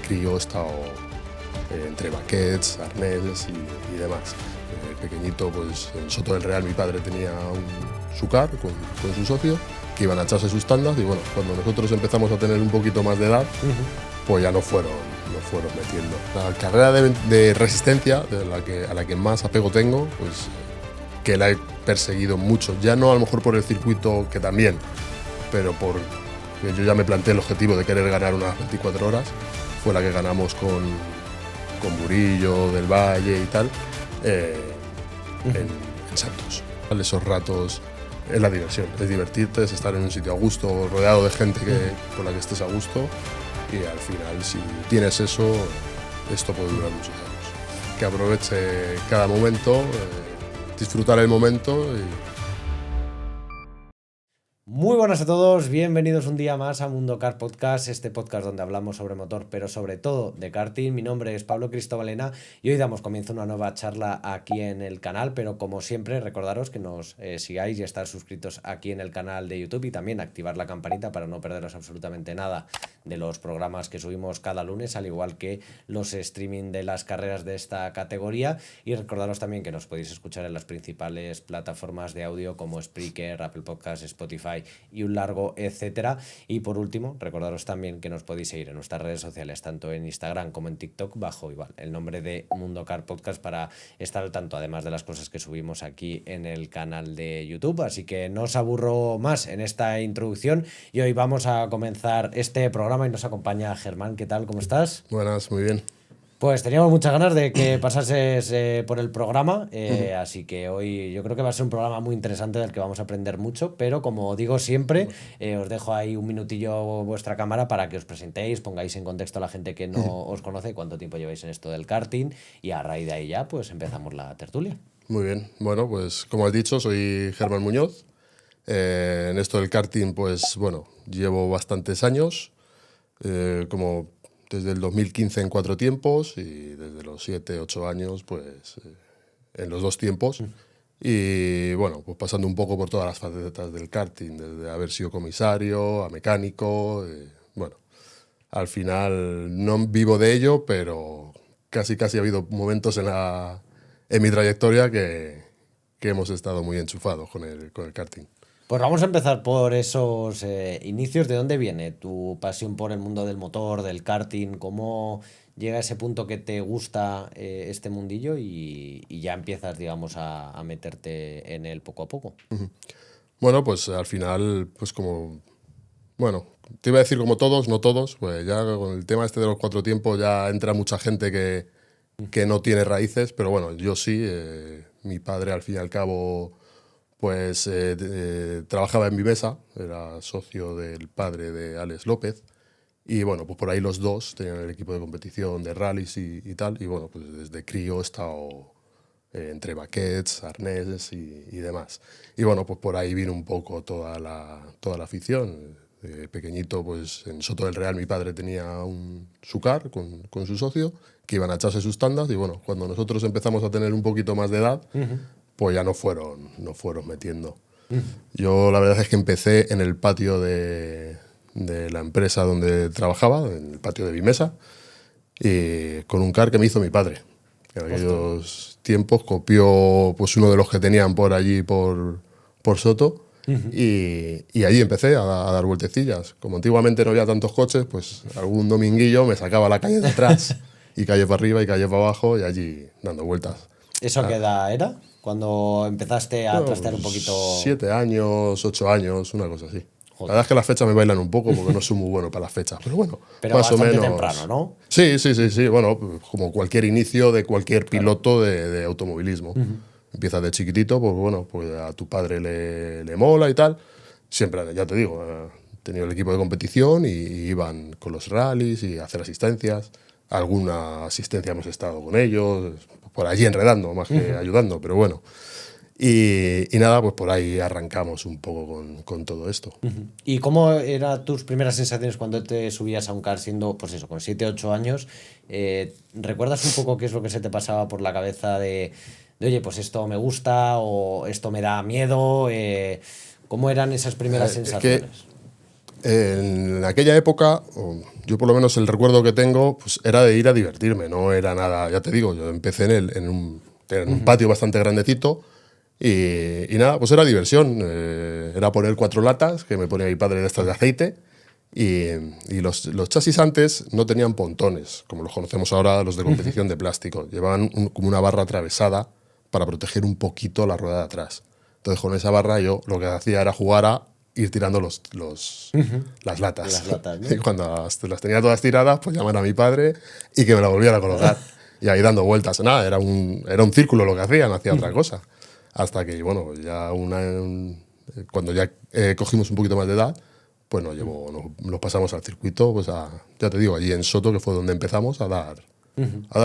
crío he estado entre baquets, arneses y demás. Pequeñito, pues en Soto del Real mi padre tenía un Sucar con su socio, que iban a echarse sus tandas, y bueno, cuando nosotros empezamos a tener un poquito más de edad, pues ya nos fueron metiendo. La carrera de resistencia, a la que más apego tengo, pues que la he perseguido mucho, ya no a lo mejor por el circuito, que también, pero porque yo ya me planteé el objetivo de querer ganar unas 24 horas, fue la que ganamos con Burillo, Del Valle y tal, en Santos. Esos ratos es la diversión, es divertirte, es estar en un sitio a gusto, rodeado de gente con la que estés a gusto, y al final, si tienes eso, esto puede durar muchos años. Que aproveche cada momento, disfrutar el momento. Muy buenas a todos, bienvenidos un día más a Mundo Kart Podcast, este podcast donde hablamos sobre motor, pero sobre todo de karting. Mi nombre es Pablo Cristobalena y hoy damos comienzo a una nueva charla aquí en el canal, pero como siempre recordaros que nos sigáis y estar suscritos aquí en el canal de YouTube y también activar la campanita para no perderos absolutamente nada de los programas que subimos cada lunes, al igual que los streaming de las carreras de esta categoría. Y recordaros también que nos podéis escuchar en las principales plataformas de audio como Spreaker, Apple Podcasts, Spotify y un largo etcétera. Y por último, recordaros también que nos podéis seguir en nuestras redes sociales, tanto en Instagram como en TikTok, bajo igual el nombre de Mundo Kart Podcast, para estar al tanto, además de las cosas que subimos aquí en el canal de YouTube. Así que no os aburro más en esta introducción y hoy vamos a comenzar este programa y nos acompaña Germán. ¿Qué tal? ¿Cómo estás? Buenas, muy bien. Pues teníamos muchas ganas de que pasases por el programa, así que hoy yo creo que va a ser un programa muy interesante del que vamos a aprender mucho, pero como digo siempre, os dejo ahí un minutillo vuestra cámara para que os presentéis, pongáis en contexto a la gente que no os conoce, cuánto tiempo lleváis en esto del karting, y a raíz de ahí ya pues empezamos la tertulia. Muy bien, bueno, pues como has dicho, soy Germán Muñoz. En esto del karting, pues bueno, llevo bastantes años, como desde el 2015 en 4 tiempos y desde los 7, 8 años pues en los 2 tiempos. Y bueno, pues pasando un poco por todas las facetas del karting, desde haber sido comisario a mecánico. Bueno, al final no vivo de ello, pero casi ha habido momentos en mi trayectoria que hemos estado muy enchufados con el karting. Pues vamos a empezar por esos inicios. ¿De dónde viene tu pasión por el mundo del motor, del karting? ¿Cómo llega a ese punto que te gusta este mundillo y ya empiezas, digamos, a meterte en él poco a poco? Bueno, pues al final, pues como... Bueno, te iba a decir como todos, no todos, pues ya con el tema este de los 4 tiempos ya entra mucha gente que no tiene raíces, pero bueno, yo sí. Mi padre, al fin y al cabo, pues trabajaba en Vivesa, era socio del padre de Alex López, y bueno, pues por ahí los dos tenían el equipo de competición de rallies y tal, y bueno, pues desde crío he estado entre baquets, arneses y demás. Y bueno, pues por ahí vino un poco toda la afición. Pequeñito, pues en Soto del Real mi padre tenía un Sucar con su socio, que iban a echarse sus tandas, y bueno, cuando nosotros empezamos a tener un poquito más de edad, pues ya nos fueron metiendo. Yo la verdad es que empecé en el patio de la empresa donde trabajaba, en el patio de Vimesa, y con un kart que me hizo mi padre. En aquellos tiempos copió pues uno de los que tenían por allí, por Soto, y allí empecé a dar vueltecillas. Como antiguamente no había tantos coches, pues algún dominguillo me sacaba a la calle de atrás, y calle para arriba y calle para abajo, y allí dando vueltas. ¿Eso a qué edad era? Cuando empezaste a Bueno, trastear un poquito. 7 años, 8 años, una cosa así. Joder. La verdad es que las fechas me bailan un poco porque no soy muy bueno para las fechas, pero bueno, Pero más o bastante menos. temprano, ¿no? Sí. Bueno, como cualquier inicio de cualquier piloto de automovilismo. Empiezas de chiquitito, pues bueno, pues a tu padre le mola y tal. Siempre, ya te digo, he tenido el equipo de competición y iban con los rallies y a hacer asistencias. Alguna asistencia hemos estado con ellos, por allí enredando más que ayudando, pero bueno. Y nada, pues por ahí arrancamos un poco con todo esto. ¿Y cómo eran tus primeras sensaciones cuando te subías a un kart siendo, pues eso, con 7, 8 años? ¿Recuerdas un poco qué es lo que se te pasaba por la cabeza de oye, pues esto me gusta o esto me da miedo? ¿Cómo eran esas primeras sensaciones? En aquella época, yo por lo menos el recuerdo que tengo, pues era de ir a divertirme, no era nada, ya te digo, yo empecé en un patio bastante grandecito y nada, pues era diversión, era poner 4 latas que me ponía mi padre de estas de aceite y los chasis antes no tenían pontones, como los conocemos ahora los de competición de plástico, llevaban como una barra atravesada para proteger un poquito la rueda de atrás. Entonces con esa barra yo lo que hacía era jugar a ir tirando las latas. Las latas, ¿no? Y cuando las tenía todas tiradas, pues llamar a mi padre y que me la volviera a colocar. Y ahí dando vueltas. Nada, era un círculo lo que hacía, no hacía otra cosa. Hasta que, bueno, ya cuando ya cogimos un poquito más de edad, pues nos pasamos al circuito, pues ya te digo, allí en Soto, que fue donde empezamos a dar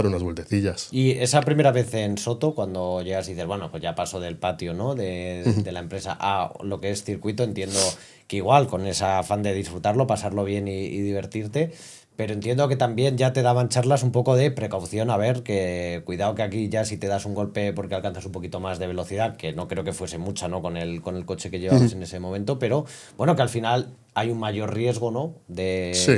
unas vueltecillas. Y esa primera vez en Soto, cuando llegas y dices, bueno, pues ya paso del patio, ¿no? de la empresa a lo que es circuito, entiendo que igual, con ese afán de disfrutarlo, pasarlo bien y divertirte, pero entiendo que también ya te daban charlas un poco de precaución, a ver, que cuidado que aquí ya si te das un golpe porque alcanzas un poquito más de velocidad, que no creo que fuese mucha, ¿no? Con el coche que llevabas en ese momento, pero bueno, que al final hay un mayor riesgo, ¿no? Sí.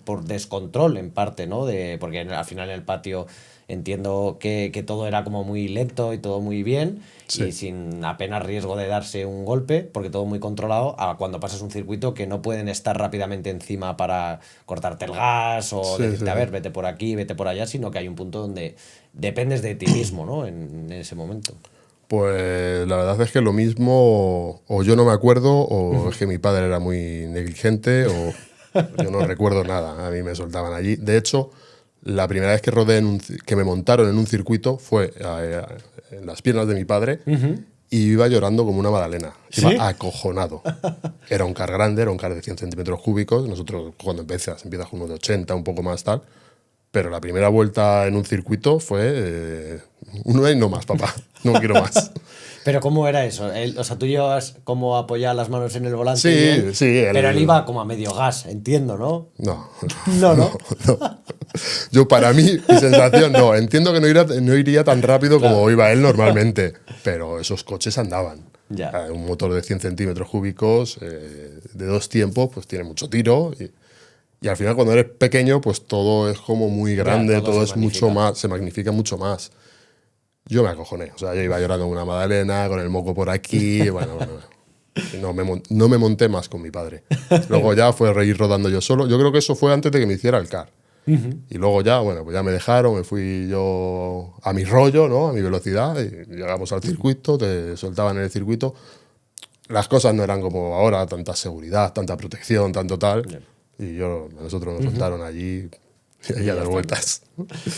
Por descontrol en parte, ¿no? Porque al final en el patio entiendo que todo era como muy lento y todo muy bien Sí. y sin apenas riesgo de darse un golpe, porque todo muy controlado, a cuando pasas un circuito que no pueden estar rápidamente encima para cortarte el gas o Sí, decirte, sí, a sí. ver, vete por aquí, vete por allá, sino que hay un punto donde dependes de ti mismo, ¿no? En ese momento. Pues la verdad es que lo mismo, o yo no me acuerdo, o es que mi padre era muy negligente, o yo no recuerdo nada. A mí me soltaban allí. De hecho, la primera vez que rodé que me montaron en un circuito fue en las piernas de mi padre y iba llorando como una magdalena. ¿Sí? Iba acojonado. Era un car grande, era un car de 100 centímetros cúbicos. Nosotros cuando empiezas con uno de 80, un poco más tal. Pero la primera vuelta en un circuito fue uno y no más, papá. No quiero más. Pero ¿cómo era eso? O sea, tú llevas como apoyar las manos en el volante, Sí, y él, sí. pero él iba como a medio gas, entiendo, ¿no? No, No, ¿no? no. Yo, para mí, mi sensación, no. Entiendo que no iría tan rápido como iba él normalmente, pero esos coches andaban. Ya. Un motor de 100 centímetros cúbicos, de 2 tiempos, pues tiene mucho tiro. Y al final, cuando eres pequeño, pues todo es como muy grande, todo todo se es mucho magnifica. más, se magnifica mucho más. Yo me acojoné. O sea, yo iba llorando como una magdalena, con el moco por aquí. Bueno. No me monté más con mi padre. Luego ya fue ir rodando yo solo. Yo creo que eso fue antes de que me hiciera el car. Y luego ya, bueno, pues ya me dejaron, me fui yo a mi rollo, ¿no? A mi velocidad. Y llegamos al circuito, te soltaban en el circuito. Las cosas no eran como ahora, tanta seguridad, tanta protección, tanto tal. Y a nosotros nos soltaron allí y a dar vueltas.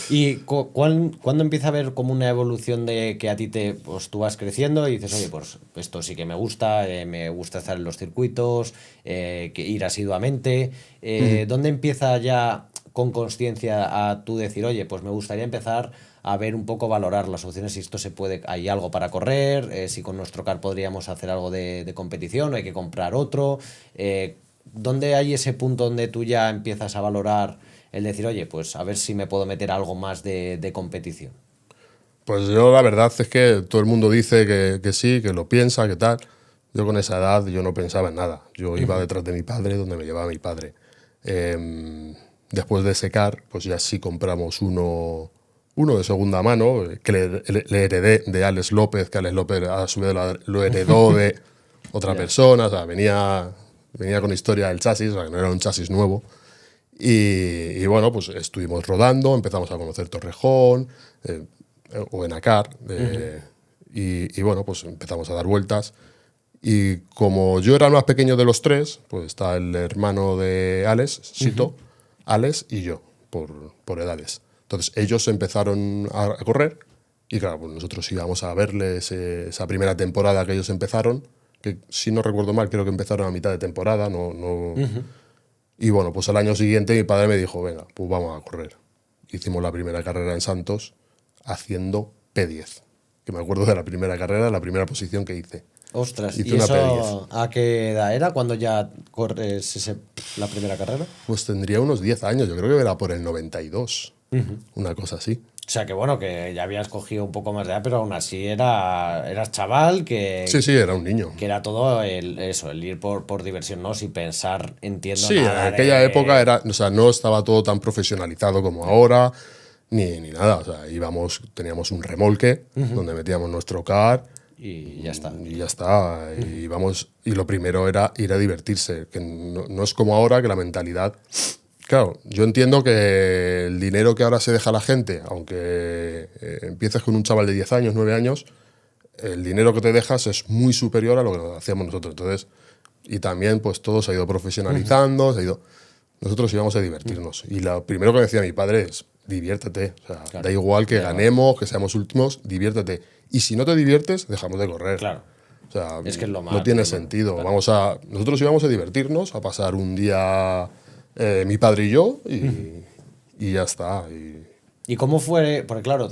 ¿Y cuándo empieza a haber como una evolución de que a ti pues tú vas creciendo y dices, oye, pues esto sí que me gusta estar en los circuitos, que ir asiduamente? ¿Dónde empieza ya con conciencia a tú decir, oye, pues me gustaría empezar a ver un poco, valorar las opciones, si esto se puede, hay algo para correr, si con nuestro car podríamos hacer algo de competición o hay que comprar otro? ¿Dónde hay ese punto donde tú ya empiezas a valorar el decir, oye, pues a ver si me puedo meter algo más de competición? Pues yo la verdad es que todo el mundo dice que sí, que lo piensa, que tal. Yo con esa edad yo no pensaba en nada. Yo iba detrás de mi padre, donde me llevaba mi padre. Después de secar, pues ya sí compramos uno de segunda mano, que le heredé de Alex López, que Alex López a su vez lo heredó de otra persona. O sea, venía con historia del chasis, o sea, que no era un chasis nuevo. Y bueno, pues estuvimos rodando, empezamos a conocer Torrejón o Enacar. Y bueno, pues empezamos a dar vueltas. Y como yo era el más pequeño de los tres, pues está el hermano de Alex, Sito, Alex y yo, por edades. Entonces ellos empezaron a correr y claro, pues nosotros íbamos a verles esa primera temporada que ellos empezaron, que si no recuerdo mal, creo que empezaron a mitad de temporada, Y bueno, pues al año siguiente mi padre me dijo, venga, pues vamos a correr. Hicimos la primera carrera en Santos haciendo P10, que me acuerdo de la primera carrera, la primera posición que hice. Ostras, Hice ¿y una eso P10. a qué edad era cuando ya corres la primera carrera? Pues tendría unos 10 años, yo creo que era por el 92, una cosa así. O sea que bueno, que ya habías cogido un poco más de edad, pero aún así eras chaval, Sí, sí, era un niño. que era todo el ir por diversión, ¿no? Sin pensar, entiendo, Sí, en nada aquella época de... era, o sea, no estaba todo tan profesionalizado como ahora, ni nada. O sea, teníamos un remolque donde metíamos nuestro car Y ya está. y ya está. Y lo primero era ir a divertirse, que no es como ahora que la mentalidad. Claro, yo entiendo que el dinero que ahora se deja a la gente, aunque empieces con un chaval de 10 años, 9 años, el dinero que te dejas es muy superior a lo que hacíamos nosotros. Entonces, y también pues todo se ha ido profesionalizando, nosotros íbamos a divertirnos. Y lo primero que decía mi padre es, diviértete. O sea, Claro, da igual que da igual. ganemos, que seamos últimos, diviértete. Y si no te diviertes, dejamos de correr. Claro, O sea, es que es lo no más... tiene sentido. Nosotros íbamos a divertirnos, a pasar un día mi padre y yo, y ya está. ¿Y cómo fue? Porque claro,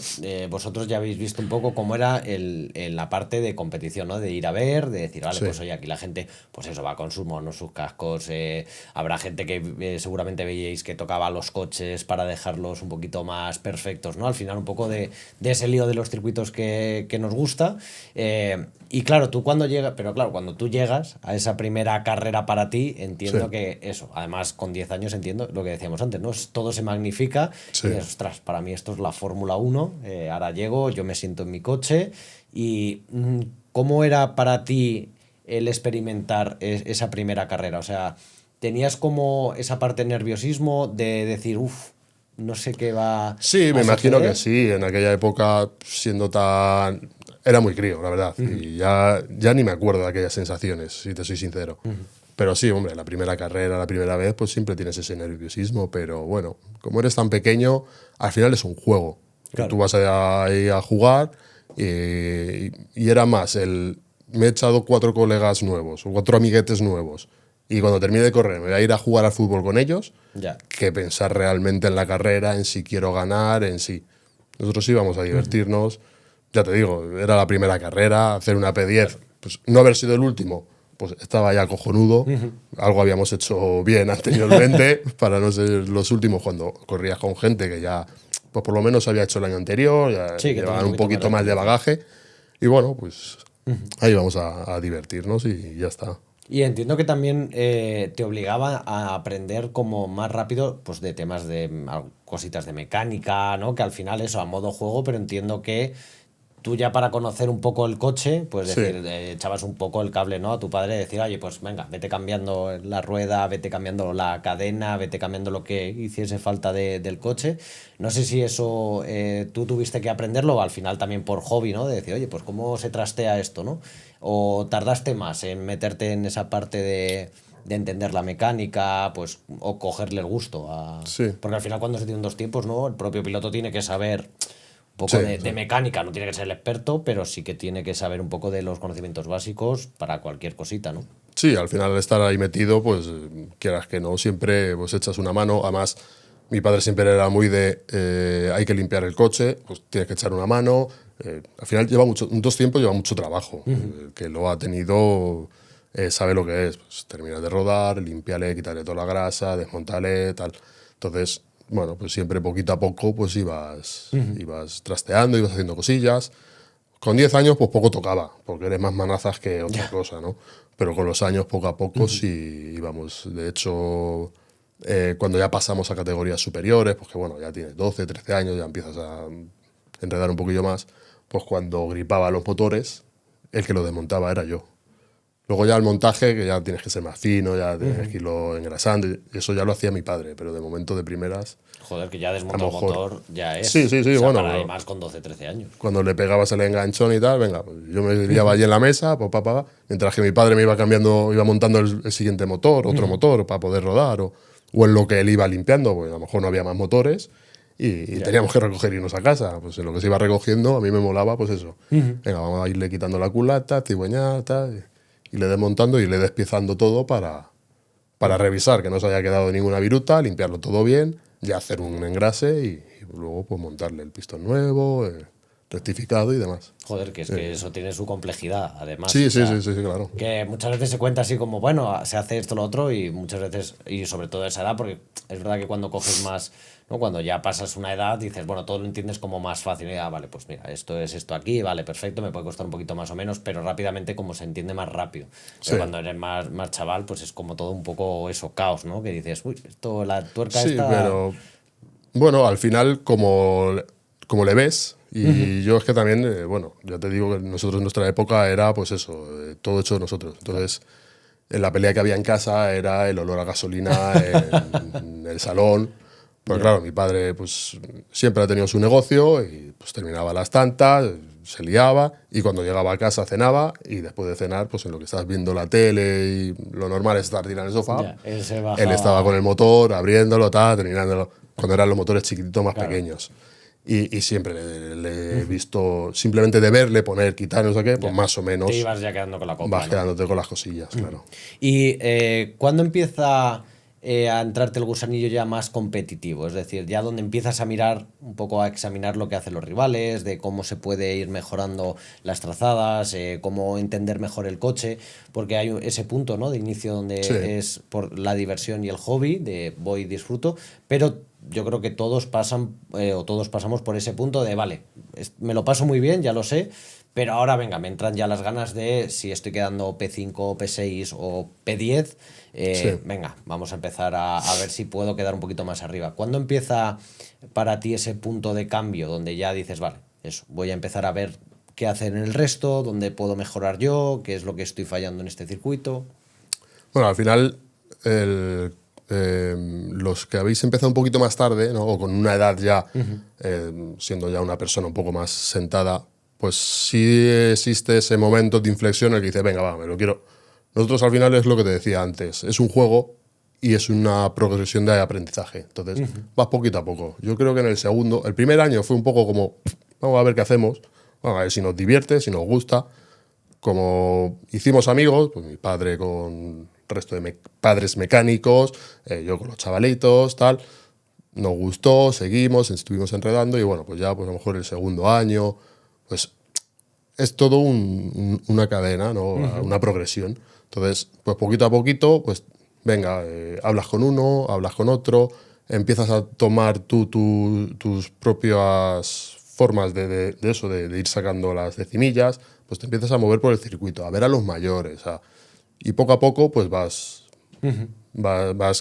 vosotros ya habéis visto un poco cómo era la parte de competición, ¿no? De ir a ver, de decir, vale, Sí, pues oye, aquí la gente, pues eso, va con sus monos, sus cascos, habrá gente que seguramente veíais que tocaba los coches para dejarlos un poquito más perfectos, ¿no? Al final un poco de ese lío de los circuitos que nos gusta. Y claro, tú cuando llegas, pero claro, cuando tú llegas a esa primera carrera para ti, sí, entiendo que eso, además con 10 años entiendo lo que decíamos antes, ¿no? Todo se magnifica y sí. dices, ostras, para mí esto es la Fórmula 1, ahora llego, yo me siento en mi coche y ¿cómo era para ti el experimentar esa primera carrera? O sea, ¿tenías como esa parte de nerviosismo de decir, uff, no sé qué va Sí, me a imagino que suceder? sí. En aquella época, siendo tan... Era muy crío, la verdad. Y ya ni me acuerdo de aquellas sensaciones, si te soy sincero. Pero sí, hombre, la primera carrera, la primera vez, pues siempre tienes ese nerviosismo. Pero bueno, como eres tan pequeño, al final es un juego. Tú Claro. vas ahí a jugar y era más el... Me he echado 4 colegas nuevos, o 4 amiguetes nuevos. Y cuando termine de correr, me voy a ir a jugar al fútbol con ellos Ya. que pensar realmente en la carrera, en si quiero ganar, en sí. Nosotros íbamos a divertirnos, ya te digo, era la primera carrera, hacer una P10, pues no haber sido el último, pues estaba ya cojonudo, algo habíamos hecho bien anteriormente para no ser los últimos cuando corrías con gente que ya, pues por lo menos había hecho el año anterior, ya Sí, que tiene llevaban un un poquito poquito más más de de experiencia. bagaje y bueno, pues ahí vamos a divertirnos y ya está. Y entiendo que también te obligaba a aprender como más rápido, pues de temas de cositas de mecánica, ¿no? Que al final eso, a modo juego, pero entiendo que tú ya para conocer un poco el coche, pues Sí, decir, echabas un poco el cable, ¿no? A tu padre, decir, oye, pues venga, vete cambiando la rueda, vete cambiando la cadena, vete cambiando lo que hiciese falta del coche. No sé si eso tú tuviste que aprenderlo, o al final también por hobby, ¿no? De decir, oye, pues cómo se trastea esto, ¿no? O tardaste más en meterte en esa parte de entender la mecánica, pues, o cogerle el gusto a... sí, Porque al final cuando se tienen dos tiempos, ¿no? El propio piloto tiene que saber un sí, poco de sí. mecánica, no tiene que ser el experto, pero sí que tiene que saber un poco de los conocimientos básicos para cualquier cosita, ¿no? Sí, al final al estar ahí metido, pues quieras que no, siempre pues echas una mano. Además, mi padre siempre era muy de hay que limpiar el coche, pues tienes que echar una mano. Al final lleva mucho, en 2 tiempos lleva mucho trabajo. El que lo ha tenido sabe lo que es. Pues, terminar de rodar, limpiarle, quitarle toda la grasa, desmontarle, tal. Entonces, bueno, pues siempre poquito a poco pues ibas trasteando, ibas haciendo cosillas. Con 10 años, pues poco tocaba, porque eres más manazas que otra Ya. cosa, ¿no? Pero con los años, poco a poco, sí íbamos. De hecho, cuando ya pasamos a categorías superiores, pues que bueno, ya tienes 12, 13 años, ya empiezas a enredar un poquillo más, pues cuando gripaba los motores, el que lo desmontaba era yo. Luego ya el montaje, que ya tienes que ser más fino, ya tienes que irlo engrasando, y eso ya lo hacía mi padre, pero de momento de primeras, Joder, que ya a desmontar lo el mejor... motor ya Sí, es. sí, O sí, sea, bueno, para y pero más con 12 13 años. cuando le pegabas el enganchón y tal, venga, pues yo me liaba allí en la mesa, mientras que mi padre me iba cambiando, iba montando el siguiente motor, otro motor para poder rodar, o en lo que él iba limpiando, pues a lo mejor no había más motores y Ya. teníamos que recoger irnos a casa. Pues en lo que se iba recogiendo, a mí me molaba, pues eso. Venga, vamos a irle quitando la culata, cigüeñar, tal, y le desmontando y le despiezando todo para revisar que no se haya quedado ninguna viruta, limpiarlo todo bien, ya hacer un engrase y luego pues montarle el pistón nuevo, rectificado y demás. Joder, que es que eso tiene su complejidad, además. Sí, O sí, sea, sí, sí, sí, claro. que muchas veces se cuenta así como, bueno, se hace esto, lo otro, y muchas veces, y sobre todo a esa edad, porque es verdad que cuando coges más, ¿no? Cuando ya pasas una edad, dices, bueno, todo lo entiendes como más fácil. Y, vale, pues mira, esto es esto aquí, vale, perfecto, me puede costar un poquito más o menos, pero rápidamente como se entiende más rápido. Sí, Pero cuando eres más chaval, pues es como todo un poco eso, caos, ¿no? Que dices, uy, esto, la tuerca sí, esta... pero bueno, al final, como le ves, y yo es que también, bueno, ya te digo que nosotros en nuestra época era pues eso, todo hecho nosotros. Entonces, en la pelea que había en casa era el olor a gasolina en el salón. Pues Ya. claro, mi padre pues siempre ha tenido su negocio y pues terminaba a las tantas, se liaba y cuando llegaba a casa cenaba y después de cenar, pues en lo que estás viendo la tele y lo normal es estar tirado en el sofá, Ya, él se él estaba con bajaba... el motor, abriéndolo, tal, terminándolo, cuando eran los motores chiquititos más Claro, pequeños. Y siempre le he visto, simplemente de verle, poner, quitar, no sé qué, pues ya. más o Te menos ibas ya quedando con la copla, vas ¿no? quedándote con las cosillas, claro. ¿Y cuándo empieza a entrarte el gusanillo ya más competitivo? Es decir, ya donde empiezas a mirar, un poco a examinar lo que hacen los rivales, de cómo se puede ir mejorando las trazadas, cómo entender mejor el coche, porque hay ese punto, ¿no? De inicio Sí. donde es por la diversión y el hobby, de voy y disfruto, pero yo creo que todos pasan o todos pasamos por ese punto de, vale, me lo paso muy bien, ya lo sé, pero ahora venga, me entran ya las ganas de si estoy quedando P5, P6 o P10, Sí. venga, vamos a empezar a ver si puedo quedar un poquito más arriba. ¿Cuándo empieza para ti ese punto de cambio donde ya dices, vale, eso, voy a empezar a ver qué hacen el resto, dónde puedo mejorar yo, qué es lo que estoy fallando en este circuito? Bueno, al final, los que habéis empezado un poquito más tarde, ¿no? O con una edad ya, siendo ya una persona un poco más sentada, pues sí existe ese momento de inflexión en el que dice, venga, va, me lo quiero. Nosotros al final es lo que te decía antes, es un juego y es una progresión de aprendizaje. Entonces, vas poquito a poco. Yo creo que en el segundo, el primer año fue un poco como, vamos a ver qué hacemos, vamos a ver si nos divierte, si nos gusta. Como hicimos amigos, pues mi padre con el resto de padres mecánicos, yo con los chavalitos, tal, nos gustó, seguimos, estuvimos enredando y bueno, pues ya pues a lo mejor el segundo año, pues es todo una cadena, ¿no? Una progresión. Entonces, pues poquito a poquito, pues venga, hablas con uno, hablas con otro, empiezas a tomar tus propias formas de eso, de ir sacando las decimillas, pues te empiezas a mover por el circuito, a ver a los mayores, y poco a poco pues vas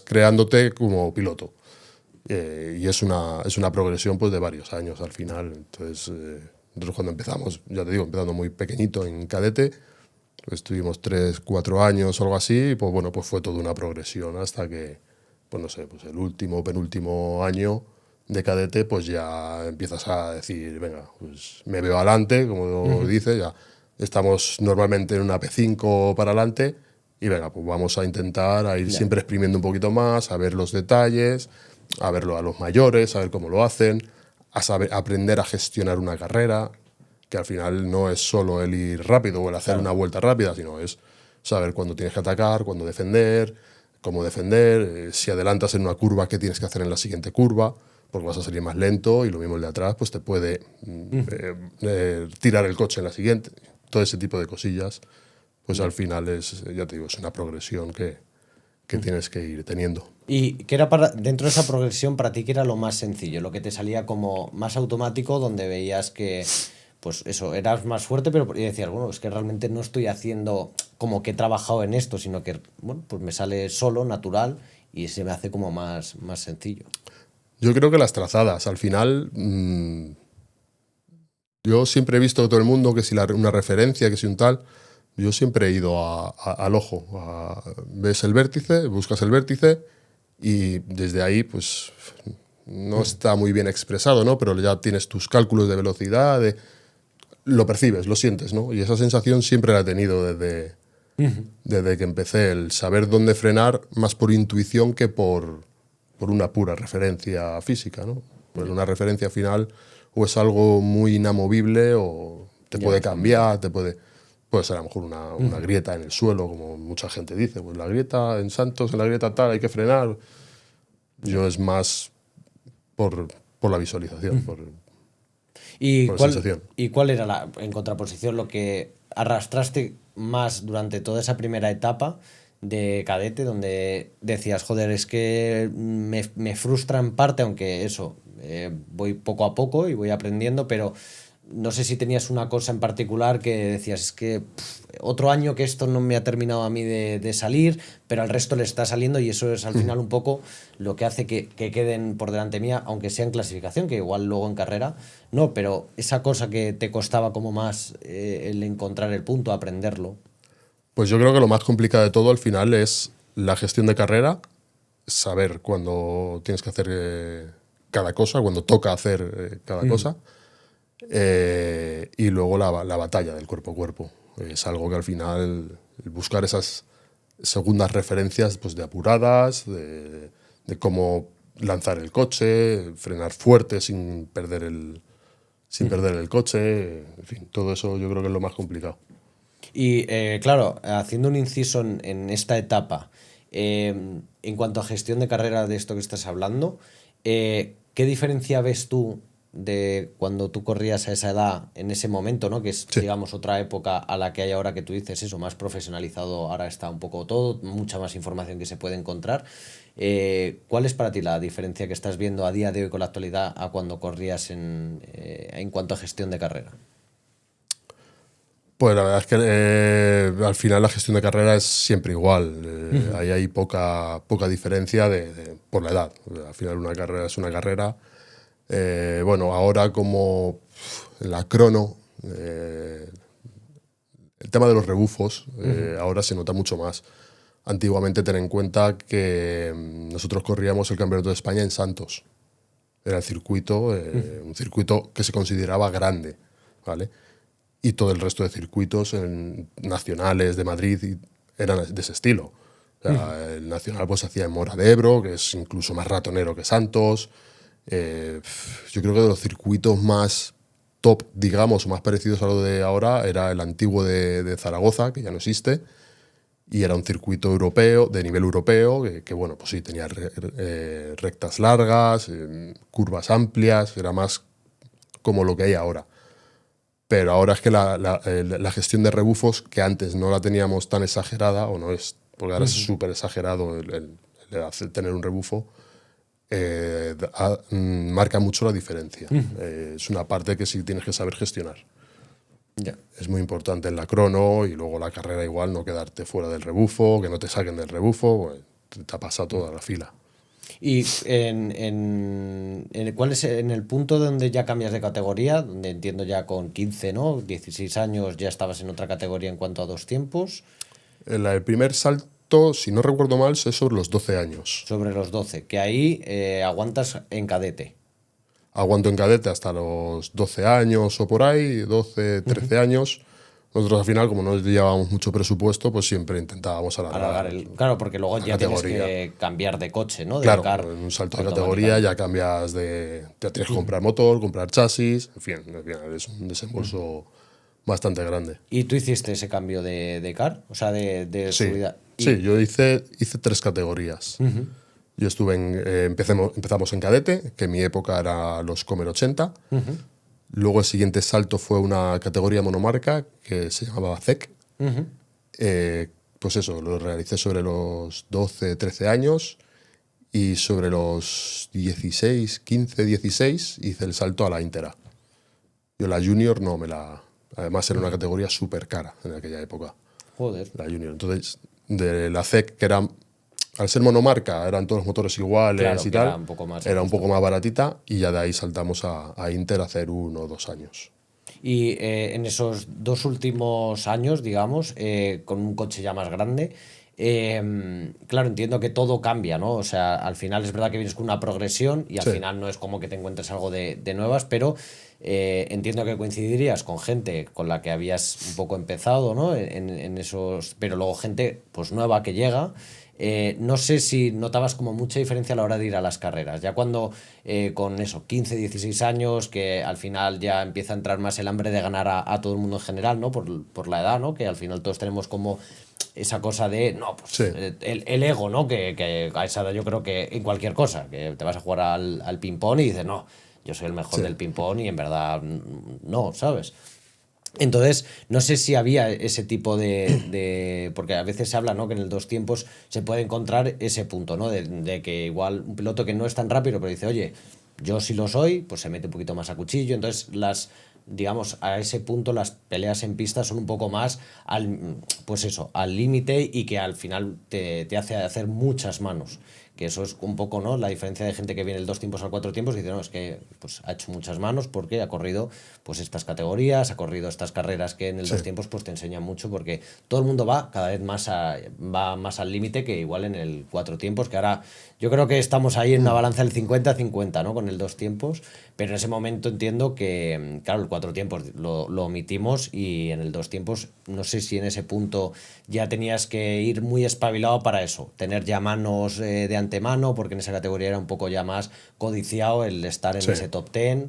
creándote como piloto. Y es una progresión pues de varios años al final. Entonces, nosotros cuando empezamos, ya te digo, empezando muy pequeñito en cadete, pues estuvimos 3, 4 años o algo así, y pues bueno, pues fue toda una progresión hasta que, pues no sé, pues el último, penúltimo año de cadete, pues ya empiezas a decir, venga, pues me veo adelante, como dice, ya estamos normalmente en una P5 para adelante, y venga, pues vamos a intentar a ir Ya. siempre exprimiendo un poquito más, a ver los detalles, a verlo a los mayores, a ver cómo lo hacen, a saber, aprender a gestionar una carrera, que al final no es solo el ir rápido o el hacer Claro. una vuelta rápida, sino es saber cuándo tienes que atacar, cuándo defender, cómo defender, si adelantas en una curva, qué tienes que hacer en la siguiente curva, porque vas a salir más lento y lo mismo el de atrás, pues te puede tirar el coche en la siguiente. Todo ese tipo de cosillas, pues al final es, ya te digo, es una progresión que tienes que ir teniendo. ¿Y qué era para, dentro de esa progresión para ti, qué era lo más sencillo, lo que te salía como más automático, donde veías que, pues eso, eras más fuerte, pero y decías, bueno, es que realmente no estoy haciendo como que he trabajado en esto, sino que, bueno, pues me sale solo, natural, y se me hace como más sencillo. Yo creo que las trazadas, al final, yo siempre he visto a todo el mundo que si una referencia, que si un tal, yo siempre he ido al ojo. Ves el vértice, buscas el vértice y desde ahí, pues, no está muy bien expresado, ¿no? Pero ya tienes tus cálculos de velocidad, lo percibes, lo sientes, ¿no? Y esa sensación siempre la he tenido desde que empecé, el saber dónde frenar más por intuición que por una pura referencia física, ¿no? Pues una referencia final o es algo muy inamovible o te Ya puede no cambia. cambiar, puede ser a lo mejor una grieta en el suelo, como mucha gente dice, pues la grieta en Santos, en la grieta tal, hay que frenar. Ya. Yo es más por la visualización, ¿Y por cuál, sensación. ¿Y cuál era en contraposición lo que arrastraste más durante toda esa primera etapa de cadete, donde decías, joder, es que me frustra en parte, aunque eso, voy poco a poco y voy aprendiendo, pero no sé si tenías una cosa en particular que decías, es que otro año que esto no me ha terminado a mí de salir, pero al resto le está saliendo y eso es al final un poco lo que hace que queden por delante mía, aunque sea en clasificación, que igual luego en carrera, no, pero esa cosa que te costaba como más el encontrar el punto, aprenderlo. Pues yo creo que lo más complicado de todo al final es la gestión de carrera, saber cuándo tienes que hacer cada cosa, cuando toca hacer cada cosa, y luego la batalla del cuerpo a cuerpo. Es algo que al final buscar esas segundas referencias pues, de apuradas, de cómo lanzar el coche, frenar fuerte sin perder el coche, en fin, todo eso yo creo que es lo más complicado. Y claro, haciendo un inciso en esta etapa, en cuanto a gestión de carrera de esto que estás hablando, ¿qué diferencia ves tú de cuando tú corrías a esa edad, en ese momento, ¿no? Que es, Sí. digamos, otra época a la que hay ahora que tú dices eso, más profesionalizado, ahora está un poco todo, mucha más información que se puede encontrar. ¿Cuál es para ti la diferencia que estás viendo a día de hoy con la actualidad a cuando corrías en cuanto a gestión de carrera? Pues la verdad es que al final la gestión de carrera es siempre igual. Ahí hay poca diferencia por la edad. Al final una carrera es una carrera. Bueno, ahora como la crono, el tema de los rebufos, ahora se nota mucho más. Antiguamente ten en cuenta que nosotros corríamos el Campeonato de España en Santos. Era el circuito, un circuito que se consideraba grande, ¿vale? Y todo el resto de circuitos nacionales de Madrid eran de ese estilo. O sea, el nacional pues se hacía en Mora de Ebro, que es incluso más ratonero que Santos. Yo creo que de los circuitos más top, digamos, o más parecidos a lo de ahora, era el antiguo de Zaragoza, que ya no existe, y era un circuito europeo, de nivel europeo, que bueno, pues sí, tenía rectas largas, curvas amplias, era más como lo que hay ahora. Pero ahora es que la gestión de rebufos, que antes no la teníamos tan exagerada, o no es, porque ahora es súper exagerado el tener un rebufo, marca mucho la diferencia. Es una parte que sí tienes que saber gestionar. Ya. Es muy importante en la crono y luego la carrera igual, no quedarte fuera del rebufo, que no te saquen del rebufo, pues, te ha pasado toda la fila. Y ¿cuál es en el punto donde ya cambias de categoría? Donde entiendo ya con 15, ¿no? 16 años ya estabas en otra categoría en cuanto a dos tiempos. El primer salto, si no recuerdo mal, es sobre los 12 años. Sobre los 12 que ahí aguantas en cadete. Aguanto en cadete hasta los 12 años o por ahí, 12, 13 años. Nosotros al final, como no llevábamos mucho presupuesto, pues siempre intentábamos Alargar alargar claro, porque luego la ya tienes categoría. que cambiar de coche, ¿no? De Claro, car en un salto de categoría automáticamente. ya cambias ya tienes que comprar motor, comprar chasis, en fin, al final es un desembolso bastante grande. ¿Y tú hiciste ese cambio de car? O sea, de Sí, subida. sí, yo hice 3 categorías. Yo empezamos en cadete, que en mi época era los Comer 80. Luego el siguiente salto fue una categoría monomarca que se llamaba CEC. Pues eso, lo realicé sobre los 12, 13 años y sobre los 16, 15, 16 hice el salto a la Intera. Yo la Junior no me la... Además era una categoría súper cara en aquella época, Joder. la Junior. Entonces, de la CEC, que era, al ser monomarca, eran todos los motores iguales Claro, y que era tal, un poco más era un justo. poco más baratita y ya de ahí saltamos a Inter a hacer 1 o 2 años. Y en esos dos últimos años, digamos, con un coche ya más grande, claro, entiendo que todo cambia, ¿no? O sea, al final es verdad que vienes con una progresión y al Sí, final no es como que te encuentres algo de nuevas, pero entiendo que coincidirías con gente con la que habías un poco empezado, ¿no? En esos, pero luego gente pues nueva que llega. No sé si notabas como mucha diferencia a la hora de ir a las carreras. Ya cuando con eso, 15, 16 años, que al final ya empieza a entrar más el hambre de ganar a todo el mundo en general, ¿no? Por la edad, ¿no? Que al final todos tenemos como esa cosa de, no, pues sí, el ego, ¿no? Que a esa edad yo creo que en cualquier cosa, que te vas a jugar al ping-pong y dices, no, yo soy el mejor del ping-pong y en verdad no, ¿sabes? Entonces, no sé si había ese tipo porque a veces se habla, ¿no?, que en el dos tiempos se puede encontrar ese punto, ¿no? De que igual un piloto que no es tan rápido, pero dice, oye, yo sí lo soy, pues se mete un poquito más a cuchillo. Entonces, digamos, a ese punto las peleas en pista son un poco más pues eso, al límite, y que al final te hace hacer muchas manos. Que eso es un poco, ¿no?, la diferencia de gente que viene el dos tiempos al cuatro tiempos y dice, no, es que pues ha hecho muchas manos porque ha corrido pues estas categorías, ha corrido estas carreras que en el dos tiempos pues te enseñan mucho, porque todo el mundo va cada vez más va más al límite que igual en el cuatro tiempos, que ahora yo creo que estamos ahí en una balanza del 50-50, ¿no?, con el dos tiempos, pero en ese momento entiendo que, claro, el cuatro tiempos lo omitimos, y en el dos tiempos no sé si en ese punto ya tenías que ir muy espabilado para eso, tener ya manos de antemano, porque en esa categoría era un poco ya más codiciado el estar en ese top 10.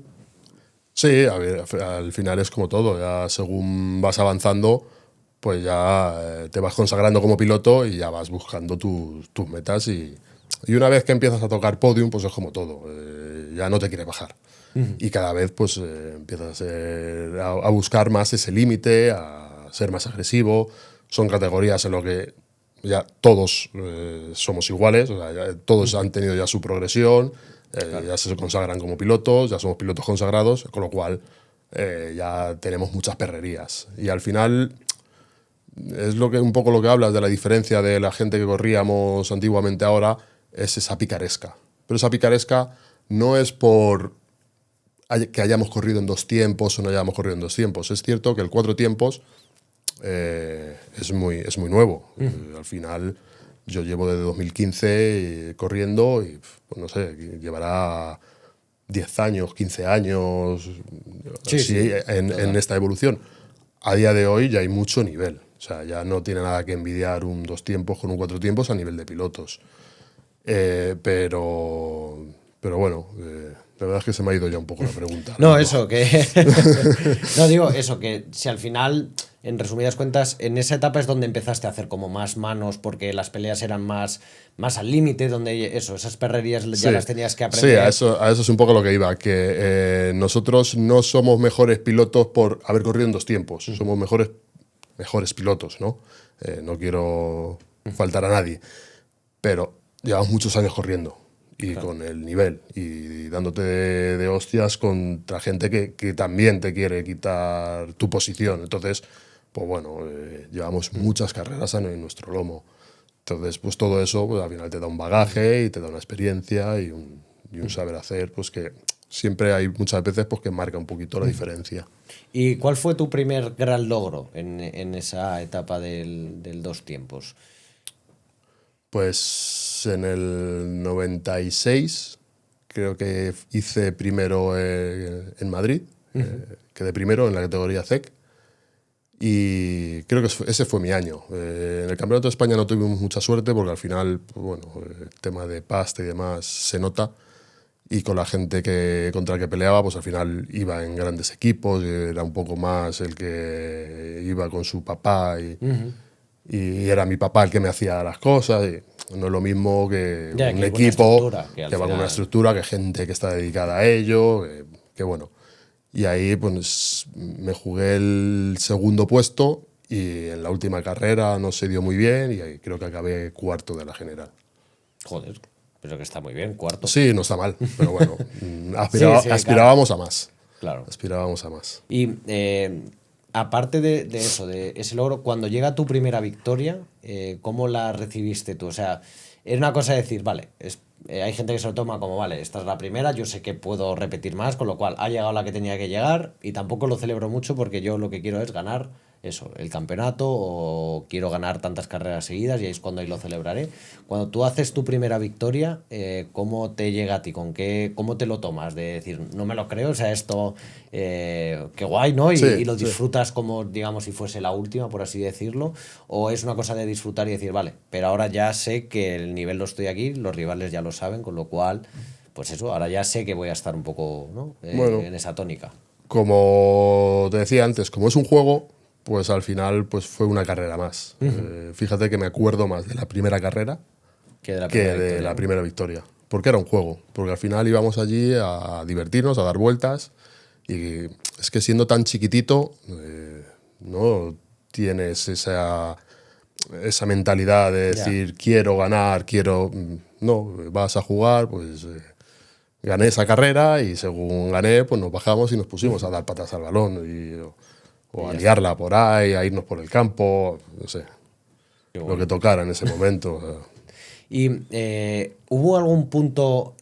Sí, a ver, al final es como todo, ya según vas avanzando, pues ya te vas consagrando como piloto y ya vas buscando tus metas, y una vez que empiezas a tocar podium, pues es como todo, ya no te quieres bajar. Y cada vez pues empiezas a buscar más ese límite, a ser más agresivo. Son categorías en lo que ya todos somos iguales, o sea, ya todos han tenido ya su progresión, ya se consagran como pilotos, ya somos pilotos consagrados, con lo cual ya tenemos muchas perrerías. Y al final es un poco lo que hablas de la diferencia de la gente que corríamos antiguamente ahora, es esa picaresca. Pero esa picaresca no es por que hayamos corrido en dos tiempos o no hayamos corrido en dos tiempos. Es cierto que el cuatro tiempos es muy nuevo. Al final yo llevo desde 2015 corriendo y, pues, no sé, llevará 10 años, 15 años en esta evolución. A día de hoy ya hay mucho nivel. O sea, ya no tiene nada que envidiar un dos tiempos con un cuatro tiempos a nivel de pilotos. Pero bueno, la verdad es que se me ha ido ya un poco la pregunta. No, eso, que... no, digo eso, que si al final, en resumidas cuentas, en esa etapa es donde empezaste a hacer como más manos, porque las peleas eran más al límite, donde esas perrerías ya las tenías que aprender. Sí, a eso es un poco lo que iba, que nosotros no somos mejores pilotos por haber corrido en dos tiempos, somos mejores pilotos, ¿no? No quiero faltar a nadie, pero llevamos muchos años corriendo. Y con el nivel, y dándote de hostias contra gente que también te quiere quitar tu posición. Entonces, pues bueno, llevamos muchas carreras en nuestro lomo. Entonces, pues todo eso, pues, al final te da un bagaje y te da una experiencia y un saber hacer, pues que siempre hay muchas veces pues, que marca un poquito la diferencia. ¿Y cuál fue tu primer gran logro en esa etapa del dos tiempos? Pues en el 96 creo que hice primero en Madrid, quedé primero en la categoría CEC, y creo que ese fue mi año. En el Campeonato de España no tuvimos mucha suerte porque al final, pues bueno, el tema de pasta y demás se nota, y con la gente contra la que peleaba, pues al final iba en grandes equipos, era un poco más el que iba con su papá y era mi papá el que me hacía las cosas. Y no es lo mismo que un equipo que va con una estructura, que gente que está dedicada a ello, que bueno. Y ahí pues me jugué el segundo puesto, y en la última carrera no se dio muy bien, y ahí creo que acabé cuarto de la general. Joder, pero que está muy bien, cuarto. Sí, no está mal, pero bueno, aspirábamos a más. Claro. Aspirábamos a más. Y aparte de eso, de ese logro, cuando llega tu primera victoria, ¿cómo la recibiste tú? O sea, era una cosa de decir, vale, hay gente que se lo toma como, vale, esta es la primera, yo sé que puedo repetir más, con lo cual ha llegado la que tenía que llegar, y tampoco lo celebro mucho porque yo lo que quiero es ganar eso, el campeonato, o quiero ganar tantas carreras seguidas, y ahí es cuando ahí lo celebraré. Cuando tú haces tu primera victoria, ¿cómo te llega a ti? ¿Cómo te lo tomas? De decir, no me lo creo, o sea, esto, qué guay, ¿no? Y lo disfrutas como, digamos, si fuese la última, por así decirlo, o es una cosa de disfrutar y decir, vale, pero ahora ya sé que el nivel lo estoy aquí, los rivales ya lo saben, con lo cual, pues eso, ahora ya sé que voy a estar un poco, ¿no?, bueno, en esa tónica. Como te decía antes, como es un juego, pues al final pues fue una carrera más. Fíjate que me acuerdo más de la primera carrera que de la primera victoria. porque era un juego, porque al final íbamos allí a divertirnos, a dar vueltas, y es que siendo tan chiquitito no tienes esa mentalidad de decir quiero ganar, quiero... No, vas a jugar, pues gané esa carrera y según gané, pues nos bajamos y nos pusimos a dar patas al balón o a liarla por ahí, a irnos por el campo, no sé, lo que tocara en ese momento. O sea. ¿Y hubo algún punto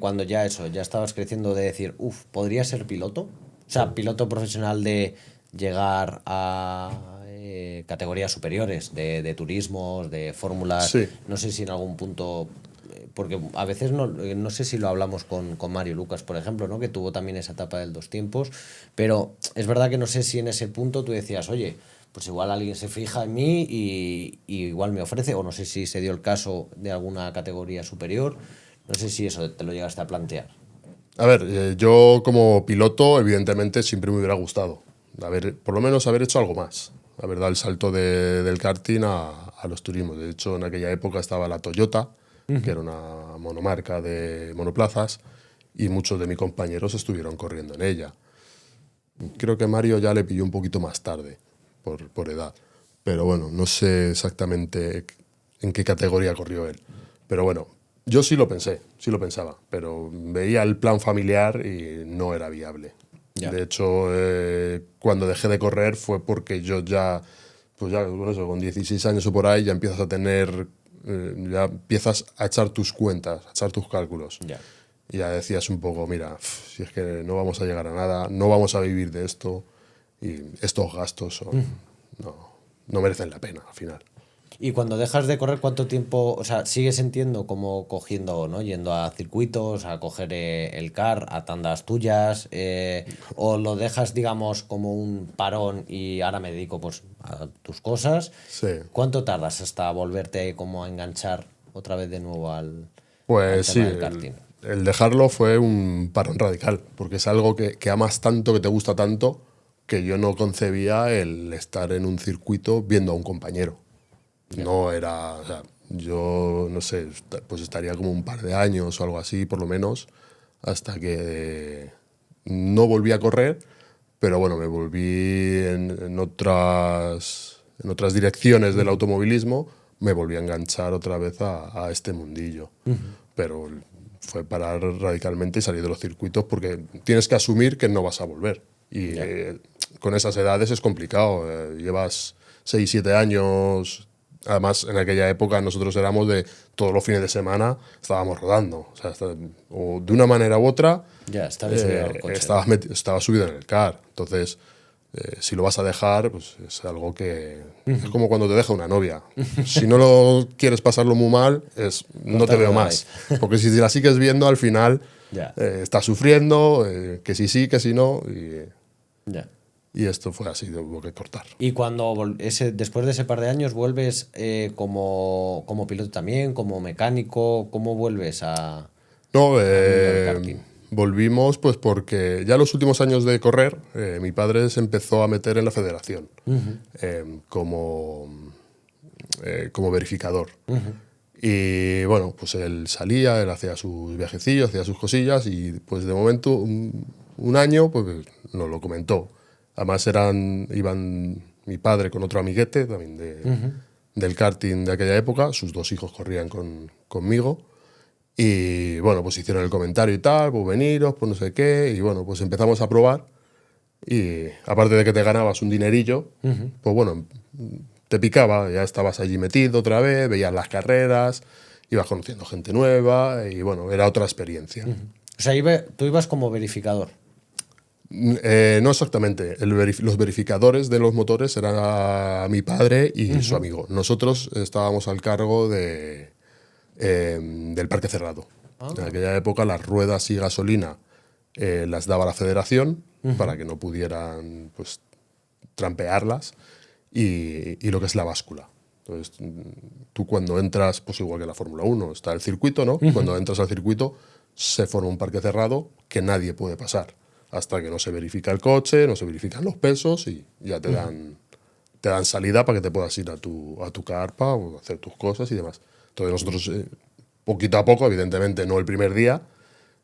cuando ya estabas creciendo de decir, podría ser piloto? O sea, piloto profesional de llegar a categorías superiores, de turismos, de fórmulas. Sí. No sé si en algún punto, porque a veces no sé si lo hablamos con Mario Lucas, por ejemplo, ¿no? Que tuvo también esa etapa del dos tiempos, pero es verdad que no sé si en ese punto tú decías, oye, pues igual alguien se fija en mí y igual me ofrece, o no sé si se dio el caso de alguna categoría superior, no sé si eso te lo llegaste a plantear. A ver, yo como piloto, evidentemente, siempre me hubiera gustado por lo menos haber hecho algo más, haber dado el salto del karting a los turismos. De hecho, en aquella época estaba la Toyota, que era una monomarca de monoplazas, y muchos de mis compañeros estuvieron corriendo en ella. Creo que Mario ya le pilló un poquito más tarde, por edad. Pero bueno, no sé exactamente en qué categoría corrió él. Pero bueno, yo sí lo pensaba, pero veía el plan familiar y no era viable. Ya. De hecho, cuando dejé de correr fue porque yo pues ya con eso, con 16 años o por ahí, ya empiezas a tener, ya empiezas a echar tus cuentas, a echar tus cálculos. Ya. Y ya decías un poco, mira, si es que no vamos a llegar a nada, no vamos a vivir de esto, y estos gastos no merecen la pena al final. Y cuando dejas de correr, ¿cuánto tiempo, o sea, sigues entiendo como cogiendo, ¿no? Yendo a circuitos, a coger el car, a tandas tuyas, o lo dejas, digamos, como un parón y ahora me dedico pues a tus cosas? Sí. ¿Cuánto tardas hasta volverte como a enganchar otra vez de nuevo al Pues sí, tema del karting? el dejarlo fue un parón radical, porque es algo que amas tanto, que te gusta tanto, que yo no concebía el estar en un circuito viendo a un compañero. No era, o sea, yo no sé, pues estaría como un par de años o algo así, por lo menos, hasta que no volví a correr, pero bueno, me volví en otras direcciones del automovilismo, me volví a enganchar otra vez a este mundillo. Pero fue parar radicalmente y salir de los circuitos porque tienes que asumir que no vas a volver. Y con esas edades es complicado. Llevas 6, 7 años. Además, en aquella época nosotros éramos de todos los fines de semana estábamos rodando. O sea, o de una manera u otra Estabas subido al coche. estabas subido en el car. Entonces, si lo vas a dejar, pues es algo que... Es como cuando te deja una novia. Si no lo quieres pasarlo muy mal, no te veo más. Porque si la sigues viendo, al final estás sufriendo, que si sí, que si no. Y esto fue así, hubo que cortar. Y cuando después de ese par de años vuelves como piloto también, como mecánico, ¿cómo vuelves a... No, volvimos pues porque ya los últimos años de correr, mi padre se empezó a meter en la federación como verificador. Y bueno, pues él salía, él hacía sus viajecillos, hacía sus cosillas y pues de momento un año pues nos lo comentó. Además iban mi padre con otro amiguete también del karting de aquella época, sus 2 hijos corrían conmigo. Y bueno, pues hicieron el comentario y tal, pues veniros, pues no sé qué, y bueno, pues empezamos a probar y aparte de que te ganabas un dinerillo, pues bueno, te picaba, ya estabas allí metido otra vez, veías las carreras, ibas conociendo gente nueva y bueno, era otra experiencia. O sea, tú ibas como verificador. No exactamente, los verificadores de los motores eran mi padre y su amigo. Nosotros estábamos al cargo del parque cerrado. En aquella época las ruedas y gasolina las daba la federación para que no pudieran pues, trampearlas y lo que es la báscula. Entonces, tú cuando entras, pues igual que la Fórmula 1, está el circuito, ¿no? Cuando entras al circuito se forma un parque cerrado que nadie puede pasar hasta que no se verifica el coche, no se verifican los pesos y ya te dan salida para que te puedas ir a tu carpa o hacer tus cosas y demás. Entonces nosotros poquito a poco, evidentemente no el primer día,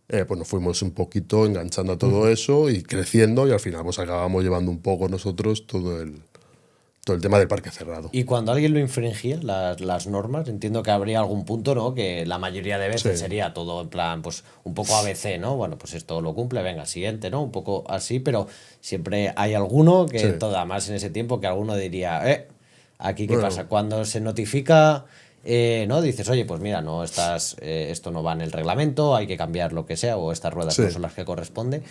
pues nos fuimos un poquito enganchando a todo eso y creciendo, y al final pues acabamos llevando un poco nosotros todo el tema del parque cerrado. Y cuando alguien lo infringía, las normas, entiendo que habría algún punto, ¿no? Que la mayoría de veces Sí. sería todo en plan, pues un poco ABC, ¿no? Bueno, pues esto lo cumple, venga, siguiente, ¿no? Un poco así, pero siempre hay alguno que, Sí. toda más en ese tiempo, que alguno diría, aquí qué Bueno. pasa. Cuando se notifica, ¿no? Dices, oye, pues mira, no estás, esto no va en el reglamento, hay que cambiar lo que sea, o estas ruedas Sí. no son las que corresponde.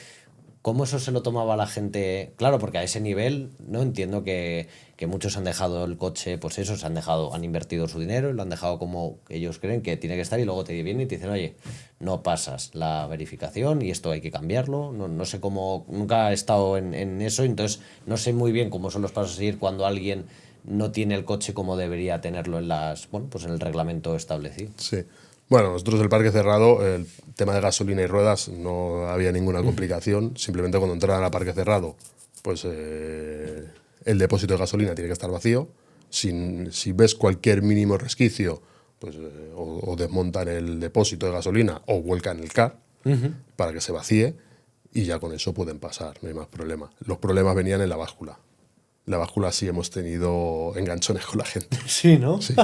¿Cómo eso se lo tomaba la gente? Claro, porque a ese nivel, ¿no? Entiendo que muchos han dejado el coche, pues eso, han invertido su dinero y lo han dejado como ellos creen que tiene que estar, y luego te vienen y te dicen, oye, no pasas la verificación y esto hay que cambiarlo. No sé cómo, nunca he estado en eso, entonces no sé muy bien cómo son los pasos a seguir cuando alguien no tiene el coche como debería tenerlo bueno, pues en el reglamento establecido. Sí. Bueno, nosotros el parque cerrado, el tema de gasolina y ruedas no había ninguna complicación. Simplemente cuando entraran al parque cerrado, pues el depósito de gasolina tiene que estar vacío. Si ves cualquier mínimo resquicio, pues o desmontan el depósito de gasolina o vuelcan el car para que se vacíe, y ya con eso pueden pasar, no hay más problema. Los problemas venían en la báscula. La báscula sí hemos tenido enganchones con la gente. Sí, ¿no? Sí.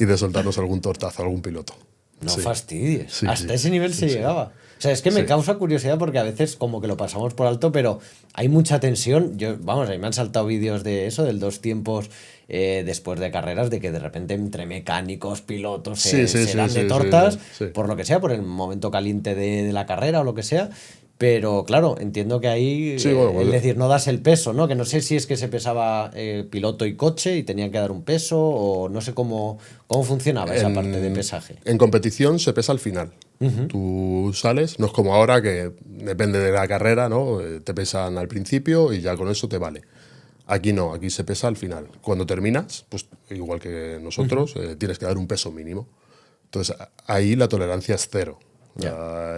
Y de soltarnos algún tortazo a algún piloto. No Sí. fastidies. Sí, Hasta sí, ese nivel se sí. llegaba. O sea, es que me Sí. causa curiosidad porque a veces como que lo pasamos por alto, pero hay mucha tensión. Vamos, a mí me han saltado vídeos de eso, del dos tiempos después de carreras, de que de repente entre mecánicos, pilotos Sí, sí, se sí, dan de sí, tortas, sí, sí. por lo que sea, por el momento caliente de la carrera o lo que sea. Pero claro, entiendo que ahí, Sí, bueno, es pues, decir, no das el peso, ¿no? Que no sé si es que se pesaba piloto y coche y tenían que dar un peso, o no sé cómo funcionaba esa parte de pesaje. en competición se pesa al final. Tú sales, no es como ahora que depende de la carrera, ¿no? Te pesan al principio y ya con eso te vale. Aquí no, aquí se pesa al final. Cuando terminas, pues igual que nosotros, tienes que dar un peso mínimo. Entonces ahí la tolerancia es cero. O sea,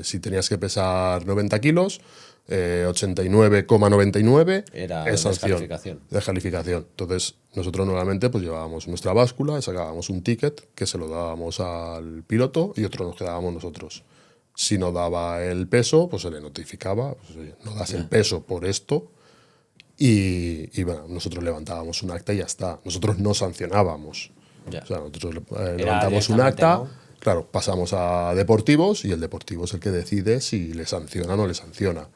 si tenías que pesar 90 kilos, 89,99 Era es sanción, descalificación. descalificación. Entonces nosotros normalmente pues llevábamos nuestra báscula y sacábamos un ticket que se lo dábamos al piloto y otro nos quedábamos nosotros. Si no daba el peso, pues se le notificaba, pues, oye, no das el peso por esto, y bueno, nosotros levantábamos un acta y ya está. Nosotros no sancionábamos. Ya. O sea, nosotros levantamos un directamente, acta, ¿no? claro, pasamos a deportivos y el deportivo es el que decide si le sanciona o no le sanciona.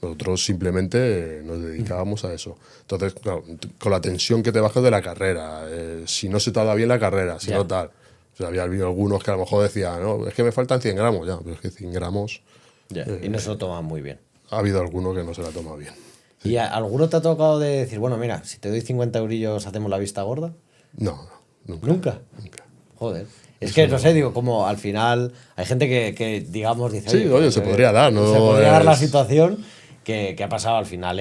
Nosotros simplemente nos dedicábamos a eso. Entonces, claro, con la tensión que te bajas de la carrera, si no se te ha dado bien la carrera, si Ya. no tal. O sea, había habido algunos que a lo mejor decían, no, es que me faltan 100 gramos, ya, pero es que 100 gramos, Ya, y no se lo toman muy bien. ha habido alguno que no se la toma bien. ¿Y alguno te ha tocado de decir, bueno, mira, si te doy 50 eurillos hacemos la vista gorda? No, nunca. Nunca. Nunca. Joder. Es que no sé, digo, como al final hay gente que digamos, dice, Sí, oye, pues, se podría dar, ¿no? Se podría dar la Es- situación que ha pasado al final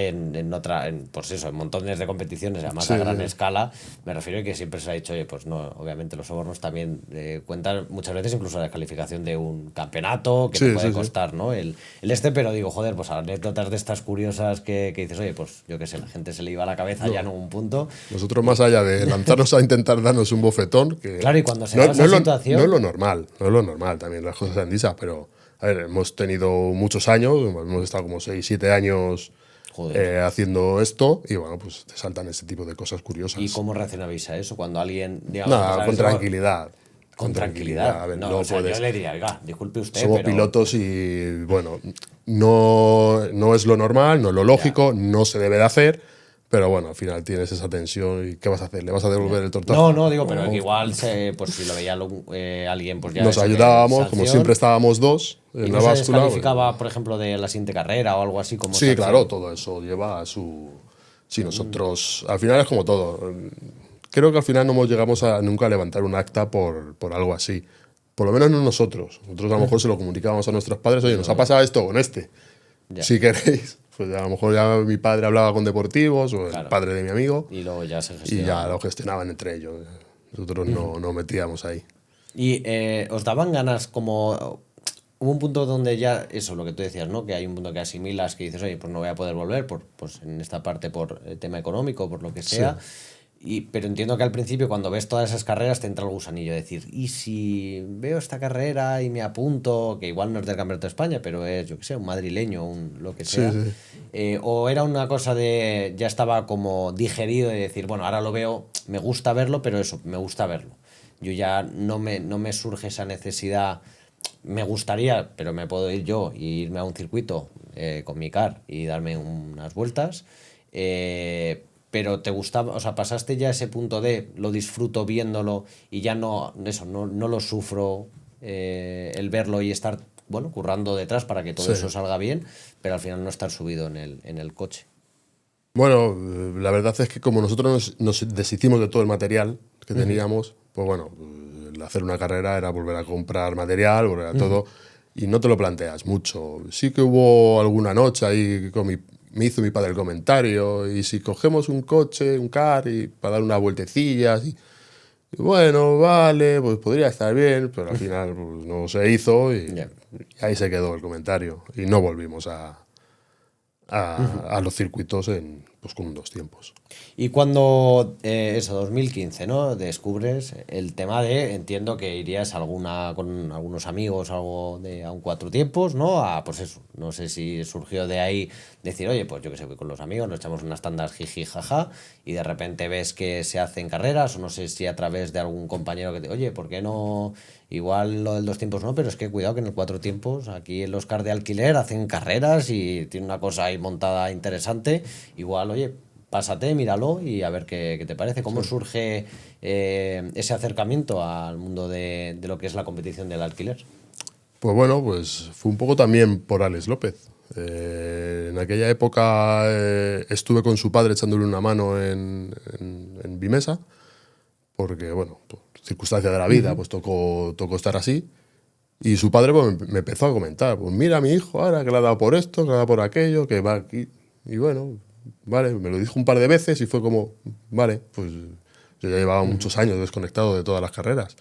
pues eso, en montones de competiciones, además Sí, a gran sí. escala. Me refiero a que siempre se ha dicho, oye, pues no, obviamente los sobornos también cuentan muchas veces incluso la descalificación de un campeonato que te Sí, puede sí, sí. costar, ¿no? Pero digo, joder, pues anécdotas de estas curiosas que dices, oye, pues yo qué sé, la gente se le iba a la cabeza ya en un punto. Nosotros, más allá de lanzarnos a intentar darnos un bofetón, que Claro, y cuando se da esa es situación- no es lo normal, no es lo normal, también las cosas han dicho, pero a ver, hemos tenido muchos años, hemos estado como 6 7 años Joder. haciendo esto, y bueno, pues te saltan ese tipo de cosas curiosas. ¿Y cómo reaccionabais a eso? Cuando alguien, digamos, Nada, pues, con somos- tranquilidad. Con tranquilidad. A ver, No, no o sea, yo puedes. le diría, oiga, disculpe usted, Somos pero... pilotos y, bueno, no es lo normal, no es lo lógico, no se debe de hacer, pero bueno, al final tienes esa tensión y ¿qué vas a hacer? ¿Le vas a devolver el tortazo? No, digo, pero que igual pues si lo veía alguien, pues ya Nos eso, que ayudábamos, como sanción. siempre estábamos dos ¿Y en no la se báscula. descalificaba, por ejemplo, de la siguiente carrera o algo así como Sí, sanción? claro, todo eso lleva a su... Sí, nosotros, al final es como todo. Creo que al final no llegamos a nunca a levantar un acta por algo así. Por lo menos no nosotros. Nosotros a lo mejor se lo comunicábamos a nuestros padres, oye, nos ha pasado esto con este. Ya. Si queréis. Pues a lo mejor ya mi padre hablaba con deportivos o el Claro. padre de mi amigo Y luego ya se y gestionaba. ya lo gestionaban entre ellos. Nosotros no metíamos ahí. Y os daban ganas como... Hubo un punto donde ya, eso, lo que tú decías, ¿no? Que hay un punto que asimilas, que dices, oye, pues no voy a poder volver, pues en esta parte por tema económico, por lo que sea. Pero entiendo que al principio, cuando ves todas esas carreras, te entra el gusanillo de decir, ¿y si veo esta carrera y me apunto? Que igual no es del Campeonato de España, pero es, yo qué sé, un madrileño, lo que Sí, sea. sí. O era una cosa de, ya estaba como digerido de decir, bueno, ahora lo veo, me gusta verlo, pero eso, me gusta verlo. Yo ya no me surge esa necesidad. Me gustaría, pero me puedo ir yo y irme a un circuito con mi car y darme unas vueltas. Pero te gustaba, o sea, pasaste ya ese punto de lo disfruto viéndolo y ya no, eso, no lo sufro el verlo y estar, bueno, currando detrás para que todo Sí. eso salga bien, pero al final no estar subido en el coche. Bueno, la verdad es que como nosotros nos deshicimos de todo el material que teníamos, pues bueno, el hacer una carrera era volver a comprar material, volver a todo, y no te lo planteas mucho. Sí que hubo alguna noche ahí que me hizo mi padre el comentario, y si cogemos un coche, un car, y para dar unas vueltecillas, y bueno, vale, pues podría estar bien, pero al final pues, no se hizo, Ya. y ahí se quedó el comentario, y no volvimos a los circuitos pues, con dos tiempos. Y cuando, eso, 2015, ¿no? Descubres el tema de, entiendo que irías con algunos amigos, algo a un cuatro tiempos, ¿no? Pues eso, no sé si surgió de ahí decir, oye, pues yo que sé, voy con los amigos, nos echamos unas tandas jiji, jaja, y de repente ves que se hacen carreras, o no sé si a través de algún compañero que te, oye, ¿por qué no? Igual lo del dos tiempos no, pero es que cuidado que en el cuatro tiempos, aquí en los cars de alquiler hacen carreras y tiene una cosa ahí montada interesante. Igual, oye, pásate, míralo y a ver qué te parece. ¿Cómo surge ese acercamiento al mundo de lo que es la competición del alquiler? Pues bueno, pues fue un poco también por Alex López. En aquella época estuve con su padre echándole una mano en Vimesa, porque, bueno, por circunstancias de la vida, pues tocó estar así. Y su padre pues, me empezó a comentar, pues mira a mi hijo ahora que le ha dado por esto, que le ha dado por aquello, que va aquí. Y bueno, vale, me lo dijo un par de veces y fue como, vale, pues yo ya llevaba muchos años desconectado de todas las carreras.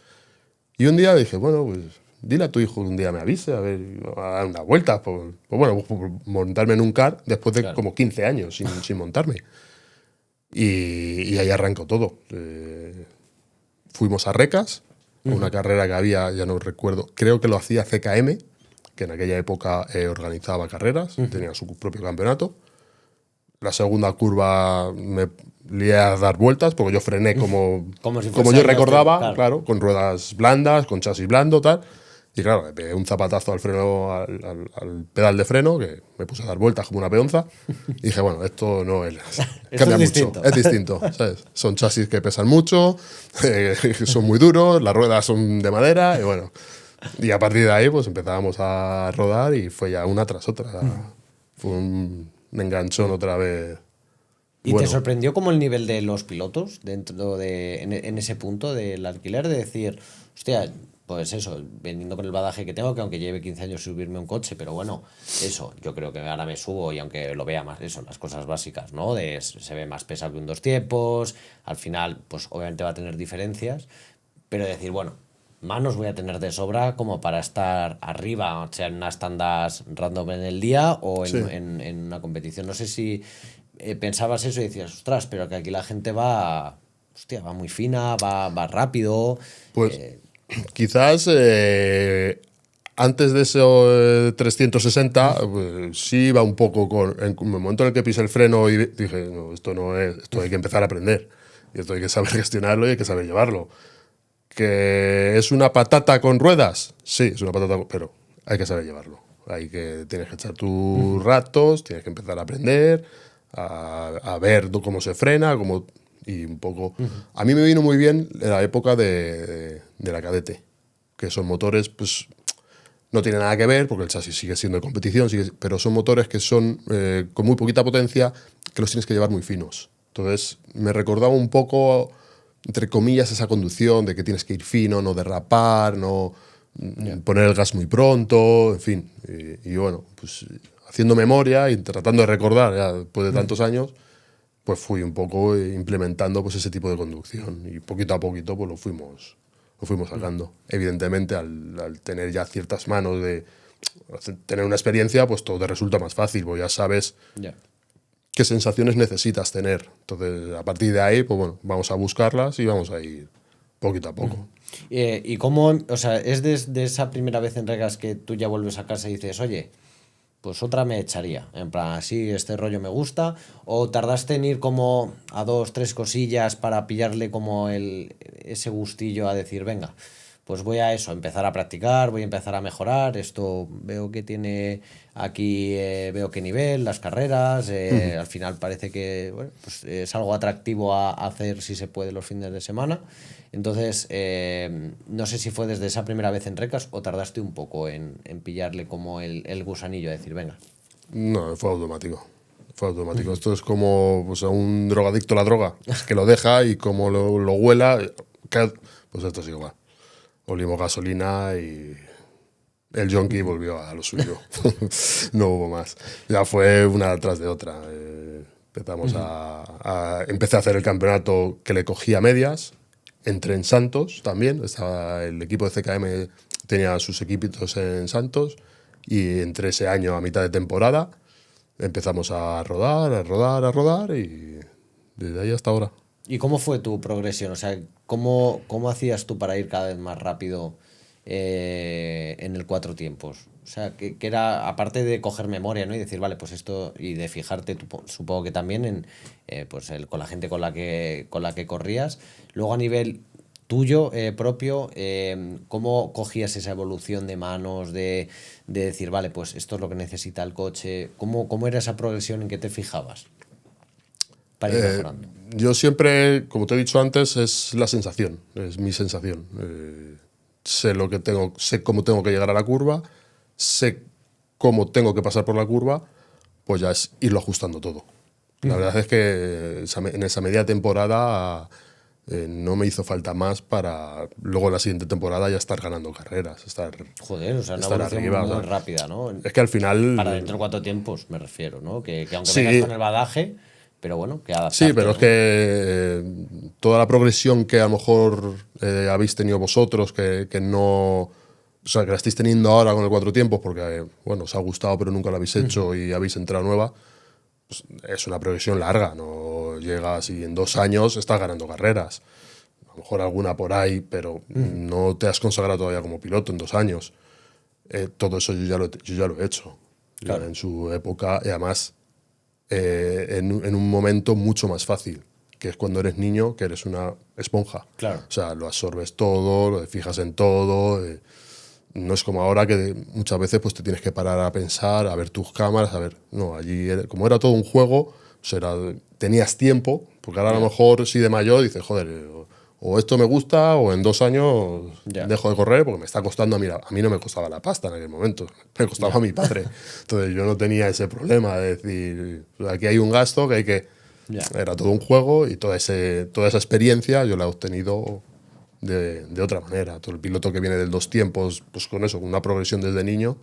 Y un día dije, bueno, pues dile a tu hijo que un día me avise, a ver, a dar una vuelta, pues bueno, por montarme en un car después de Claro. como 15 años sin montarme. Y ahí arrancó todo. Fuimos a Recas, a una carrera que había, ya no recuerdo, creo que lo hacía CKM, que en aquella época organizaba carreras, tenía su propio campeonato. La segunda curva me lié a dar vueltas, porque yo frené Como si como fuese yo años de... recordaba, Claro. claro, con ruedas blandas, con chasis blando, tal. Y claro, le pegué un zapatazo al freno, al pedal de freno, que me puse a dar vueltas como una peonza. Y dije, bueno, esto no es. Esto Cambia es mucho, distinto. es distinto, ¿sabes? Son chasis que pesan mucho, son muy duros, las ruedas son de madera, y bueno. Y a partir de ahí, pues empezábamos a rodar y fue ya una tras otra. Fue un enganchón otra vez. ¿Y te Bueno, sorprendió como el nivel de los pilotos dentro en ese punto del alquiler? De decir, hostia, pues eso, veniendo con el badaje que tengo, que aunque lleve 15 años subirme a un coche, pero bueno, eso, yo creo que ahora me subo y aunque lo vea más, eso, las cosas básicas, ¿no? Se ve más pesado que un dos tiempos, al final, pues obviamente va a tener diferencias, pero decir, bueno, manos voy a tener de sobra como para estar arriba, o sea, en unas tandas random en el día o sí. en una competición. No sé si pensabas eso y decías, ostras, pero que aquí la gente va, hostia, va muy fina, va rápido. Pues quizás antes de eso 360 pues, sí iba un poco en el momento en el que pisé el freno y dije, no, esto no es, esto hay que empezar a aprender. Y esto hay que saber gestionarlo y hay que saber llevarlo. ¿Que es una patata con ruedas? Sí, es una patata, pero hay que saber llevarlo. Tienes que echar tus ratos, tienes que empezar a aprender, a ver cómo se frena, y un poco... A mí me vino muy bien la época de la Cadete, que son motores, pues no tiene nada que ver, porque el chasis sigue siendo de competición, pero son motores que son con muy poquita potencia, que los tienes que llevar muy finos. Entonces me recordaba un poco, entre comillas, esa conducción de que tienes que ir fino, no derrapar, no poner el gas muy pronto, en fin. Y bueno, pues haciendo memoria y tratando de recordar, ya después de tantos años, pues fui un poco implementando pues ese tipo de conducción y poquito a poquito pues lo fuimos sacando. Evidentemente, al tener ya ciertas manos de tener una experiencia, pues todo te resulta más fácil, porque ya sabes Ya. qué sensaciones necesitas tener. Entonces, a partir de ahí, pues bueno, vamos a buscarlas y vamos a ir poquito a poco. ¿Y cómo, o sea, es desde esa primera vez en Regas que tú ya vuelves a casa y dices, oye, pues otra me echaría, en plan, así este rollo me gusta, o tardaste en ir como a dos, tres cosillas para pillarle como ese gustillo a decir, venga, pues voy a eso, empezar a practicar, voy a empezar a mejorar, esto veo que tiene aquí, veo qué nivel, las carreras, al final parece que bueno, pues es algo atractivo a hacer si se puede los fines de semana. Entonces, no sé si fue desde esa primera vez en Recas o tardaste un poco en pillarle como el gusanillo, a decir, venga. No, fue automático. Fue automático. Esto es como pues, a un drogadicto la droga. Es que lo deja y como lo huela, pues esto es igual. Olimos gasolina y el junkie volvió a lo suyo. No hubo más. Ya fue una tras de otra. Empezamos empecé a hacer el campeonato que le cogía medias. Entré en Santos también. Estaba el equipo de CKM tenía sus equipitos en Santos. Y entré ese año a mitad de temporada. Empezamos a rodar, a rodar, a rodar y desde ahí hasta ahora. ¿Y cómo fue tu progresión? O sea, ¿cómo hacías tú para ir cada vez más rápido en el cuatro tiempos? O sea, que era, aparte de coger memoria, ¿no? Y decir, vale, pues esto, y de fijarte, supongo que también en pues con la gente con la que corrías. Luego a nivel tuyo propio, ¿cómo cogías esa evolución de manos, de decir, vale, pues esto es lo que necesita el coche? ¿Cómo era esa progresión en que te fijabas para ir mejorando? Yo siempre, como te he dicho antes, es la sensación, es mi sensación. Sé lo que tengo, sé cómo tengo que llegar a la curva, sé cómo tengo que pasar por la curva, pues ya es irlo ajustando todo. La verdad es que en esa media temporada no me hizo falta más para luego en la siguiente temporada ya estar ganando carreras, Joder, o sea, una estar evolución arriba. muy O sea, rápida, ¿no? es que al final... Para dentro de cuatro tiempos, me refiero, ¿no? Que aunque vengas Sí, con el badaje, pero bueno, que sí, adaptarte, pero es ¿no? que toda la progresión que a lo mejor habéis tenido vosotros, que no. O sea, que la estáis teniendo ahora con el cuatro tiempos, porque bueno, os ha gustado, pero nunca lo habéis hecho y habéis entrado nueva, pues es una progresión larga. No llegas y en 2 años estás ganando carreras. A lo mejor alguna por ahí, pero no te has consagrado todavía como piloto en 2 años. Todo eso yo ya lo he hecho. Ya Claro. en su época, y además en un momento mucho más fácil, que es cuando eres niño, que eres una esponja. Claro. O sea, lo absorbes todo, lo fijas en todo. No es como ahora que muchas veces pues, te tienes que parar a pensar, a ver tus cámaras, a ver. No, allí, como era todo un juego, pues tenías tiempo, porque ahora a lo mejor si de mayor dices, joder, o esto me gusta o en 2 años Ya. dejo de correr porque me está costando a mí no me costaba la pasta en aquel momento, me costaba a mi padre. Entonces yo no tenía ese problema de decir, aquí hay un gasto que hay que... Ya. Era todo un juego y toda esa experiencia yo la he obtenido de otra manera. Todo el piloto que viene del dos tiempos, pues con eso, con una progresión desde niño,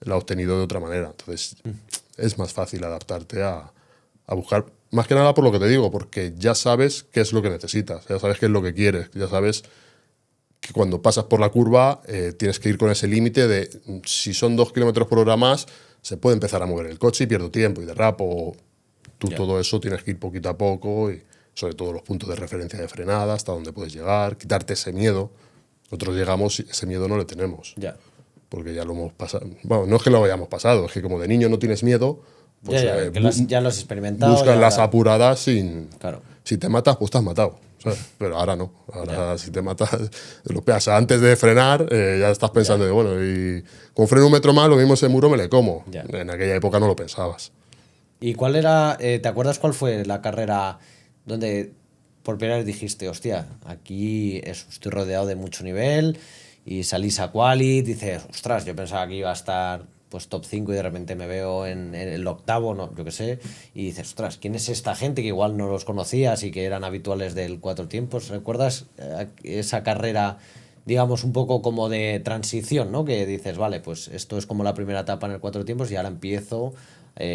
la ha obtenido de otra manera. Entonces es más fácil adaptarte a buscar, más que nada por lo que te digo, porque ya sabes qué es lo que necesitas, ya sabes qué es lo que quieres, ya sabes que cuando pasas por la curva tienes que ir con ese límite de si son 2 km/h más, se puede empezar a mover el coche y pierdo tiempo y derrapo. Tú Ya. todo eso tienes que ir poquito a poco y sobre todo los puntos de referencia de frenada, hasta dónde puedes llegar, quitarte ese miedo. Nosotros llegamos y ese miedo no le tenemos, Ya. porque ya lo hemos pasado. Bueno, no es que lo hayamos pasado, es que como de niño no tienes miedo, pues Ya, que ya lo has experimentado y buscas las ahora. apuradas sin... Claro. Si te matas, pues te has matado. ¿Sabes? Pero ahora no. Ahora si te matas, lo pegas. Antes de frenar, ya estás pensando, de, bueno, y con freno un metro más, lo mismo ese muro me le como. Ya. En aquella época no lo pensabas. ¿Y cuál era, te acuerdas cuál fue la carrera donde por primera vez dijiste, hostia, aquí estoy rodeado de mucho nivel y salís a quali, dices, ostras, yo pensaba que iba a estar pues top 5 y de repente me veo en el octavo, no, yo qué sé, y dices, ostras, ¿quién es esta gente que igual no los conocías y que eran habituales del cuatro tiempos? ¿Recuerdas esa carrera, digamos, un poco como de transición, ¿no? Que dices, vale, pues esto es como la primera etapa en el cuatro tiempos y ahora empiezo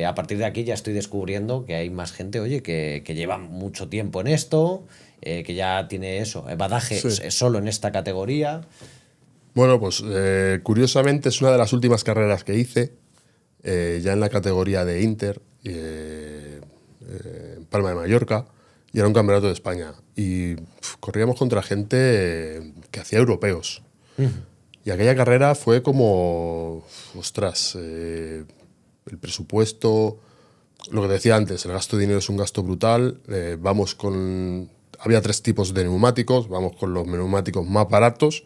a partir de aquí ya estoy descubriendo que hay más gente, oye, que lleva mucho tiempo en esto, que ya tiene eso, badaje Sí. solo en esta categoría. Bueno, pues curiosamente es una de las últimas carreras que hice, ya en la categoría de Inter. en Palma de Mallorca, y era un campeonato de España. Y corríamos contra gente que hacía europeos. Y aquella carrera fue como, ostras, el presupuesto, lo que te decía antes, el gasto de dinero es un gasto brutal. Había 3 tipos de neumáticos, vamos con los neumáticos más baratos,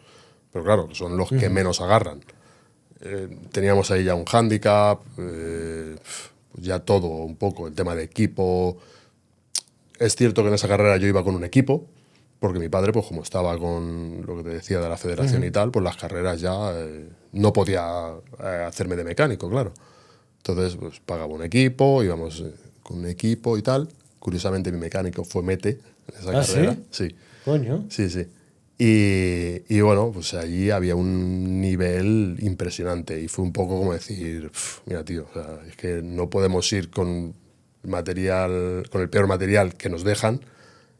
pero claro, son los que menos agarran. Teníamos ahí ya un hándicap, ya todo un poco, el tema de equipo. Es cierto que en esa carrera yo iba con un equipo, porque mi padre, pues como estaba con lo que te decía de la federación y tal, pues las carreras ya no podía hacerme de mecánico, claro. Entonces, pues pagaba un equipo, íbamos con un equipo y tal. Curiosamente, mi mecánico fue Mete en esa carrera. ¿Sí? Sí. Coño. Sí, sí. Y bueno, pues allí había un nivel impresionante y fue un poco como decir, mira tío, o sea, es que no podemos ir con el peor material que nos dejan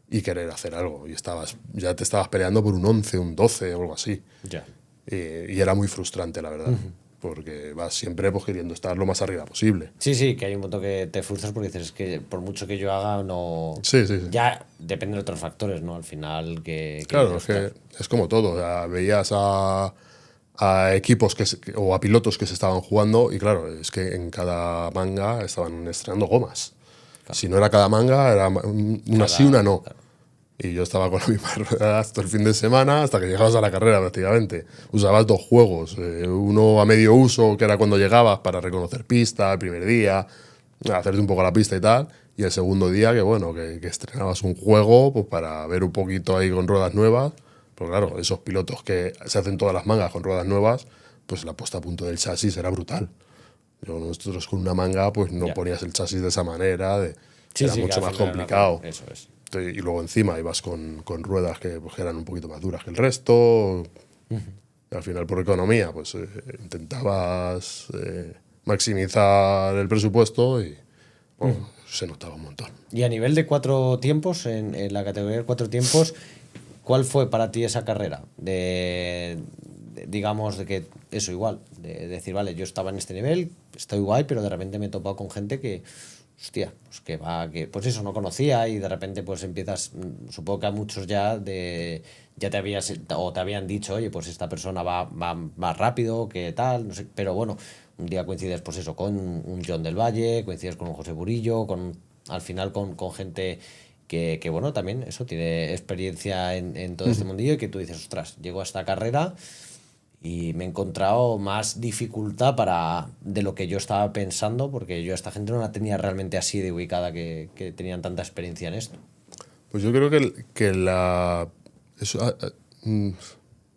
y querer hacer algo. Y ya te estabas peleando por un 11, un 12 o algo así. Ya. Y era muy frustrante, la verdad, porque vas siempre pues, queriendo estar lo más arriba posible. Sí, sí, que hay un momento que te frustras porque dices, es que por mucho que yo haga, no... Sí, sí, sí. Ya depende de otros factores, ¿no? Al final que Claro, dices, es que es como todo. O sea, veías a equipos o a pilotos que se estaban jugando y claro, es que en cada manga estaban estrenando gomas. Claro. Si no era cada manga, era una sí, una no. Claro. Y yo estaba con la misma rueda hasta el fin de semana, hasta que llegabas a la carrera prácticamente. Usabas 2 juegos, uno a medio uso, que era cuando llegabas para reconocer pista, el primer día, hacerte un poco la pista y tal, y el segundo día que bueno, que estrenabas un juego pues para ver un poquito ahí con ruedas nuevas. Pero claro, esos pilotos que se hacen todas las mangas con ruedas nuevas, pues la puesta a punto del chasis era brutal. Nosotros con una manga pues no ponías el chasis de esa manera, era mucho más complicado. Eso es. Y luego encima ibas con ruedas que pues, eran un poquito más duras que el resto. Y al final, por economía, pues intentabas maximizar el presupuesto y bueno, se notaba un montón. Y a nivel de 4 tiempos, en la categoría de 4 tiempos, ¿cuál fue para ti esa carrera? Digamos, de que eso igual, de decir, vale, yo estaba en este nivel, estoy guay, pero de repente me he topado con gente que... Hostia, pues pues eso, no conocía y de repente pues empiezas, supongo que a muchos ya te habían dicho, oye, pues esta persona va más rápido, que tal, no sé, pero bueno, un día coincides pues eso, con un John del Valle, coincides con un José Burillo, al final con gente que bueno, también eso, tiene experiencia en todo este mundillo y que tú dices, ostras, llego a esta carrera y me he encontrado más dificultad de lo que yo estaba pensando, porque yo a esta gente no la tenía realmente así de ubicada, que tenían tanta experiencia en esto. Pues yo creo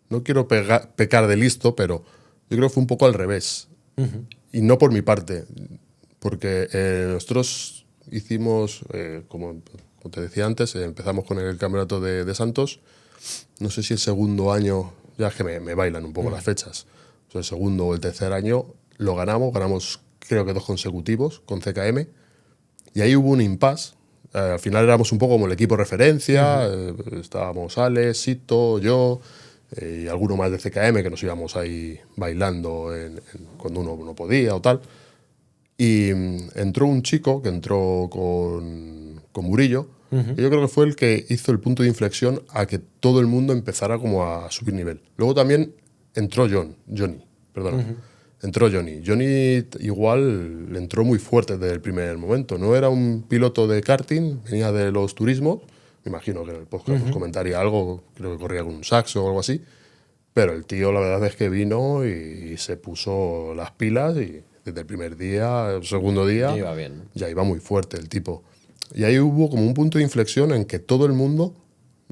no quiero pecar de listo, pero yo creo que fue un poco al revés. Y no por mi parte, porque nosotros hicimos, como te decía antes, empezamos con el campeonato de Santos. No sé si el segundo año... Ya es que me bailan un poco las fechas. O sea, el segundo o el tercer año lo ganamos creo que 2 consecutivos con CKM. Y ahí hubo un impasse. Al final éramos un poco como el equipo referencia. Estábamos Alex, Sito, yo y alguno más de CKM que nos íbamos ahí bailando cuando uno no podía o tal. Y entró un chico que entró con Murillo. Y yo creo que fue el que hizo el punto de inflexión a que todo el mundo empezara como a subir nivel. Luego también entró Johnny. Entró Johnny. Johnny igual le entró muy fuerte desde el primer momento. No era un piloto de karting, venía de los turismos. Me imagino que en el podcast pues comentaría algo, creo que corría con un saxo o algo así. Pero el tío la verdad es que vino y se puso las pilas y desde el primer día, el segundo día, ya iba muy fuerte el tipo. Y ahí hubo como un punto de inflexión en que todo el mundo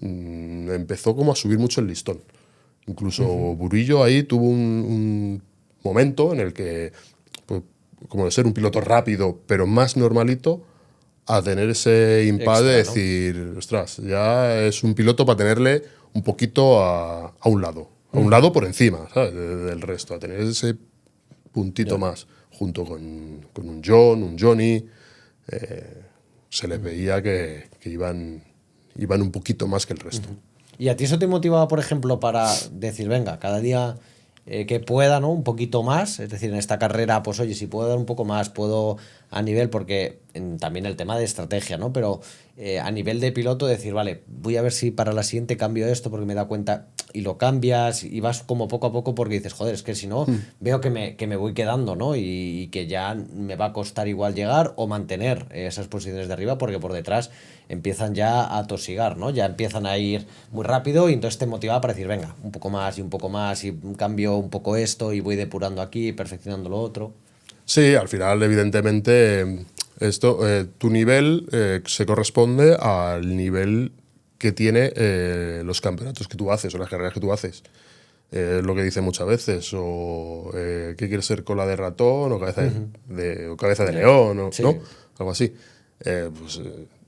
empezó como a subir mucho el listón. Incluso Burillo ahí tuvo un momento en el que, pues, como de ser un piloto rápido, pero más normalito, a tener ese impasse de decir, ostras, ya es un piloto para tenerle un poquito a un lado. A un lado por encima, ¿sabes? Del resto, a tener ese puntito más, junto con un John, un Johnny. Se les veía que iban un poquito más que el resto. ¿Y a ti eso te motivaba, por ejemplo, para decir, venga, cada día que pueda, ¿no? Un poquito más? Es decir, en esta carrera, pues oye, si puedo dar un poco más, puedo a nivel, porque también el tema de estrategia, ¿no? Pero a nivel de piloto decir, vale, voy a ver si para la siguiente cambio esto porque me da cuenta y lo cambias y vas como poco a poco porque dices, joder, es que si no veo que me voy quedando, ¿no? Y que ya me va a costar igual llegar o mantener esas posiciones de arriba porque por detrás empiezan ya a tosigar, ¿no? Ya empiezan a ir muy rápido y entonces te motiva para decir, venga, un poco más y un poco más y cambio un poco esto y voy depurando aquí, perfeccionando lo otro. Sí, al final, evidentemente, tu nivel se corresponde al nivel que tiene los campeonatos que tú haces o las carreras que tú haces. Lo que dice muchas veces, o ¿qué quieres ser, cola de ratón o o cabeza de león, o, ¿no? Sí, Algo así.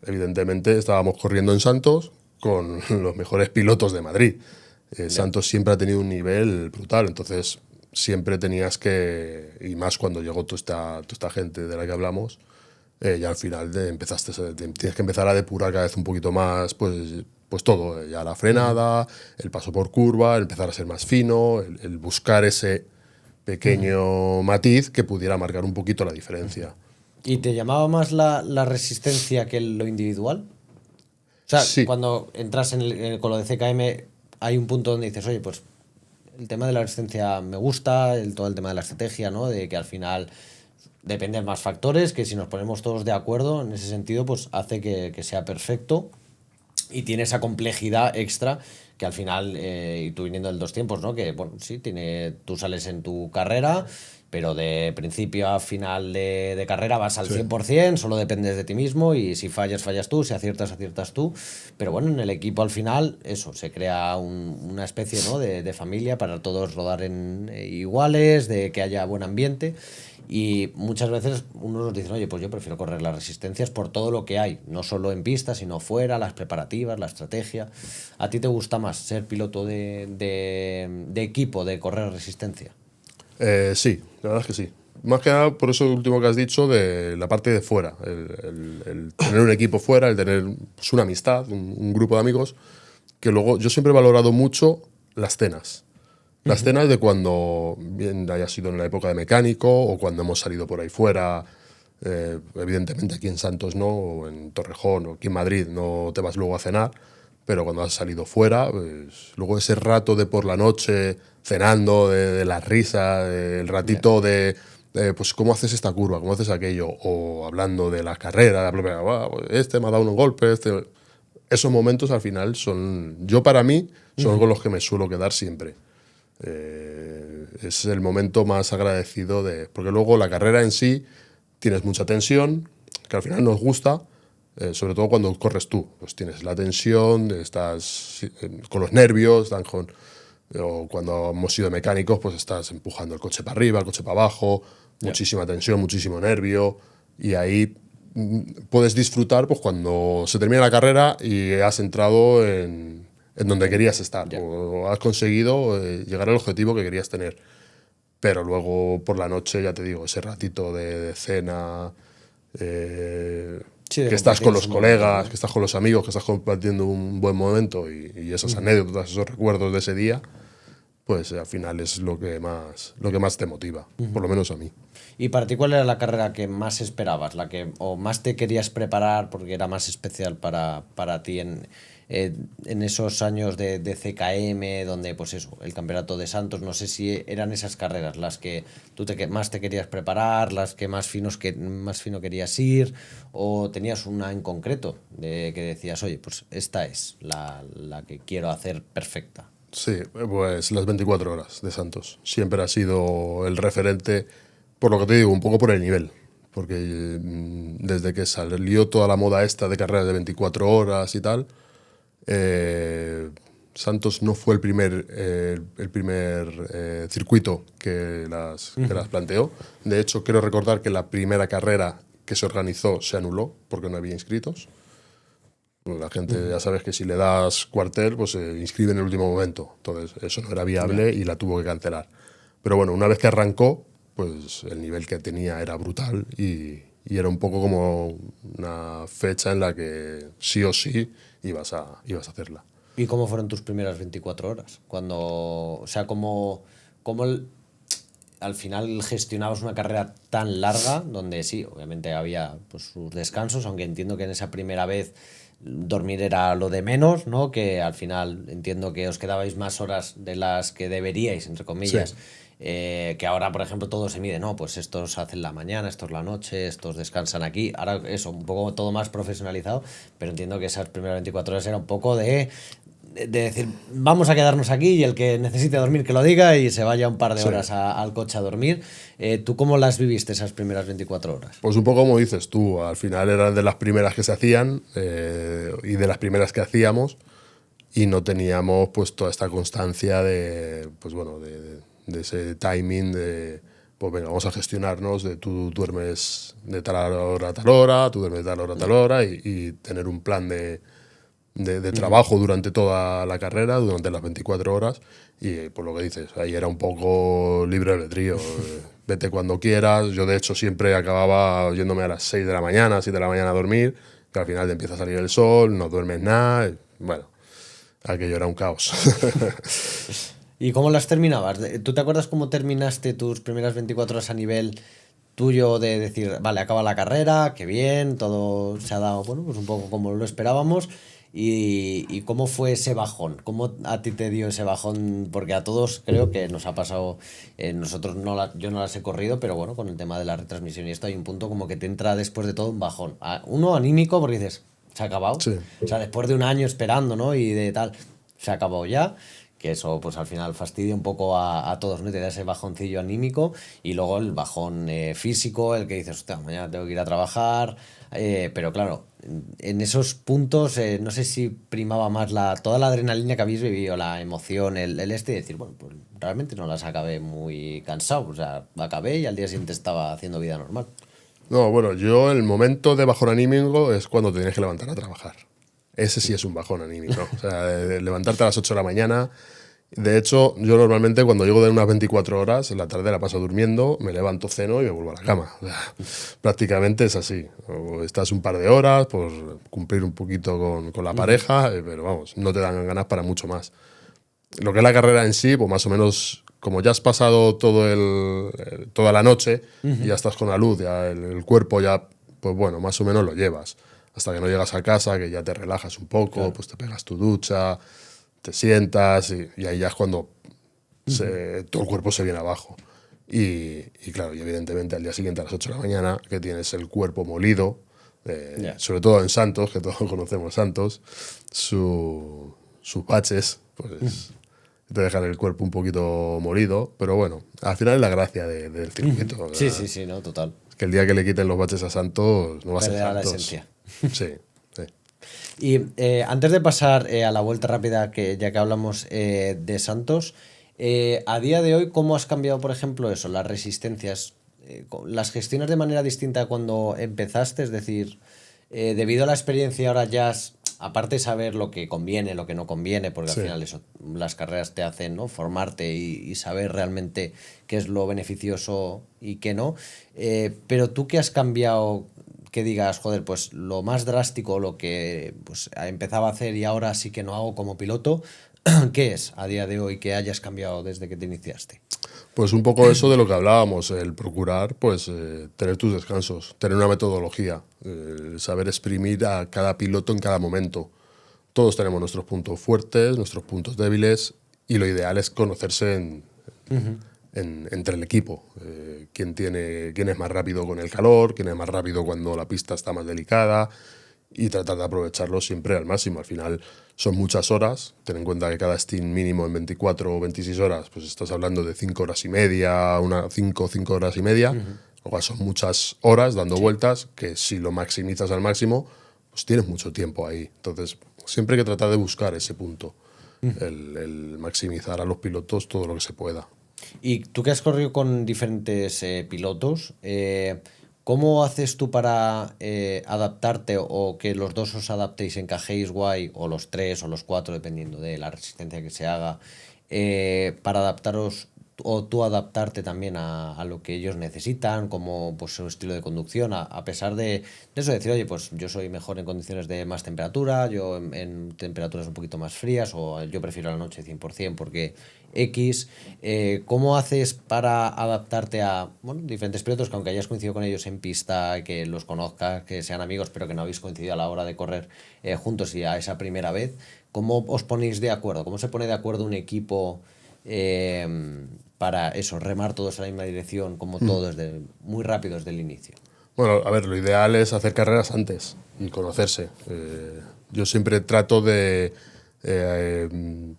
Evidentemente estábamos corriendo en Santos con los mejores pilotos de Madrid. Santos siempre ha tenido un nivel brutal, entonces siempre tenías que, y más cuando llegó toda esta gente de la que hablamos, ya al final tienes que empezar a depurar cada vez un poquito más, pues todo, ya la frenada, el paso por curva, el empezar a ser más fino, el buscar ese pequeño matiz que pudiera marcar un poquito la diferencia. ¿y te llamaba más la resistencia que lo individual? O sea, Sí, cuando entras con lo de CKM, hay un punto donde dices, oye, pues el tema de la resistencia me gusta, todo el tema de la estrategia, ¿no? De que al final dependen más factores, que si nos ponemos todos de acuerdo en ese sentido, pues hace que sea perfecto y tiene esa complejidad extra que al final, y tú viniendo del dos tiempos, ¿no? Que, bueno, sí, tú sales en tu carrera, pero de principio a final de carrera vas al sí. 100%, solo dependes de ti mismo y si fallas, fallas tú, si aciertas, aciertas tú. Pero bueno, en el equipo al final, eso, se crea una especie, ¿no? de familia para todos rodar en iguales, de que haya buen ambiente. Y muchas veces uno nos dice, oye, pues yo prefiero correr las resistencias por todo lo que hay, no solo en pista, sino fuera, las preparativas, la estrategia. ¿A ti te gusta más ser piloto de equipo, de correr resistencia? Sí, la verdad es que sí. Más que nada por eso último que has dicho de la parte de fuera, el tener un equipo fuera, el tener pues, una amistad, un grupo de amigos, que luego yo siempre he valorado mucho las cenas. Las cenas de cuando bien haya sido en la época de mecánico o cuando hemos salido por ahí fuera, evidentemente aquí en Santos no, o en Torrejón o aquí en Madrid no te vas luego a cenar, pero cuando has salido fuera, pues, luego ese rato de por la noche cenando, de la risa, el ratito pues cómo haces esta curva, cómo haces aquello, o hablando de las carreras, este me ha dado un golpe, esos momentos al final yo para mí, son con los que me suelo quedar siempre. Es el momento más agradecido porque luego la carrera en sí tienes mucha tensión, que al final nos gusta, sobre todo cuando corres tú. Pues tienes la tensión, estás con los nervios, o cuando hemos sido mecánicos, pues estás empujando el coche para arriba, el coche para abajo, muchísima tensión, muchísimo nervio, y ahí puedes disfrutar pues, cuando se termina la carrera y has entrado en donde querías estar, Ya. o has conseguido llegar al objetivo que querías tener. Pero luego por la noche, ya te digo, ese ratito de cena, Sí, de que estás compartir con los esos momentos, colegas, ¿no? que estás con los amigos, que estás compartiendo un buen momento y esas anécdotas, esos recuerdos de ese día, pues al final es lo que más te motiva, por lo menos a mí. ¿Y para ti cuál era la carrera que más esperabas, o más te querías preparar porque era más especial para ti en esos años de CKM, donde pues eso, el campeonato de Santos, no sé si eran esas carreras las que más te querías preparar, las que más fino querías ir, o tenías una en concreto de que decías, oye, pues esta es la que quiero hacer perfecta? Sí, pues las 24 horas de Santos. Siempre ha sido el referente, por lo que te digo, un poco por el nivel. Porque desde que salió toda la moda esta de carreras de 24 horas y tal, Santos no fue el primer circuito que las planteó. De hecho, quiero recordar que la primera carrera que se organizó se anuló porque no había inscritos. La gente ya sabes que si le das cuartel, pues se inscribe en el último momento. Entonces, eso no era viable y la tuvo que cancelar. Pero bueno, una vez que arrancó, pues el nivel que tenía era brutal y era un poco como una fecha en la que sí o sí ibas a hacerla. ¿Y cómo fueron tus primeras 24 horas? O sea, al final gestionabas una carrera tan larga, donde sí, obviamente había pues, sus descansos, aunque entiendo que en esa primera vez dormir era lo de menos, ¿no? Que al final entiendo que os quedabais más horas de las que deberíais, entre Sí, comillas. Que ahora, por ejemplo, todo se mide, no, pues estos hacen la mañana, estos la noche, estos descansan aquí. Ahora eso, un poco todo más profesionalizado, pero entiendo que esas primeras 24 horas era un poco de decir, vamos a quedarnos aquí y el que necesite dormir que lo diga y se vaya un par de sí. horas al coche a dormir. ¿Tú cómo las viviste esas primeras 24 horas? Pues un poco como dices tú, al final eran de las primeras que se hacían y de las primeras que hacíamos y no teníamos pues toda esta constancia de, pues bueno, de ese timing de, pues venga, vamos a gestionarnos, de tú duermes de tal hora a tal hora, tú duermes de tal hora a tal hora y tener un plan de trabajo durante toda la carrera, durante las 24 horas. Y por lo que dices, ahí era un poco libre albedrío. Vete cuando quieras. Yo, de hecho, siempre acababa yéndome a las 6 de la mañana, 7 de la mañana a dormir, que al final te empieza a salir el sol, no duermes nada. Bueno, aquello era un caos. ¿Y cómo las terminabas? ¿Tú te acuerdas cómo terminaste tus primeras 24 horas a nivel tuyo de decir, vale, acaba la carrera, qué bien, todo se ha dado, bueno, pues un poco como lo esperábamos? ¿Y cómo fue ese bajón? ¿Cómo a ti te dio ese bajón? Porque a todos creo que nos ha pasado, nosotros yo no las he corrido, pero bueno, con el tema de la retransmisión y esto hay un punto como que te entra después de todo un bajón. Uno anímico porque dices, se ha acabado. Sí. O sea, después de un año esperando, ¿no? Y de tal, se ha acabado ya. Que eso, pues al final fastidia un poco a todos, ¿no? Y te da ese bajoncillo anímico y luego el bajón físico, el que dices, hostia, mañana tengo que ir a trabajar. Pero claro, en esos puntos no sé si primaba más toda la adrenalina que habéis vivido, la emoción, el este, y decir, bueno, pues realmente no las acabé muy cansado. O sea, acabé y al día siguiente estaba haciendo vida normal. No, bueno, yo el momento de bajón anímico es cuando te tienes que levantar a trabajar. Ese sí es un bajón anímico. O sea, de levantarte a las 8 de la mañana. De hecho, yo normalmente cuando llego de unas 24 horas, en la tarde la paso durmiendo, me levanto, ceno y me vuelvo a la cama. O sea, prácticamente es así. O estás un par de horas por cumplir un poquito con la pareja, pero vamos, no te dan ganas para mucho más. Lo que es la carrera en sí, pues más o menos, como ya has pasado toda la noche y ya estás con la luz, ya el cuerpo ya, pues bueno, más o menos lo llevas. Hasta que no llegas a casa, que ya te relajas un poco, Claro. pues te pegas tu ducha, te sientas y ahí ya es cuando todo el cuerpo se viene abajo. Y claro, y evidentemente al día siguiente a las 8 de la mañana, que tienes el cuerpo molido, Ya. sobre todo en Santos, que todos conocemos Santos, sus baches, pues te dejan el cuerpo un poquito molido, pero bueno, al final es la gracia del circuito. O Sí, sea, sí, sí, no, total. que el día que le quiten los baches a Santos no va a ser Perderá la Santos. esencia. Sí, sí. Y antes de pasar a la vuelta rápida, que ya que hablamos de Santos, a día de hoy, ¿cómo has cambiado, por ejemplo, eso, las resistencias? ¿Las gestionas de manera distinta a cuando empezaste? Es decir, debido a la experiencia ahora ya, aparte de saber lo que conviene, lo que no conviene, porque al Sí. final eso, las carreras te hacen, ¿no? Formarte y saber realmente qué es lo beneficioso y qué no. Pero tú qué has cambiado que digas, joder, pues lo más drástico, lo que pues empezaba a hacer y ahora sí que no hago como piloto, ¿qué es a día de hoy que hayas cambiado desde que te iniciaste? Pues un poco eso de lo que hablábamos, el procurar pues tener tus descansos, tener una metodología, saber exprimir a cada piloto en cada momento. Todos tenemos nuestros puntos fuertes, nuestros puntos débiles y lo ideal es conocerse entre el equipo. Quién es más rápido con el calor, quién es más rápido cuando la pista está más delicada y tratar de aprovecharlo siempre al máximo. Al final son muchas horas, ten en cuenta que cada stint mínimo en 24 o 26 horas, pues estás hablando de 5 horas y media, 5 horas y media, lo cual son muchas horas dando vueltas que si lo maximizas al máximo, pues tienes mucho tiempo ahí. Entonces, siempre hay que tratar de buscar ese punto, el maximizar a los pilotos todo lo que se pueda. Y tú que has corrido con diferentes pilotos, ¿cómo haces tú para adaptarte o que los dos os adaptéis, encajéis guay, o los tres o los cuatro, dependiendo de la resistencia que se haga, para adaptaros? o tú adaptarte también a lo que ellos necesitan, como pues su estilo de conducción, a pesar de eso decir, oye, pues yo soy mejor en condiciones de más temperatura, yo en temperaturas un poquito más frías, o yo prefiero la noche 100% porque X. ¿Cómo haces para adaptarte a bueno, diferentes pilotos que aunque hayas coincidido con ellos en pista, que los conozcas, que sean amigos, pero que no habéis coincidido a la hora de correr juntos y a esa primera vez? ¿Cómo os ponéis de acuerdo? ¿Cómo se pone de acuerdo un equipo para eso, remar todos en la misma dirección, como todo muy rápido desde el inicio? Bueno, a ver, lo ideal es hacer carreras antes y conocerse. Yo siempre trato de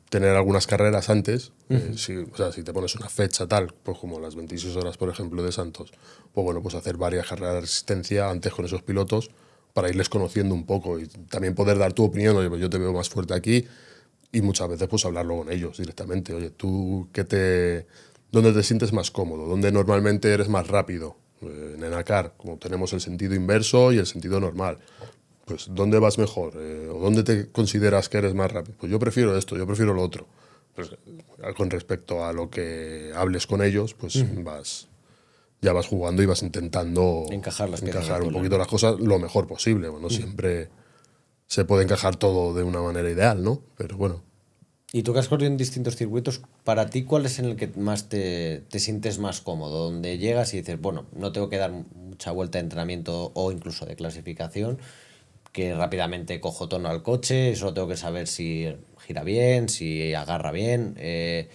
tener algunas carreras antes. O sea, si te pones una fecha tal, pues como las 26 horas, por ejemplo, de Santos, pues bueno, pues hacer varias carreras de resistencia antes con esos pilotos para irles conociendo un poco y también poder dar tu opinión. Oye, pues yo te veo más fuerte aquí y muchas veces pues hablarlo con ellos directamente. Oye, ¿tú dónde te sientes más cómodo? ¿Dónde normalmente eres más rápido? En Enacar, como tenemos el sentido inverso y el sentido normal. Pues, ¿dónde vas mejor? ¿O dónde te consideras que eres más rápido? Pues yo prefiero esto, yo prefiero lo otro. Pues, con respecto a lo que hables con ellos, pues ya vas jugando y vas intentando Encajar las piezas encajar del un puzzle, poquito ¿no? las cosas lo mejor posible. Bueno, siempre se puede encajar todo de una manera ideal, ¿no? Pero bueno. Y tú que has corrido en distintos circuitos, para ti, ¿cuál es en el que más te sientes más cómodo? Donde llegas y dices, bueno, no tengo que dar mucha vuelta de entrenamiento o incluso de clasificación, que rápidamente cojo tono al coche, solo tengo que saber si gira bien, si agarra bien. ¿En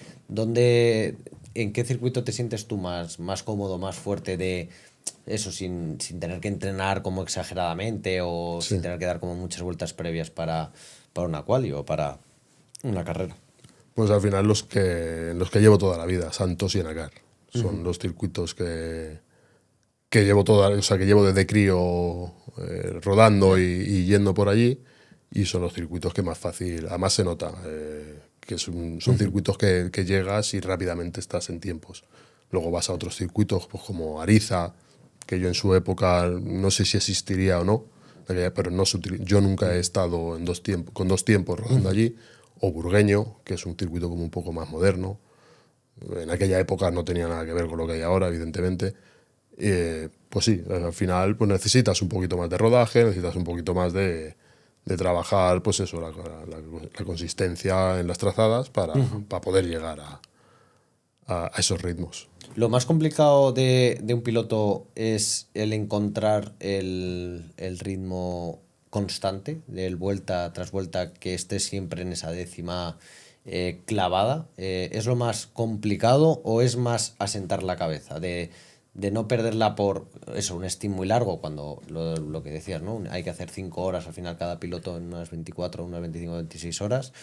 qué circuito te sientes tú más cómodo, más fuerte de eso, sin tener que entrenar como exageradamente o sin Sí. tener que dar como muchas vueltas previas para una quali o para una carrera? Pues al final los que llevo toda la vida, Santos y Enacar. Son los circuitos que llevo o sea, que llevo desde crío rodando y yendo por allí, y son los circuitos que más fácil, además se nota, que son circuitos que llegas y rápidamente estás en tiempos. Luego vas a otros circuitos, pues como Ariza, que yo en su época no sé si existiría o no, pero no yo nunca he estado con dos tiempos rodando allí, o Burgueño, que es un circuito como un poco más moderno. En aquella época no tenía nada que ver con lo que hay ahora, evidentemente. Pues sí, al final pues necesitas un poquito más de rodaje, necesitas un poquito más de trabajar, pues eso, la consistencia en las trazadas para poder llegar a esos ritmos. Lo más complicado de un piloto es el encontrar el ritmo constante, del vuelta tras vuelta, que esté siempre en esa décima clavada. ¿Es lo más complicado o es más asentar la cabeza? De no perderla por eso, un steam muy largo, cuando lo que decías, ¿no? Hay que hacer 5 horas al final cada piloto en unas 24, unas 25, 26 horas.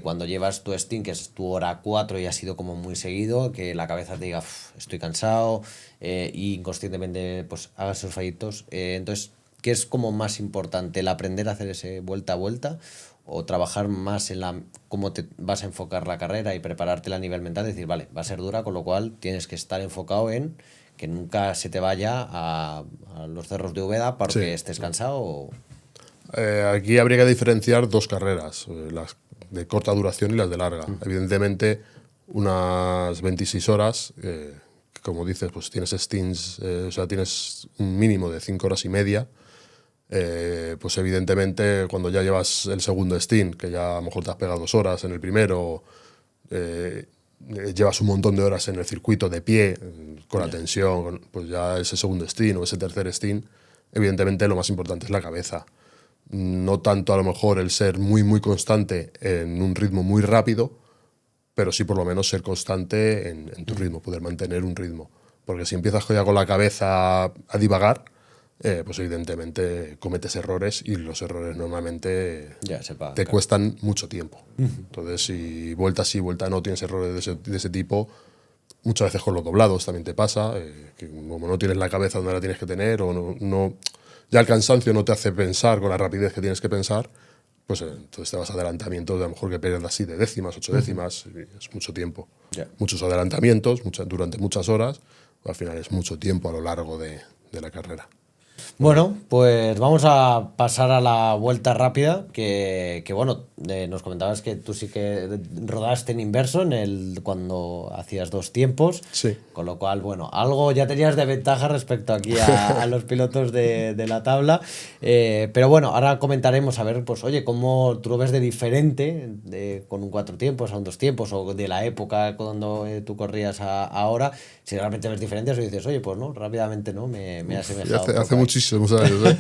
Cuando llevas tu steam, que es tu hora 4 y ha sido como muy seguido, que la cabeza te diga, estoy cansado, y inconscientemente pues hagas esos fallitos. Entonces, ¿qué es como más importante? ¿El aprender a hacer ese vuelta a vuelta? ¿O trabajar más en cómo te vas a enfocar la carrera y preparártela a nivel mental? Decir, vale, va a ser dura, con lo cual tienes que estar enfocado en que nunca se te vaya a los cerros de Úbeda porque Sí. estés cansado. Aquí habría que diferenciar dos carreras, las de corta duración y las de larga. Evidentemente, unas 26 horas, que como dices, pues tienes stints, o sea, tienes un mínimo de 5 horas y media. Pues evidentemente, cuando ya llevas el segundo stint, que ya a lo mejor te has pegado 2 horas en el primero, llevas un montón de horas en el circuito de pie, con la tensión, pues ya ese segundo stint o ese tercer stint, evidentemente lo más importante es la cabeza. No tanto a lo mejor el ser muy, muy constante en un ritmo muy rápido, pero sí por lo menos ser constante en tu ritmo, poder mantener un ritmo. Porque si empiezas ya con la cabeza a divagar, pues evidentemente cometes errores y los errores normalmente Ya se pagan, te claro. cuestan mucho tiempo. Entonces, si vuelta sí, vuelta no tienes errores de ese tipo, muchas veces con los doblados también te pasa, que como no tienes la cabeza donde la tienes que tener o ya el cansancio no te hace pensar con la rapidez que tienes que pensar, pues entonces te vas a adelantamientos de a lo mejor que pierdas así de décimas, 8 décimas, y es mucho tiempo. Ya. Muchos adelantamientos durante muchas horas, al final es mucho tiempo a lo largo de la carrera. Bueno, pues vamos a pasar a la vuelta rápida, que bueno, nos comentabas que tú sí que rodaste en inverso cuando hacías 2 tiempos, Sí. con lo cual, bueno, algo ya tenías de ventaja respecto aquí a los pilotos de la tabla, pero bueno, ahora comentaremos a ver, pues oye, cómo tú lo ves de diferente con un 4 tiempos a un 2 tiempos, o de la época cuando tú corrías a ahora, si realmente ves diferencias o dices, oye, pues no, rápidamente no, me he Y asemejado un hace poco ahí. muchísimos años, ¿eh?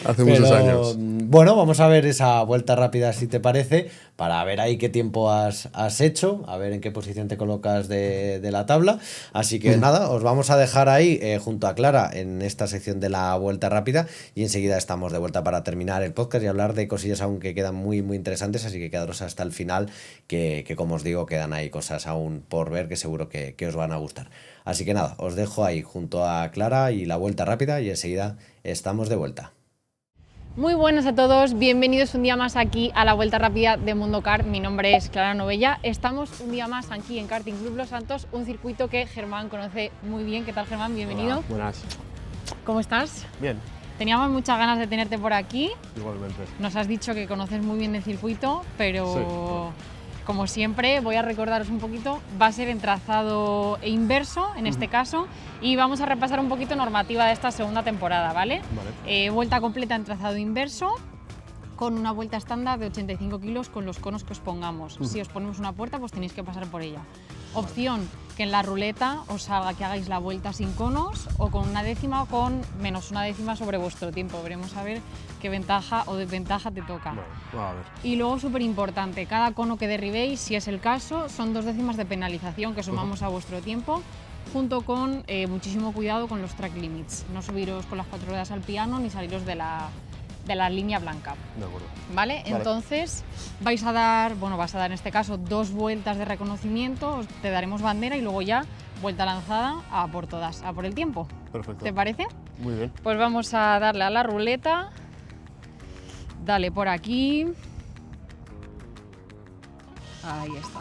Hace muchos Pero años. bueno, vamos a ver esa vuelta rápida si te parece, para ver ahí qué tiempo has hecho, a ver en qué posición te colocas de la tabla. Así que nada, os vamos a dejar ahí junto a Clara en esta sección de la vuelta rápida y enseguida estamos de vuelta para terminar el podcast y hablar de cosillas aún que quedan muy, muy interesantes, así que quedaros hasta el final, que como os digo, quedan ahí cosas aún por ver que seguro que os van a gustar. Así que nada, os dejo ahí junto a Clara y la vuelta rápida y enseguida estamos de vuelta. Muy buenas a todos, bienvenidos un día más aquí a la Vuelta Rápida de Mundo Kart. Mi nombre es Clara Novella. Estamos un día más aquí en Karting Club Los Santos, un circuito que Germán conoce muy bien. ¿Qué tal, Germán? Bienvenido. Hola, buenas. ¿Cómo estás? Bien, Teníamos muchas ganas de tenerte por aquí. igualmente. Nos has dicho que conoces muy bien el circuito, pero como siempre voy a recordaros un poquito. Va a ser en trazado e inverso, en este caso, y vamos a repasar un poquito normativa de esta segunda temporada, ¿vale? Vale. Vuelta completa en trazado inverso, con una vuelta estándar de 85 kilos con los conos que os pongamos. Si os ponemos una puerta, pues tenéis que pasar por ella. Opción que en la ruleta os salga que hagáis la vuelta sin conos, o con una décima o con menos una décima sobre vuestro tiempo. Veremos a ver qué ventaja o desventaja te toca. Bueno, vamos a ver. Y luego, súper importante, cada cono que derribéis, si es el caso, son 2 décimas de penalización que sumamos a vuestro tiempo, junto con muchísimo cuidado con los track limits. No subiros con las 4 ruedas al piano ni saliros de la línea blanca. De acuerdo. ¿Vale? Entonces vas a dar en este caso 2 vueltas de reconocimiento, te daremos bandera y luego ya vuelta lanzada a por todas, a por el tiempo. Perfecto. ¿Te parece? Muy bien. Pues vamos a darle a la ruleta. Dale por aquí. Ahí está.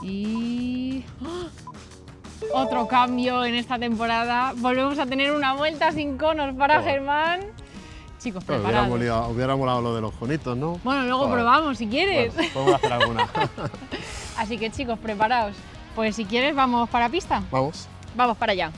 Y ¡oh! Otro cambio en esta temporada. Volvemos a tener una vuelta sin conos para Joder. Germán. Chicos, Pero preparados. hubiera molado lo de los conitos, ¿no? Bueno, luego Joder. probamos si quieres. Bueno, podemos hacer alguna. Así que chicos, preparaos. Pues si quieres, vamos para pista. Vamos. Vamos para allá.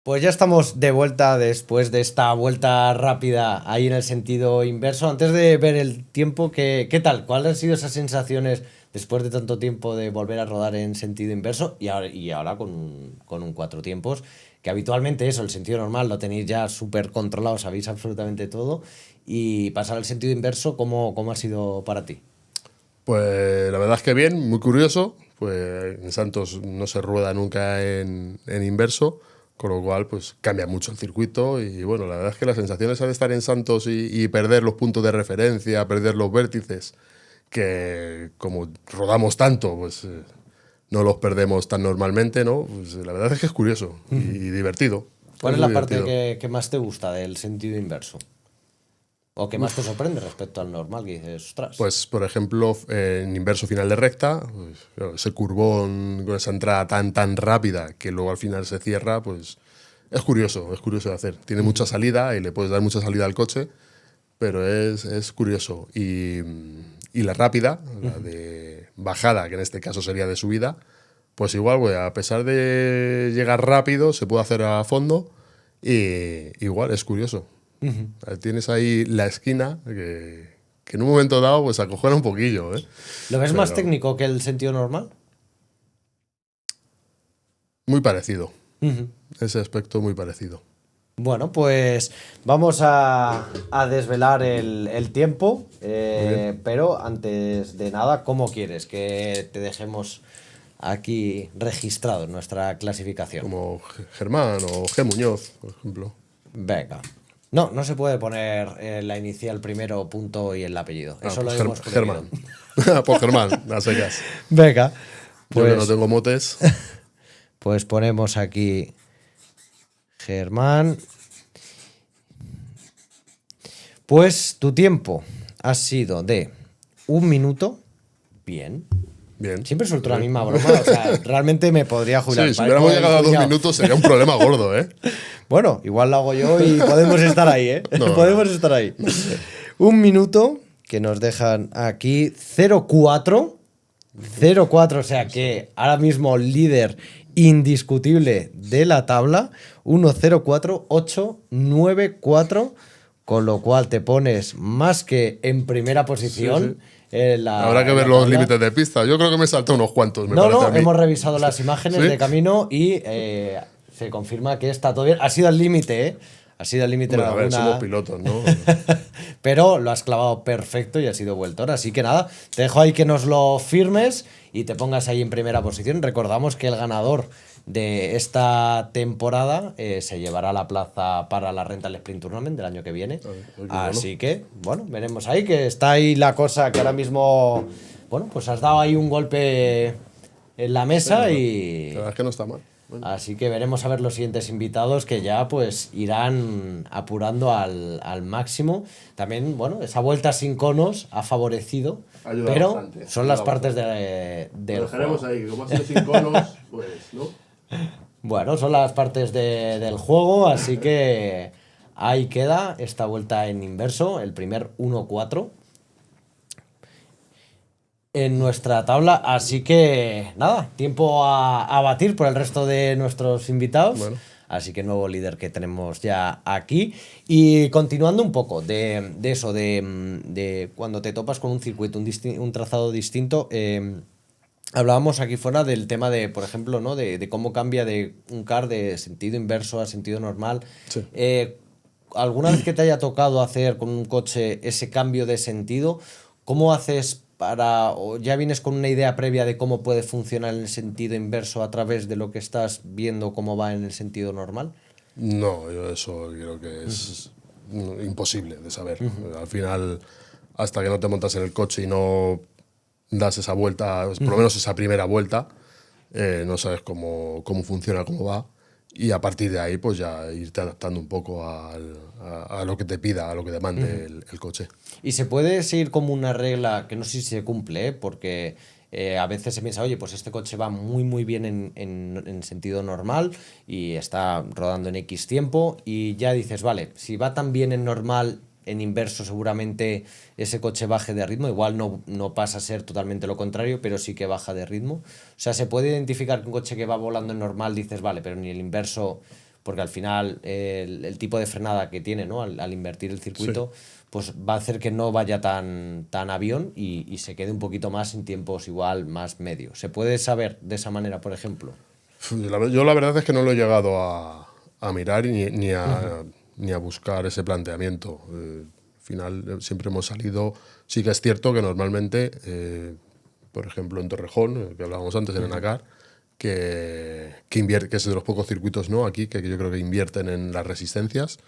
Pues ya estamos de vuelta después de esta vuelta rápida ahí en el sentido inverso. Antes de ver el tiempo, ¿qué tal? ¿Cuáles han sido esas sensaciones después de tanto tiempo de volver a rodar en sentido inverso y ahora con un 4 tiempos? Que habitualmente eso, el sentido normal, lo tenéis ya súper controlado, sabéis absolutamente todo. Y pasar al sentido inverso, ¿cómo ha sido para ti? Pues la verdad es que bien, muy curioso. Pues en Santos no se rueda nunca en inverso, con lo cual pues cambia mucho el circuito. Y bueno, la verdad es que las sensaciones de estar en Santos y perder los puntos de referencia, perder los vértices, que como rodamos tanto, pues no los perdemos tan normalmente, ¿no? Pues la verdad es que es curioso y divertido. ¿Cuál es muy la parte divertido. que más te gusta del sentido inverso? ¿O qué más te sorprende respecto al normal? Que dices, ostras. Pues, por ejemplo, en inverso final de recta, pues, claro, ese curvón con esa entrada tan rápida que luego al final se cierra, pues es curioso de hacer. Tiene mucha salida y le puedes dar mucha salida al coche, pero es curioso. Y la rápida, la de bajada, que en este caso sería de subida, pues igual, pues, a pesar de llegar rápido, se puede hacer a fondo y igual es curioso. Tienes ahí la esquina que en un momento dado pues acojona un poquillo, ¿eh? ¿Lo ves más técnico que el sentido normal? Muy parecido. Ese aspecto muy parecido. Bueno, pues vamos a desvelar el tiempo, pero antes de nada, ¿cómo quieres que te dejemos aquí registrado en nuestra clasificación? Como Germán o G. Muñoz, por ejemplo. Venga. No se puede poner la inicial primero, punto y el apellido. Eso pues lo hemos prohibido. Germán. Por Germán, a secas. Venga. Yo que no Pues, tengo motes. pues ponemos aquí Germán. Pues tu tiempo ha sido de 1 minuto. Bien. Bien. Siempre suelto la misma broma. O sea, realmente me podría jubilar. Sí, si hubiéramos llegado a 2 minutos sería un problema gordo, ¿eh? Bueno, igual lo hago yo y podemos estar ahí, ¿eh? No, podemos estar ahí. 1 minuto, que nos dejan aquí 0,4. 0,4, o sea que ahora mismo líder indiscutible de la tabla. 1,04, 8, 9, 4. Con lo cual te pones más que en primera posición. Sí. Habrá que ver los límites de pista. Yo creo que me saltó unos cuantos. No, hemos revisado las imágenes de camino y se confirma que está todo bien. Ha sido el límite, ¿eh? Ha sido el límite en Bueno, a ver, alguna... somos pilotos, ¿no? Pero lo has clavado perfecto y ha sido vueltor. Así que nada, te dejo ahí que nos lo firmes y te pongas ahí en primera posición. Recordamos que el ganador de esta temporada se llevará la plaza para la Rental Sprint Tournament del año que viene. Así que, bueno, veremos ahí que está ahí la cosa que ahora mismo, bueno, pues has dado ahí un golpe en la mesa y... La verdad es que no está mal. Bueno. Así que veremos a ver los siguientes invitados que ya pues irán apurando al máximo. También, bueno, esa vuelta sin conos ha favorecido, Ayuda pero bastante, son las partes del Lo dejaremos juego. ahí, que como ha sido sin conos, pues, ¿no? Bueno, son las partes del juego, así que ahí queda esta vuelta en inverso, el primer 1-4 en nuestra tabla. Así que nada, tiempo a batir por el resto de nuestros invitados. Bueno. Así que nuevo líder que tenemos ya aquí. Y continuando un poco de eso, de cuando te topas con un circuito, un trazado distinto. Hablábamos aquí fuera del tema de, por ejemplo, ¿no? de cómo cambia de un kart de sentido inverso a sentido normal. Sí. ¿Alguna vez que te haya tocado hacer con un coche ese cambio de sentido, cómo haces o ya vienes con una idea previa de cómo puede funcionar en el sentido inverso a través de lo que estás viendo cómo va en el sentido normal? No, yo eso creo que es imposible de saber. Al final, hasta que no te montas en el coche y no das esa vuelta, por lo menos esa primera vuelta, no sabes cómo funciona, cómo va. Y a partir de ahí, pues ya irte adaptando un poco a lo que te pida, a lo que demande el coche. Y se puede seguir como una regla que no sé si se cumple, ¿eh? Porque a veces se piensa, oye, pues este coche va muy bien en sentido normal y está rodando en X tiempo y ya dices, vale, si va tan bien en normal, en inverso seguramente ese coche baje de ritmo, igual no pasa a ser totalmente lo contrario, pero sí que baja de ritmo. O sea, se puede identificar que un coche que va volando en normal dices, vale, pero ni el inverso, porque al final el tipo de frenada que tiene, ¿no? Al invertir el circuito, pues va a hacer que no vaya tan avión y se quede un poquito más en tiempos igual más medios. ¿Se puede saber de esa manera, por ejemplo? Yo la verdad es que no lo he llegado a mirar ni a buscar ese planteamiento. Al final siempre hemos salido... Sí que es cierto que normalmente, por ejemplo en Torrejón, que hablábamos antes en Enacar, que es de los pocos circuitos, ¿no? Aquí que yo creo que invierten en las resistencias.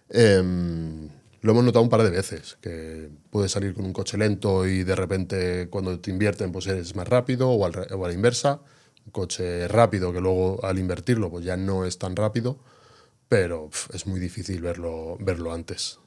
Lo hemos notado un par de veces, que puedes salir con un coche lento y de repente cuando te invierten pues eres más rápido o a la inversa. Un coche rápido que luego al invertirlo pues ya no es tan rápido, pero es muy difícil verlo antes.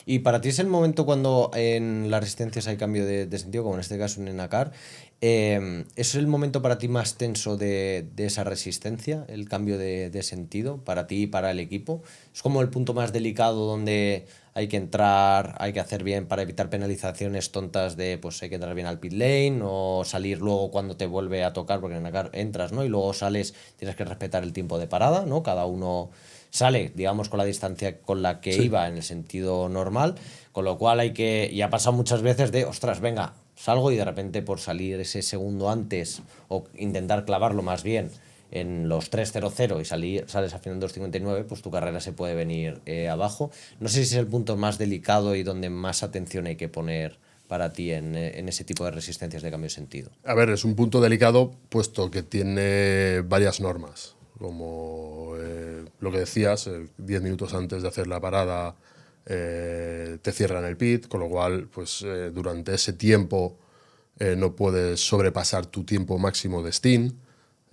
Y para ti es el momento cuando en las resistencias hay cambio de sentido, como en este caso en Enacar, ¿es el momento para ti más tenso de esa resistencia, el cambio de sentido, para ti y para el equipo? ¿Es como el punto más delicado donde hay que entrar, hay que hacer bien para evitar penalizaciones tontas de, pues hay que entrar bien al pit lane o salir luego cuando te vuelve a tocar, porque en Enacar entras, ¿no? Y luego sales, tienes que respetar el tiempo de parada, ¿no? Cada uno sale, digamos, con la distancia con la que iba en el sentido normal, con lo cual y ha pasado muchas veces de, ostras, venga, salgo y de repente por salir ese segundo antes o intentar clavarlo más bien en los 3.00 y sales al final 2.59, pues tu carrera se puede venir abajo. No sé si es el punto más delicado y donde más atención hay que poner para ti en ese tipo de resistencias de cambio de sentido. A ver, es un punto delicado puesto que tiene varias normas, como lo que decías, 10 minutos antes de hacer la parada te cierran el pit, con lo cual pues durante ese tiempo no puedes sobrepasar tu tiempo máximo de Steam.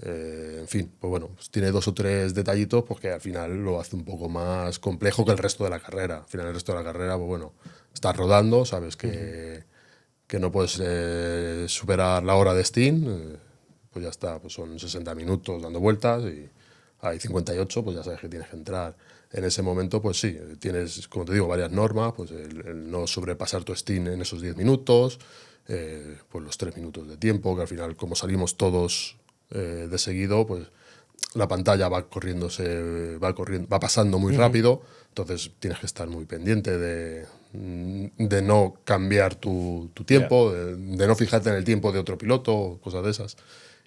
En fin, pues bueno, pues tiene 2 o 3 detallitos pues que al final lo hace un poco más complejo que el resto de la carrera. Al final el resto de la carrera, pues bueno, estás rodando, sabes que no puedes superar la hora de Steam, pues ya está, pues son 60 minutos dando vueltas y hay 58, pues ya sabes que tienes que entrar. En ese momento, pues sí, tienes, como te digo, varias normas, pues el no sobrepasar tu Steam en esos 10 minutos, pues los 3 minutos de tiempo, que al final, como salimos todos de seguido, pues la pantalla va pasando muy rápido, entonces tienes que estar muy pendiente de no cambiar tu tiempo, de no fijarte en el tiempo de otro piloto, cosas de esas.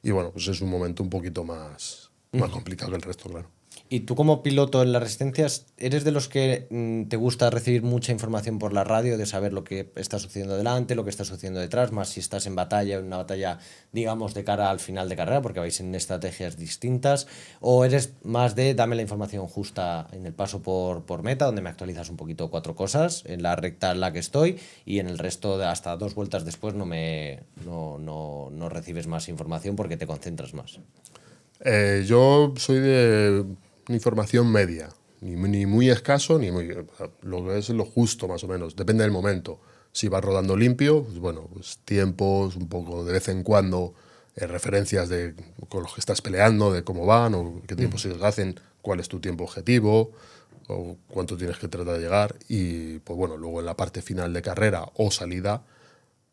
Y bueno, pues es un momento un poquito más complicado que el resto, claro. Y tú como piloto en las resistencias, ¿eres de los que te gusta recibir mucha información por la radio, de saber lo que está sucediendo delante, lo que está sucediendo detrás, más si estás en batalla, en una batalla, digamos, de cara al final de carrera, porque vais en estrategias distintas? ¿O eres más de dame la información justa en el paso por meta, donde me actualizas un poquito 4 cosas, en la recta en la que estoy, y en el resto, hasta 2 vueltas después, no recibes más información porque te concentras más? Yo soy de información media, ni muy escaso, ni muy... Lo que es lo justo, más o menos, depende del momento. Si vas rodando limpio, pues bueno, pues tiempos, un poco de vez en cuando, referencias con los que estás peleando, de cómo van, o qué tiempo se hacen, cuál es tu tiempo objetivo, o cuánto tienes que tratar de llegar. Y pues bueno, luego en la parte final de carrera o salida,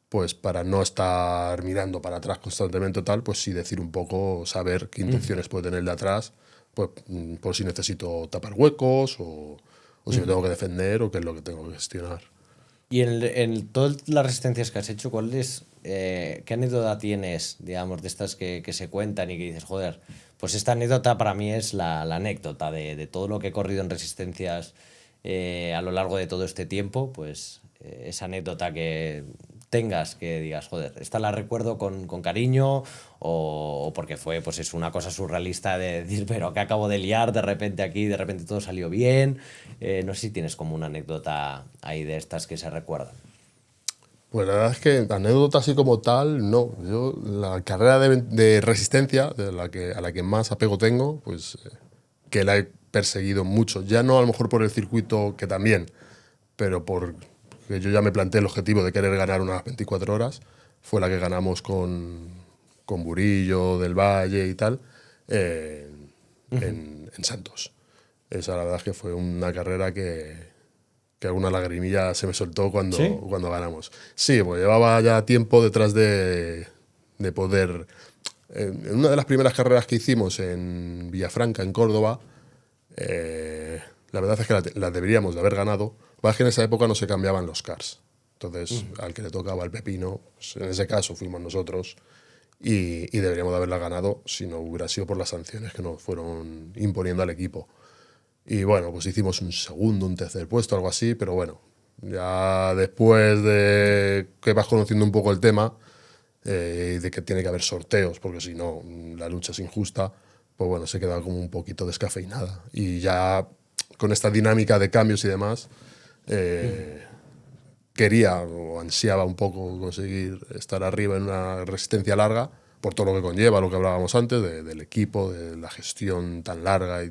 pues para no estar mirando para atrás constantemente o tal, pues sí decir un poco, saber qué intenciones puede tener el de atrás, pues por si necesito tapar huecos o si me tengo que defender o qué es lo que tengo que gestionar. Y en todas las resistencias que has hecho, qué anécdota tienes, digamos, de estas que se cuentan y que dices, joder, pues esta anécdota para mí es la anécdota de todo lo que he corrido en resistencias a lo largo de todo este tiempo, pues esa anécdota que tengas, que digas, joder, esta la recuerdo con cariño o porque fue, pues es una cosa surrealista de decir, pero que acabo de liar de repente aquí, de repente todo salió bien. No sé si tienes como una anécdota ahí de estas que se recuerdan. Pues la verdad es que anécdota así como tal, no. Yo la carrera de resistencia, a la que más apego tengo, pues que la he perseguido mucho. Ya no a lo mejor por el circuito, que también, pero porque yo ya me planteé el objetivo de querer ganar unas 24 horas. Fue la que ganamos con Burillo, Del Valle y tal, en Santos. Esa la verdad es que fue una carrera que alguna lagrimilla se me soltó cuando ganamos. Sí, pues llevaba ya tiempo detrás de poder... En una de las primeras carreras que hicimos en Villafranca, en Córdoba, la verdad es que la deberíamos de haber ganado. Lo que pasa es que en esa época no se cambiaban los cars. Entonces, al que le tocaba el pepino, pues en ese caso fuimos nosotros y deberíamos de haberla ganado si no hubiera sido por las sanciones que nos fueron imponiendo al equipo. Y bueno, pues hicimos un segundo, un tercer puesto, algo así, pero bueno, ya después de que vas conociendo un poco el tema, de que tiene que haber sorteos, porque si no, la lucha es injusta, pues bueno, se queda como un poquito descafeinada. Y ya con esta dinámica de cambios y demás, quería o ansiaba un poco conseguir estar arriba en una resistencia larga, por todo lo que conlleva, lo que hablábamos antes, del equipo, de la gestión tan larga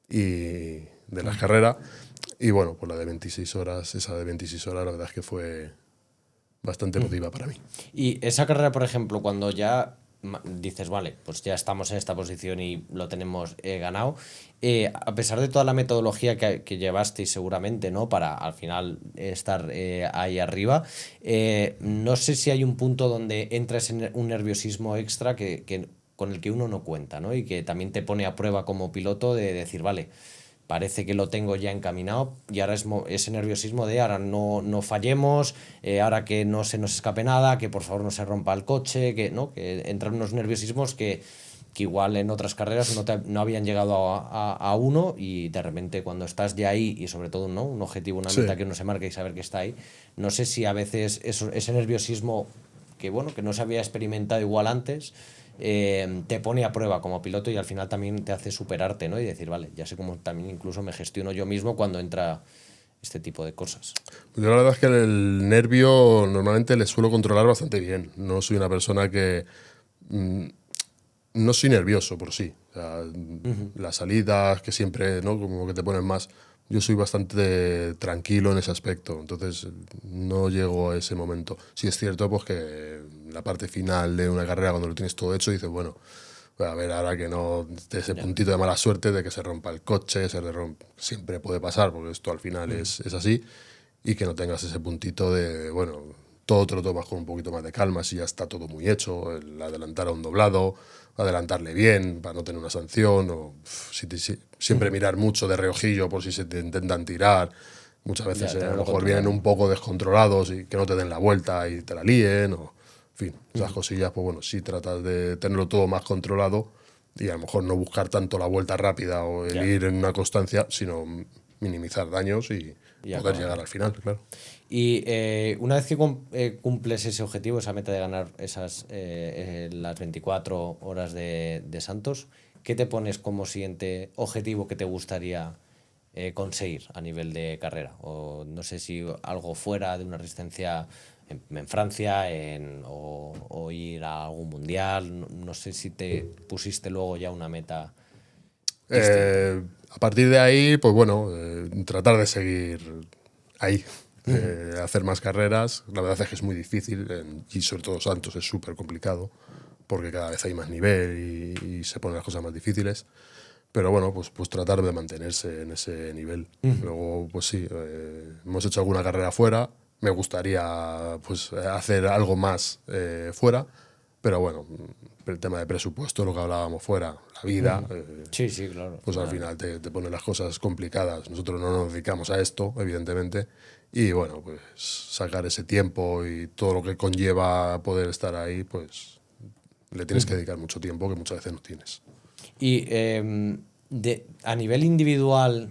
y de la carrera. Y bueno, pues la de 26 horas, esa de 26 horas, la verdad es que fue bastante emotiva para mí. Y esa carrera, por ejemplo, cuando ya dices, vale, pues ya estamos en esta posición y lo tenemos ganado, a pesar de toda la metodología que llevasteis seguramente, ¿no? Para al final estar ahí arriba, no sé si hay un punto donde entra un nerviosismo extra con el que uno no cuenta, ¿no? Y que también te pone a prueba como piloto de decir, vale, parece que lo tengo ya encaminado y ahora es ese nerviosismo de ahora no fallemos, ahora que no se nos escape nada, que por favor no se rompa el coche, que entran unos nerviosismos que igual en otras carreras no habían llegado a uno, y de repente cuando estás ya ahí y sobre todo, ¿no?, un objetivo, una meta que uno se marca y saber que está ahí, no sé si a veces ese nerviosismo que no se había experimentado igual antes, te pone a prueba como piloto y al final también te hace superarte, ¿no? Y decir, vale, ya sé cómo también incluso me gestiono yo mismo cuando entra este tipo de cosas. Yo la verdad es que el nervio normalmente le suelo controlar bastante bien. No soy una persona que... no soy nervioso por sí. O sea, las salidas que siempre, ¿no?, como que te ponen más... Yo soy bastante tranquilo en ese aspecto, entonces no llego a ese momento. Sí es cierto pues que la parte final de una carrera, cuando lo tienes todo hecho, dices, bueno, a ver, ahora que no de ese puntito de mala suerte de que se rompa el coche, siempre puede pasar, porque esto al final es así, y que no tengas ese puntito de, bueno, todo te lo tomas con un poquito más de calma, si ya está todo muy hecho, el adelantar a un doblado, adelantarle bien para no tener una sanción, o siempre mirar mucho de reojillo por si se te intentan tirar. Muchas veces a lo mejor vienen un poco descontrolados y que no te den la vuelta y te la líen, o en fin, esas cosillas, pues bueno, sí tratas de tenerlo todo más controlado y a lo mejor no buscar tanto la vuelta rápida o el ir en una constancia, sino minimizar daños y poder llegar al final, claro. Y una vez que cumples ese objetivo, esa meta de ganar las 24 horas de Santos, ¿qué te pones como siguiente objetivo que te gustaría conseguir a nivel de carrera? O no sé si algo fuera de una resistencia en Francia o ir a algún mundial. No sé si te pusiste luego ya una meta. A partir de ahí, pues bueno, tratar de seguir ahí. Hacer más carreras. La verdad es que es muy difícil y sobre todo Santos es súper complicado porque cada vez hay más nivel y se ponen las cosas más difíciles. Pero bueno, pues tratar de mantenerse en ese nivel. Luego, pues sí, hemos hecho alguna carrera fuera. Me gustaría pues hacer algo más fuera. Pero bueno, el tema de presupuesto, lo que hablábamos fuera, la vida, Sí, claro. pues al final te ponen las cosas complicadas. Nosotros no nos dedicamos a esto, evidentemente, y bueno, pues sacar ese tiempo y todo lo que conlleva poder estar ahí, pues le tienes que dedicar mucho tiempo que muchas veces no tienes. Y a nivel individual,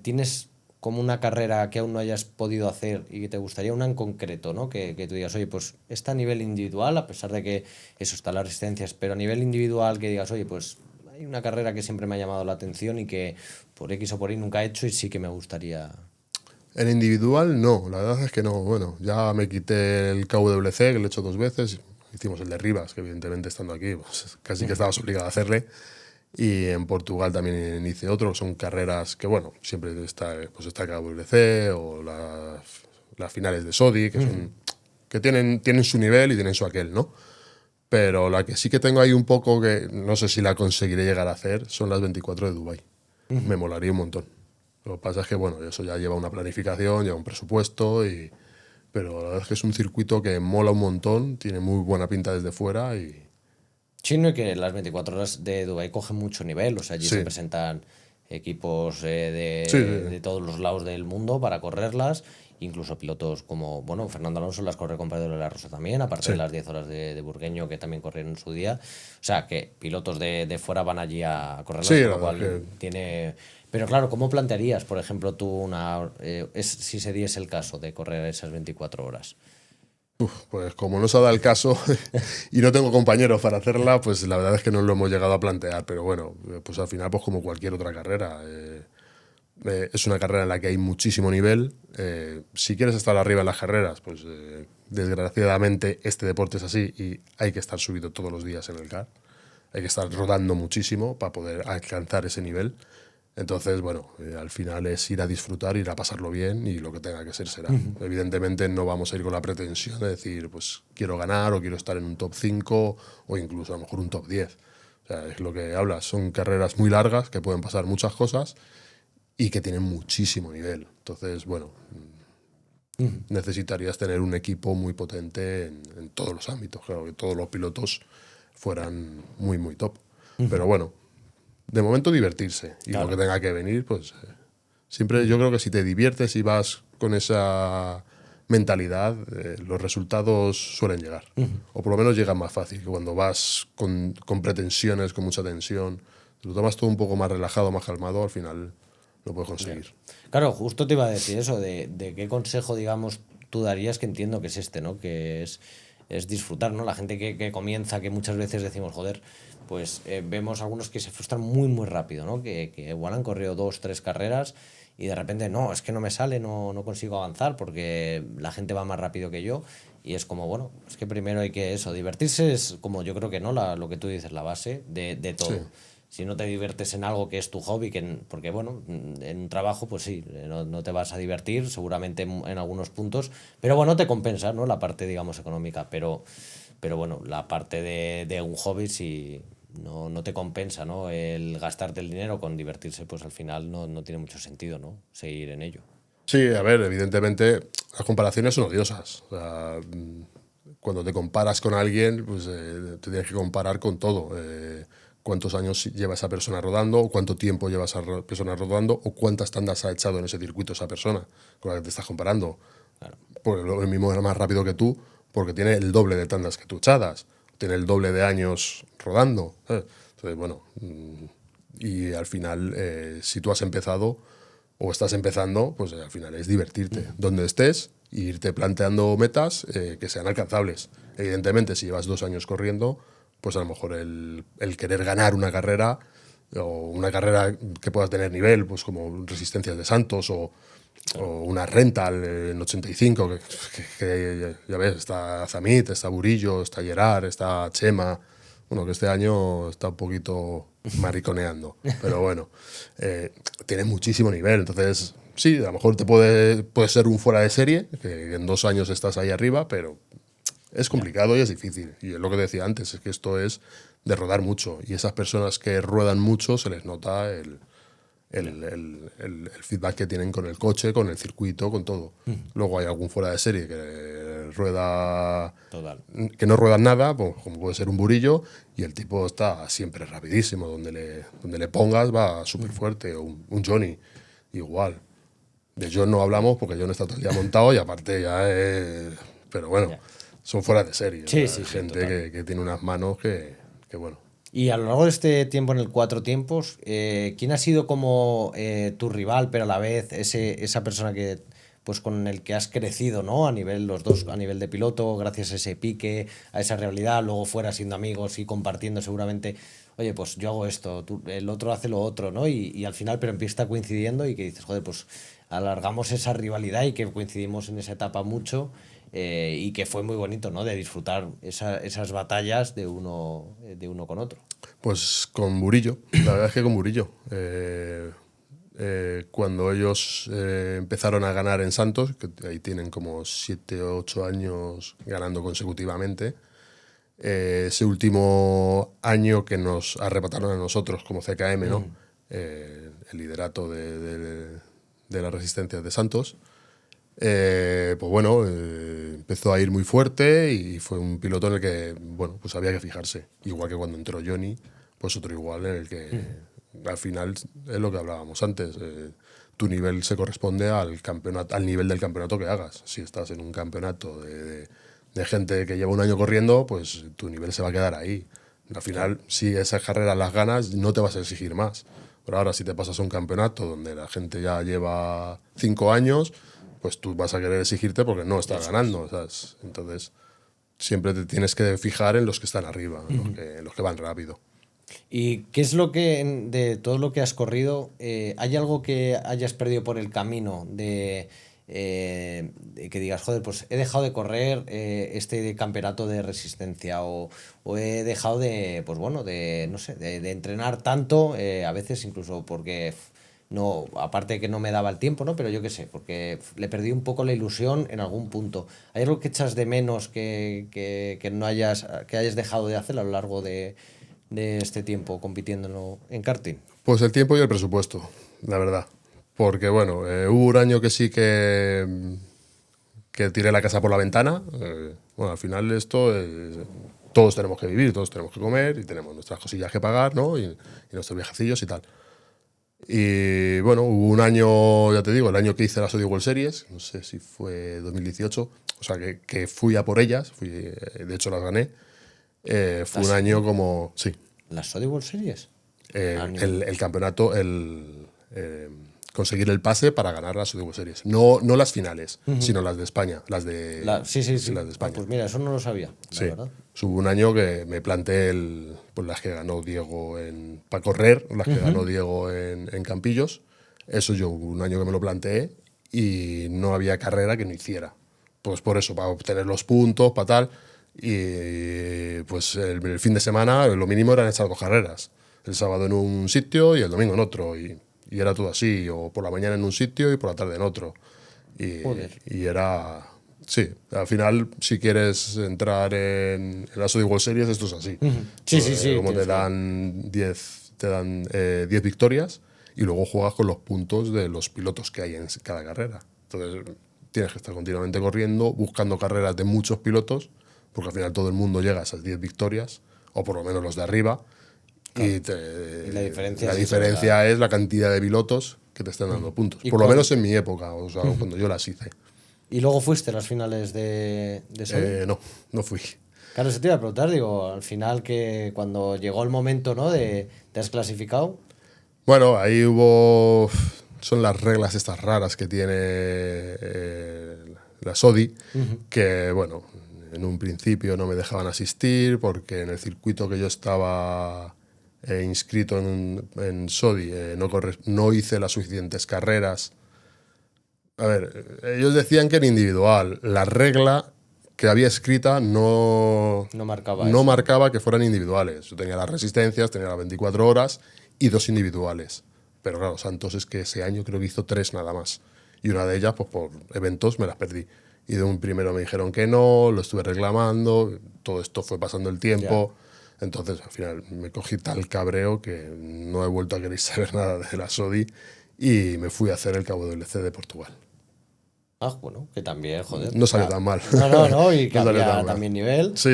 ¿tienes como una carrera que aún no hayas podido hacer y que te gustaría una en concreto, ¿no? Que tú digas, oye, pues está a nivel individual, a pesar de que eso está en las resistencias, pero a nivel individual que digas, oye, pues hay una carrera que siempre me ha llamado la atención y que por X o por Y nunca he hecho y sí que me gustaría... En individual, no, la verdad es que no. Bueno, ya me quité el KWC, que lo he hecho 2 veces. Hicimos el de Rivas, que evidentemente estando aquí, pues casi que estabas obligado a hacerle. Y en Portugal también hice otro. Son carreras que, bueno, siempre está KWC o las finales de Sodi, que tienen su nivel y tienen su aquel, ¿no? Pero la que sí que tengo ahí un poco, que no sé si la conseguiré llegar a hacer, son las 24 de Dubái. Me molaría un montón. Lo que pasa es que, bueno, eso ya lleva una planificación, lleva un presupuesto, pero la verdad es que es un circuito que mola un montón, tiene muy buena pinta desde fuera y... Sí, no, y que las 24 horas de Dubái cogen mucho nivel, o sea, allí se presentan equipos de todos los lados del mundo para correrlas, incluso pilotos como, bueno, Fernando Alonso las corre con Pedro de la Rosa también, aparte de las 10 horas de Burgueño que también corrieron en su día, o sea, que pilotos de fuera van allí a correrlas, con lo cual tiene... Pero claro, ¿cómo plantearías, por ejemplo, tú si se diese el caso de correr esas 24 horas? Pues como no se ha dado el caso y no tengo compañeros para hacerla, pues la verdad es que no lo hemos llegado a plantear. Pero bueno, pues al final, pues como cualquier otra carrera, es una carrera en la que hay muchísimo nivel. Si quieres estar arriba en las carreras, pues desgraciadamente este deporte es así y hay que estar subido todos los días en el kart. Hay que estar rodando muchísimo para poder alcanzar ese nivel. Entonces, bueno, al final es ir a disfrutar, ir a pasarlo bien y lo que tenga que ser será. Evidentemente no vamos a ir con la pretensión de decir, pues quiero ganar o quiero estar en un top 5 o incluso a lo mejor un top 10. O sea, es lo que hablas, son carreras muy largas que pueden pasar muchas cosas y que tienen muchísimo nivel. Entonces, bueno, necesitarías tener un equipo muy potente en todos los ámbitos, claro, que todos los pilotos fueran muy, muy top. Pero bueno, de momento divertirse y Claro. lo que tenga que venir, pues siempre yo creo que si te diviertes y vas con esa mentalidad, los resultados suelen llegar. O por lo menos llegan más fácil que cuando vas con pretensiones, con mucha tensión. Lo tomas todo un poco más relajado, más calmado, al final lo puedes conseguir. Claro, justo te iba a decir eso, de qué consejo, digamos, tú darías, que entiendo que es este, ¿no? Que es disfrutar, ¿no? La gente que comienza, que muchas veces decimos, joder, pues vemos algunos que se frustran muy, muy rápido, ¿no? Que igual han corrido 2, 3 carreras y de repente, no, es que no me sale, no consigo avanzar porque la gente va más rápido que yo. Y es como, bueno, es que primero hay que eso, divertirse es como yo creo que no, lo que tú dices, la base de todo. Sí. Si no te diviertes en algo que es tu hobby, porque bueno, en un trabajo pues sí, no te vas a divertir, seguramente en algunos puntos, pero bueno, te compensa, ¿no? La parte, digamos, económica, pero bueno, la parte de un hobby sí no te compensa, ¿no? El gastarte el dinero con divertirse, pues al final no tiene mucho sentido, ¿no? Seguir en ello. Sí, a ver, evidentemente las comparaciones son odiosas. O sea, cuando te comparas con alguien, pues te tienes que comparar con todo. Cuántos años lleva esa persona rodando, o cuánto tiempo lleva esa persona rodando, o cuántas tandas ha echado en ese circuito esa persona con la que te estás comparando. Porque el mismo era más rápido que tú, porque tiene el doble de tandas que tú echadas, tiene el doble de años rodando. Entonces, bueno, y al final, si tú has empezado o estás empezando, pues al final es divertirte donde estés e irte planteando metas que sean alcanzables. Evidentemente, si llevas 2 años corriendo, pues a lo mejor el querer ganar una carrera o una carrera que pueda tener nivel, pues como Resistencias de Santos o una Rental en 85, que ya ves, está Zamit, está Burillo, está Gerard, está Chema. Bueno, que este año está un poquito mariconeando, pero bueno, tiene muchísimo nivel. Entonces, sí, a lo mejor puede ser un fuera de serie, que en 2 años estás ahí arriba, pero es complicado y es difícil. Y es lo que decía antes, es que esto es de rodar mucho. Y esas personas que ruedan mucho se les nota el feedback que tienen con el coche, con el circuito, con todo. Luego hay algún fuera de serie que rueda, Total. que no rueda nada, pues, como puede ser un Burillo, y el tipo está siempre rapidísimo. Donde le pongas va súper fuerte. O un Johnny, igual. De John no hablamos porque John está todo el día montado y aparte ya es... Pero bueno, son fuera de serie. Sí, O sea, sí, hay sí, gente total. que tiene unas manos que bueno. Y a lo largo de este tiempo en el Cuatro Tiempos, ¿quién ha sido como tu rival, pero a la vez esa persona que, pues con el que has crecido, ¿no? A nivel, los dos, a nivel de piloto, gracias a ese pique, a esa rivalidad, luego fuera siendo amigos y compartiendo seguramente, oye, pues yo hago esto, el otro hace lo otro, ¿no? Y al final, pero empieza coincidiendo y que dices, joder, pues alargamos esa rivalidad y que coincidimos en esa etapa mucho. Y que fue muy bonito, ¿no? De disfrutar esas batallas de uno con otro. Pues con Burillo, la verdad es que con Burillo. Cuando ellos empezaron a ganar en Santos, que ahí tienen como 7 o 8 años ganando consecutivamente, ese último año que nos arrebataron a nosotros como CKM, ¿no? El liderato de las Resistencias de Santos, pues bueno, empezó a ir muy fuerte y fue un piloto en el que, bueno, pues había que fijarse. Igual que cuando entró Johnny, pues otro igual en el que al final es lo que hablábamos antes. Tu nivel se corresponde al campeonato, al nivel del campeonato que hagas. Si estás en un campeonato de gente que lleva un año corriendo, pues tu nivel se va a quedar ahí. Al final, si esas carreras las ganas, no te vas a exigir más. Pero ahora, si te pasas a un campeonato donde la gente ya lleva 5 años, pues tú vas a querer exigirte porque no estás ganando, ¿sabes? Entonces, siempre te tienes que fijar en los que están arriba, en los que van rápido. ¿Y qué es lo que, de todo lo que has corrido, hay algo que hayas perdido por el camino de que digas, joder, pues he dejado de correr este campeonato de resistencia o he dejado de, pues bueno, de, no sé, de entrenar tanto, a veces incluso porque No, aparte de que no me daba el tiempo, ¿no? Pero yo qué sé, porque le perdí un poco la ilusión en algún punto. ¿Hay algo que echas de menos que no que hayas dejado de hacer a lo largo de este tiempo compitiendo en karting? Pues el tiempo y el presupuesto, la verdad. Porque bueno, hubo un año que sí que tiré la casa por la ventana. Bueno, al final esto todos tenemos que vivir, todos tenemos que comer y tenemos nuestras cosillas que pagar, ¿no? Y nuestros viajecillos y tal. Y bueno, hubo un año, ya te digo, el año que hice las Audi World Series, no sé si fue 2018, o sea, que fui a por ellas, de hecho las gané. Fue un año como, sí, ¿Las Audi World Series? el campeonato, conseguir el pase para ganar las Audi World Series. No las finales, sino las de España, las de, Sí. las de España. Pues mira, eso no lo sabía, la Sí, verdad. hubo un año que me planté pues las que ganó Diego para correr, las que ganó Diego en Campillos. Eso yo hubo un año que me lo planteé y no había carrera que no hiciera. Pues por eso, para obtener los puntos, para tal. Y pues el fin de semana lo mínimo eran echar 2 carreras. El sábado en un sitio y el domingo en otro. Y era todo así, o por la mañana en un sitio y por la tarde en otro. Y era... Sí, al final, si quieres entrar en las Audi World Series, esto es así. Sí. Como te dan 10 victorias y luego juegas con los puntos de los pilotos que hay en cada carrera. Entonces, tienes que estar continuamente corriendo, buscando carreras de muchos pilotos, porque al final todo el mundo llega a esas 10 victorias, o por lo menos los de arriba. Claro. Y la diferencia, es la cantidad de pilotos que te están dando puntos. Por lo menos en mi época, o sea, cuando yo las hice. ¿Y luego fuiste a las finales de Sony? No fui. Claro, se te iba a preguntar, digo, al final que cuando llegó el momento, ¿no? ¿Te has clasificado? Bueno, ahí hubo... Son las reglas estas raras que tiene la SODI, que, bueno, en un principio no me dejaban asistir porque en el circuito que yo estaba inscrito en SODI no hice las suficientes carreras. A ver, ellos decían que era individual. La regla que había escrita no marcaba que fueran individuales. Yo tenía las resistencias, tenía las 24 horas y 2 individuales. Pero claro, Santos es que ese año creo que hizo 3 nada más. Y una de ellas, pues por eventos, me las perdí. Y de un primero me dijeron que no, lo estuve reclamando, todo esto fue pasando el tiempo. Ya. Entonces, al final, me cogí tal cabreo que no he vuelto a querer saber nada de la SODI y me fui a hacer el KWC de Portugal. Ah, bueno, que también, joder. No salió tan mal. No, y que había también nivel. Sí.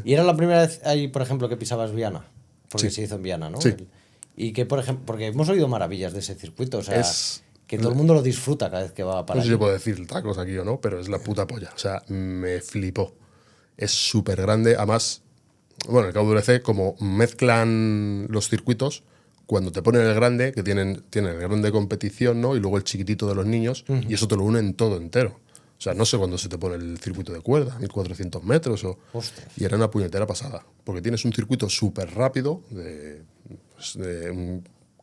¿Y era la primera vez ahí, por ejemplo, que pisabas Viana? Porque sí. se hizo en Viana, ¿no? Sí. Y que, por ejemplo, porque hemos oído maravillas de ese circuito, o sea, que todo el mundo lo disfruta cada vez que va para allá. No sé si yo puedo decir tacos aquí o no, pero es la puta polla. O sea, me flipó. Es súper grande. Además, bueno, el KWC, como mezclan los circuitos, cuando te ponen el grande, que tienen el grande de competición, ¿no? Y luego el chiquitito de los niños, y eso te lo unen todo entero. O sea, no sé cuándo se te pone el circuito de cuerda, 1400 metros y era una puñetera pasada. Porque tienes un circuito súper rápido,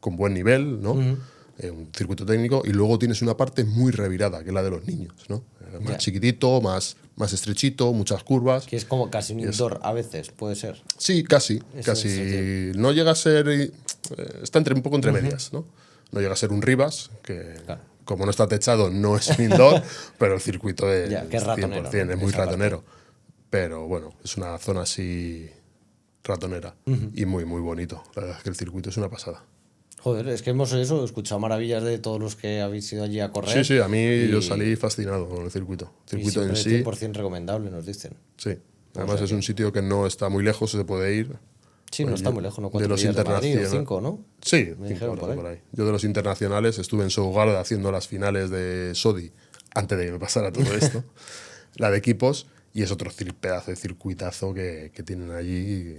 con buen nivel, ¿no? Un circuito técnico, y luego tienes una parte muy revirada, que es la de los niños, ¿no? Más chiquitito, más estrechito, muchas curvas. Que es como casi un indoor a veces, puede ser. Sí, casi. No llega a ser... está un poco entre medias, ¿no? No llega a ser un Rivas, que como no está techado no es un indoor, pero el circuito es, que es ratonero, 100%, es muy ratonero. Pero bueno, es una zona así ratonera y muy, muy bonito. La verdad es que el circuito es una pasada. Joder, es que hemos escuchado maravillas de todos los que habéis ido allí a correr. Sí, a mí yo salí fascinado con el circuito. El circuito en sí. 100% recomendable, nos dicen. Sí, además es un sitio que no está muy lejos, se puede ir. Sí, no está muy lejos, ¿no? De los internacionales. 5, ¿no? Sí, me dijeron por ahí. Yo de los internacionales estuve en Sougarda haciendo las finales de SODI antes de que me pasara todo esto. La de equipos, y es otro pedazo de circuitazo que tienen allí.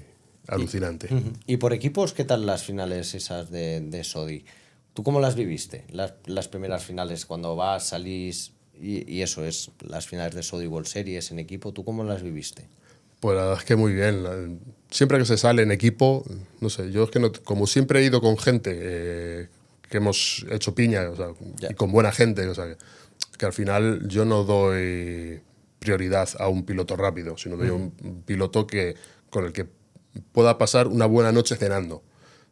Alucinante. ¿Y por equipos qué tal las finales esas de SODI? ¿Tú cómo las viviste? Las primeras finales, cuando vas, salís y eso es, las finales de SODI World Series en equipo, ¿tú cómo las viviste? Pues la verdad es que muy bien. Siempre que se sale en equipo, no sé, yo es que como siempre he ido con gente que hemos hecho piña, o sea, y con buena gente, o sea, que al final yo no doy prioridad a un piloto rápido, sino doy a un piloto con el que pueda pasar una buena noche cenando.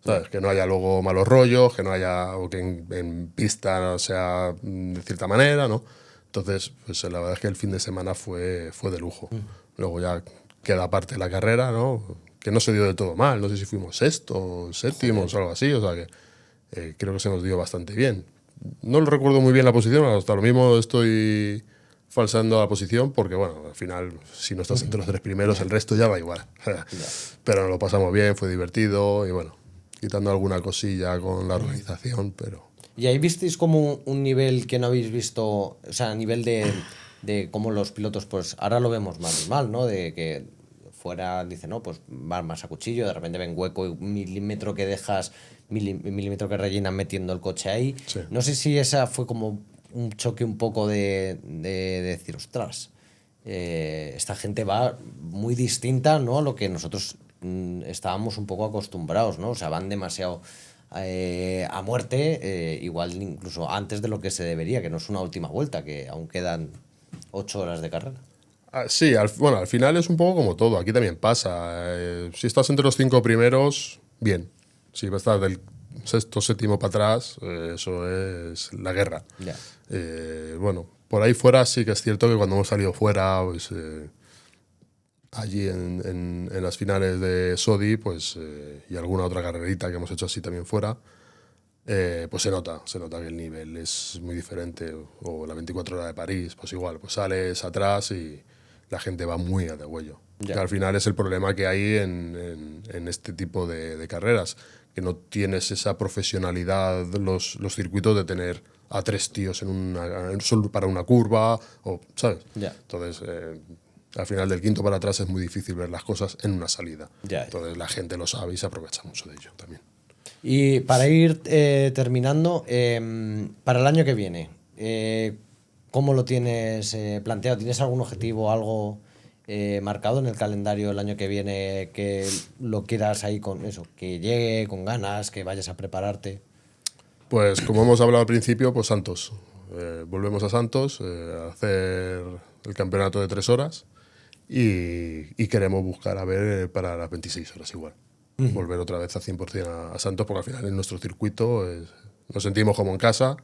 ¿sabes? Que no haya luego malos rollos, que no haya, o que en pista no sea de cierta manera, ¿no? Entonces, pues la verdad es que el fin de semana fue de lujo. Luego ya queda aparte la carrera, ¿no? Que no se dio de todo mal. No sé si fuimos sexto, séptimos o algo así. O sea que creo que se nos dio bastante bien. No lo recuerdo muy bien la posición, hasta lo mismo estoy falsando la posición porque, bueno, al final, si no estás entre los 3 primeros, el resto ya da igual. Pero nos lo pasamos bien, fue divertido y, bueno, quitando alguna cosilla con la organización, pero... ¿Y ahí visteis como un nivel que no habéis visto, o sea, a nivel de cómo los pilotos, pues ahora lo vemos más normal, ¿no? De que fuera dicen, no, pues van más a cuchillo, de repente ven hueco y un milímetro que dejas, milímetro que rellenan metiendo el coche ahí. Sí. No sé si esa fue como un choque un poco de decir, ostras, esta gente va muy distinta, ¿no? A lo que nosotros estábamos un poco acostumbrados, ¿no? O sea, van demasiado a muerte, igual incluso antes de lo que se debería, que no es una última vuelta, que aún quedan 8 horas de carrera. Sí, bueno, al final es un poco como todo. Aquí también pasa. Si estás entre los 5 primeros, bien. Si estás del sexto, séptimo para atrás, eso es la guerra. Ya. Bueno, por ahí fuera sí que es cierto que cuando hemos salido fuera, pues, allí en las finales de Sodi, pues, y alguna otra carrerita que hemos hecho así también fuera, pues se nota que el nivel es muy diferente. O la 24 horas de París, pues igual, pues sales atrás y la gente va muy a degüello. Ya. Que al final es el problema que hay en este tipo de carreras, que no tienes esa profesionalidad, los circuitos de tener a 3 tíos solo para una curva, o, ¿sabes? Ya. Entonces, al final del quinto para atrás es muy difícil ver las cosas en una salida. Ya. Entonces la gente lo sabe y se aprovecha mucho de ello también. Y para ir terminando, para el año que viene, ¿cómo lo tienes planteado? ¿Tienes algún objetivo, algo marcado en el calendario el año que viene que lo quieras ahí con eso, que llegue con ganas, que vayas a prepararte? Pues como hemos hablado al principio, pues Santos. Volvemos a Santos a hacer el campeonato de 3 horas y queremos buscar a ver para las 26 horas igual. Volver otra vez a 100% a Santos, porque al final en nuestro circuito nos sentimos como en casa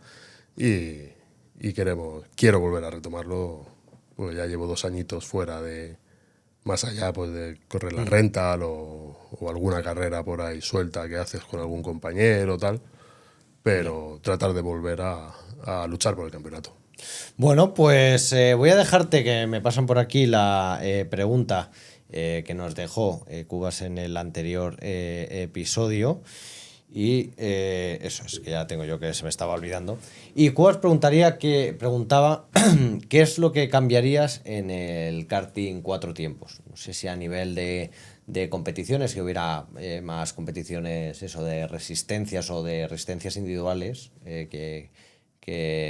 y quiero volver a retomarlo, porque ya llevo 2 añitos fuera de, más allá pues de correr la rental o alguna carrera por ahí suelta que haces con algún compañero o tal, pero tratar de volver a luchar por el campeonato. Bueno, pues voy a dejarte que me pasan por aquí la pregunta que nos dejó Cubas en el anterior episodio. Y eso es, que ya tengo yo que se me estaba olvidando. Y Cubas preguntaba qué es lo que cambiarías en el karting 4 tiempos. No sé si a nivel de competiciones, que hubiera más competiciones eso de resistencias o de resistencias individuales, que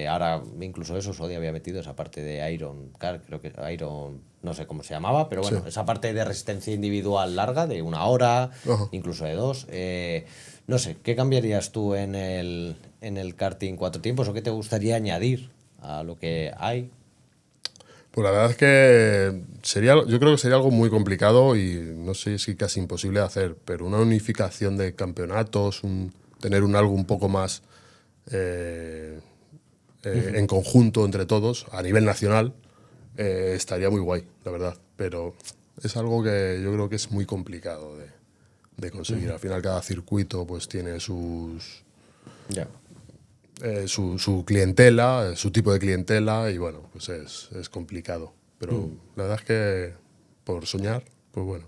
ahora incluso eso Sodi había metido esa parte de Iron Car, creo que Iron, no sé cómo se llamaba, pero bueno, Sí. esa parte de resistencia individual larga, de 1 hora, Ajá. incluso de 2. No sé, ¿qué cambiarías tú en el karting 4 tiempos o qué te gustaría añadir a lo que hay? Pues la verdad es que yo creo que sería algo muy complicado y no sé si casi imposible de hacer, pero una unificación de campeonatos, tener algo un poco más en conjunto entre todos, a nivel nacional, estaría muy guay, la verdad. Pero es algo que yo creo que es muy complicado de conseguir. Al final cada circuito pues tiene su clientela, su tipo de clientela y bueno, pues es complicado. Pero la verdad es que por soñar, pues bueno.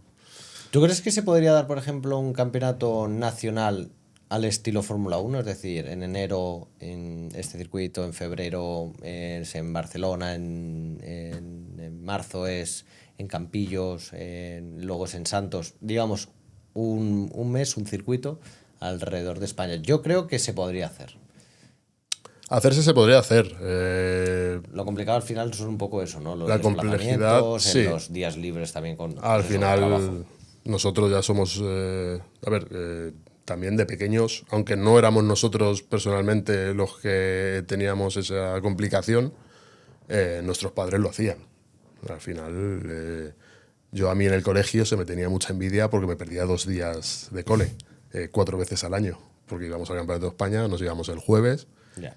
¿Tú crees que se podría dar, por ejemplo, un campeonato nacional al estilo Fórmula 1? Es decir, en enero en este circuito, en febrero es en Barcelona, en marzo es en Campillos, luego es en Santos. Digamos, un mes, un circuito alrededor de España. Yo creo que se podría hacer. Hacerse se podría hacer. Lo complicado al final es un poco eso, ¿no? Los La complejidad, desplazamientos, sí. en los días libres también con Al pues eso, con trabajo. final, nosotros ya somos, también de pequeños, aunque no éramos nosotros personalmente los que teníamos esa complicación, nuestros padres lo hacían. Al final, yo a mí en el colegio se me tenía mucha envidia porque me perdía 2 días de cole. 4 veces al año, porque íbamos al Campeonato de España, nos íbamos el jueves, Ya.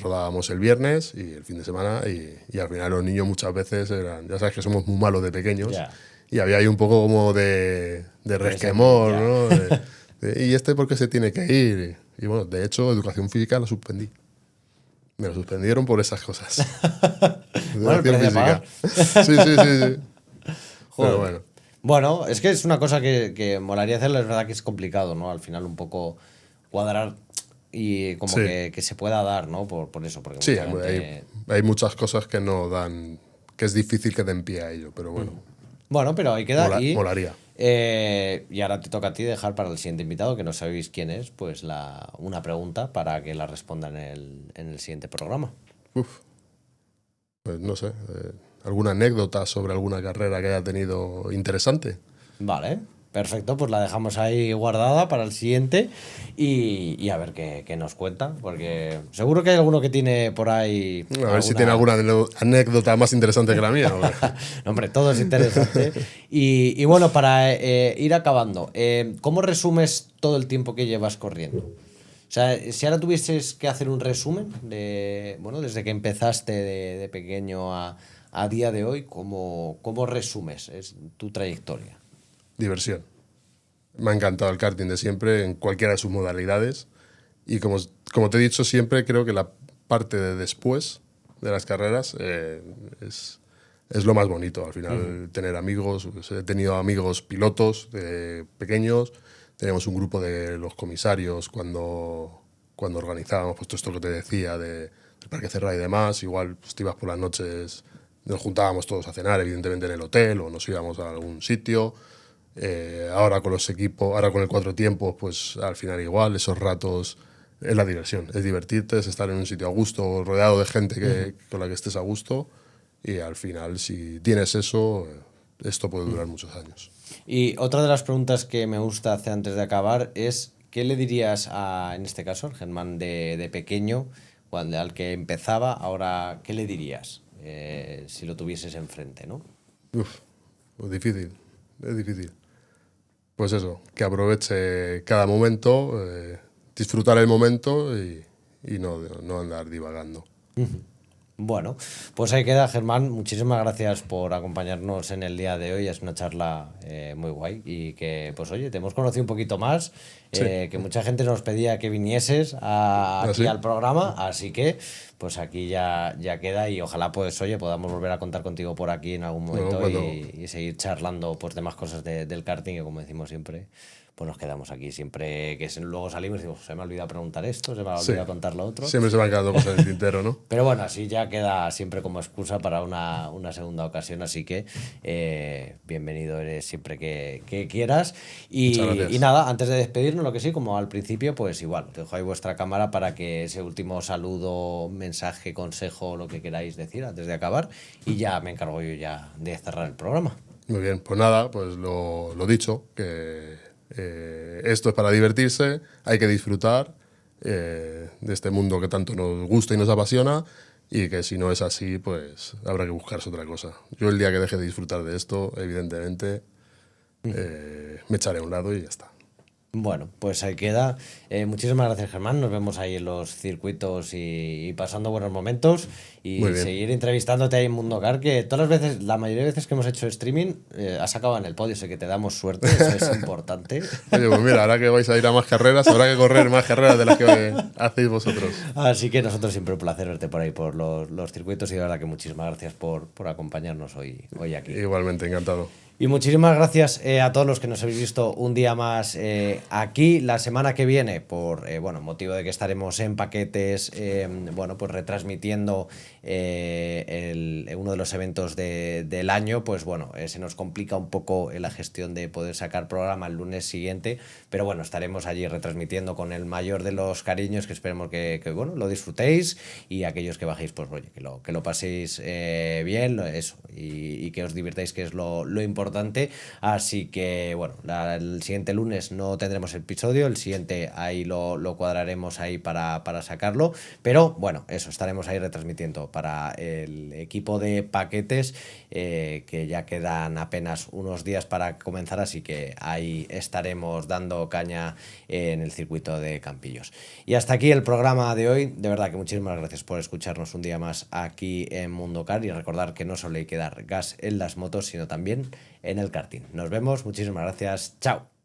rodábamos el viernes y el fin de semana, y al final los niños muchas veces eran, ya sabes que somos muy malos de pequeños, Ya. y había ahí un poco como de resquemor, ya. ¿no? ¿Y este por qué se tiene que ir? Y bueno, de hecho, educación física la suspendí. Me lo suspendieron por esas cosas. Bueno, el precio de pagar. Sí. Joder. Pero bueno. Bueno, es que es una cosa que molaría hacerlo, es verdad que es complicado, ¿no? Al final un poco cuadrar y como Sí. que se pueda dar, ¿no? Por eso, porque Sí, mucha gente... hay muchas cosas que no dan, que es difícil que den pie a ello, pero bueno, Bueno, pero ahí queda molaría. y ahora te toca a ti dejar para el siguiente invitado, que no sabéis quién es, pues una pregunta para que la responda en el siguiente programa. Uf. Pues no sé, ¿alguna anécdota sobre alguna carrera que haya tenido interesante? Vale, perfecto, pues la dejamos ahí guardada para el siguiente y a ver qué nos cuenta, porque seguro que hay alguno que tiene por ahí... A ver si tiene alguna anécdota más interesante que la mía. ¿O qué? No, hombre, todo es interesante. Y bueno, para ir acabando, ¿cómo resumes todo el tiempo que llevas corriendo? O sea, si ahora tuvieses que hacer un resumen de, bueno, desde que empezaste de pequeño a día de hoy, ¿cómo resumes tu trayectoria? Diversión. Me ha encantado el karting de siempre, en cualquiera de sus modalidades. Y como te he dicho siempre, creo que la parte de después de las carreras es lo más bonito. Al final, tener amigos. Pues, he tenido amigos pilotos pequeños. Teníamos un grupo de los comisarios cuando organizábamos pues, todo esto que te decía del Parque Cerrado y demás. Igual pues, te ibas por las noches, nos juntábamos todos a cenar, evidentemente en el hotel, o nos íbamos a algún sitio. Ahora con los equipos, ahora con el Cuatro Tiempos, pues al final igual, esos ratos es la diversión, es divertirte, es estar en un sitio a gusto, rodeado de gente con la que estés a gusto, y al final si tienes eso, esto puede durar muchos años. Y otra de las preguntas que me gusta hacer antes de acabar es, ¿qué le dirías en este caso, al Germán de pequeño, al que empezaba, ahora, ¿qué le dirías si lo tuvieses enfrente, ¿no? Uf, pues difícil, es difícil. Pues eso, que aproveche cada momento, disfrutar el momento y no andar divagando. Bueno, pues ahí queda, Germán. Muchísimas gracias por acompañarnos en el día de hoy. Es una charla muy guay y que, pues oye, te hemos conocido un poquito más, Sí. que mucha gente nos pedía que vinieses aquí sí? al programa, así que pues aquí ya queda y ojalá pues oye podamos volver a contar contigo por aquí en algún momento Bueno, y seguir charlando pues de más cosas del karting que como decimos siempre, pues nos quedamos aquí siempre que luego salimos y decimos, se me ha olvidado preguntar esto, se me ha olvidado Sí. contar lo otro. Siempre se van quedando cosas en el tintero, ¿no? Pero bueno, así ya queda siempre como excusa para una segunda ocasión, así que bienvenido eres siempre que quieras. Muchas gracias. Y nada, antes de despedirnos, lo que sí, como al principio, pues igual, te dejo ahí vuestra cámara para que ese último saludo, mensaje, consejo, lo que queráis decir antes de acabar, y ya me encargo yo ya de cerrar el programa. Muy bien, pues nada, pues lo dicho, que esto es para divertirse, hay que disfrutar de este mundo que tanto nos gusta y nos apasiona, y que si no es así, pues habrá que buscarse otra cosa. Yo el día que deje de disfrutar de esto, evidentemente, me echaré a un lado y ya está. Bueno, pues ahí queda. Muchísimas gracias, Germán. Nos vemos ahí en los circuitos y pasando buenos momentos. Y Muy bien. seguir entrevistándote ahí en Mundo Car, que todas las veces, la mayoría de veces que hemos hecho streaming, has acabado en el podio, sé que te damos suerte, eso es importante. Oye, pues mira, ahora que vais a ir a más carreras, habrá que correr más carreras de las que hacéis vosotros. Así que nosotros siempre un placer verte por ahí por los circuitos y de verdad que muchísimas gracias por acompañarnos hoy aquí. Igualmente, encantado. Y muchísimas gracias a todos los que nos habéis visto un día más aquí. La semana que viene, por motivo de que estaremos en paquetes, pues retransmitiendo uno de los eventos del año, pues bueno, se nos complica un poco la gestión de poder sacar programa el lunes siguiente, pero bueno, estaremos allí retransmitiendo con el mayor de los cariños, que esperemos que lo disfrutéis, y aquellos que bajéis, pues oye, que lo paséis bien, eso, y que os divirtáis, que es lo importante importante. Así que, bueno, el siguiente lunes no tendremos el episodio, el siguiente ahí lo cuadraremos ahí para sacarlo. Pero, bueno, eso, estaremos ahí retransmitiendo para el equipo de paquetes, que ya quedan apenas unos días para comenzar, así que ahí estaremos dando caña en el circuito de Campillos. Y hasta aquí el programa de hoy. De verdad que muchísimas gracias por escucharnos un día más aquí en Mundo Car, y recordar que no solo hay que dar gas en las motos, sino también en el karting. Nos vemos, muchísimas gracias, chao.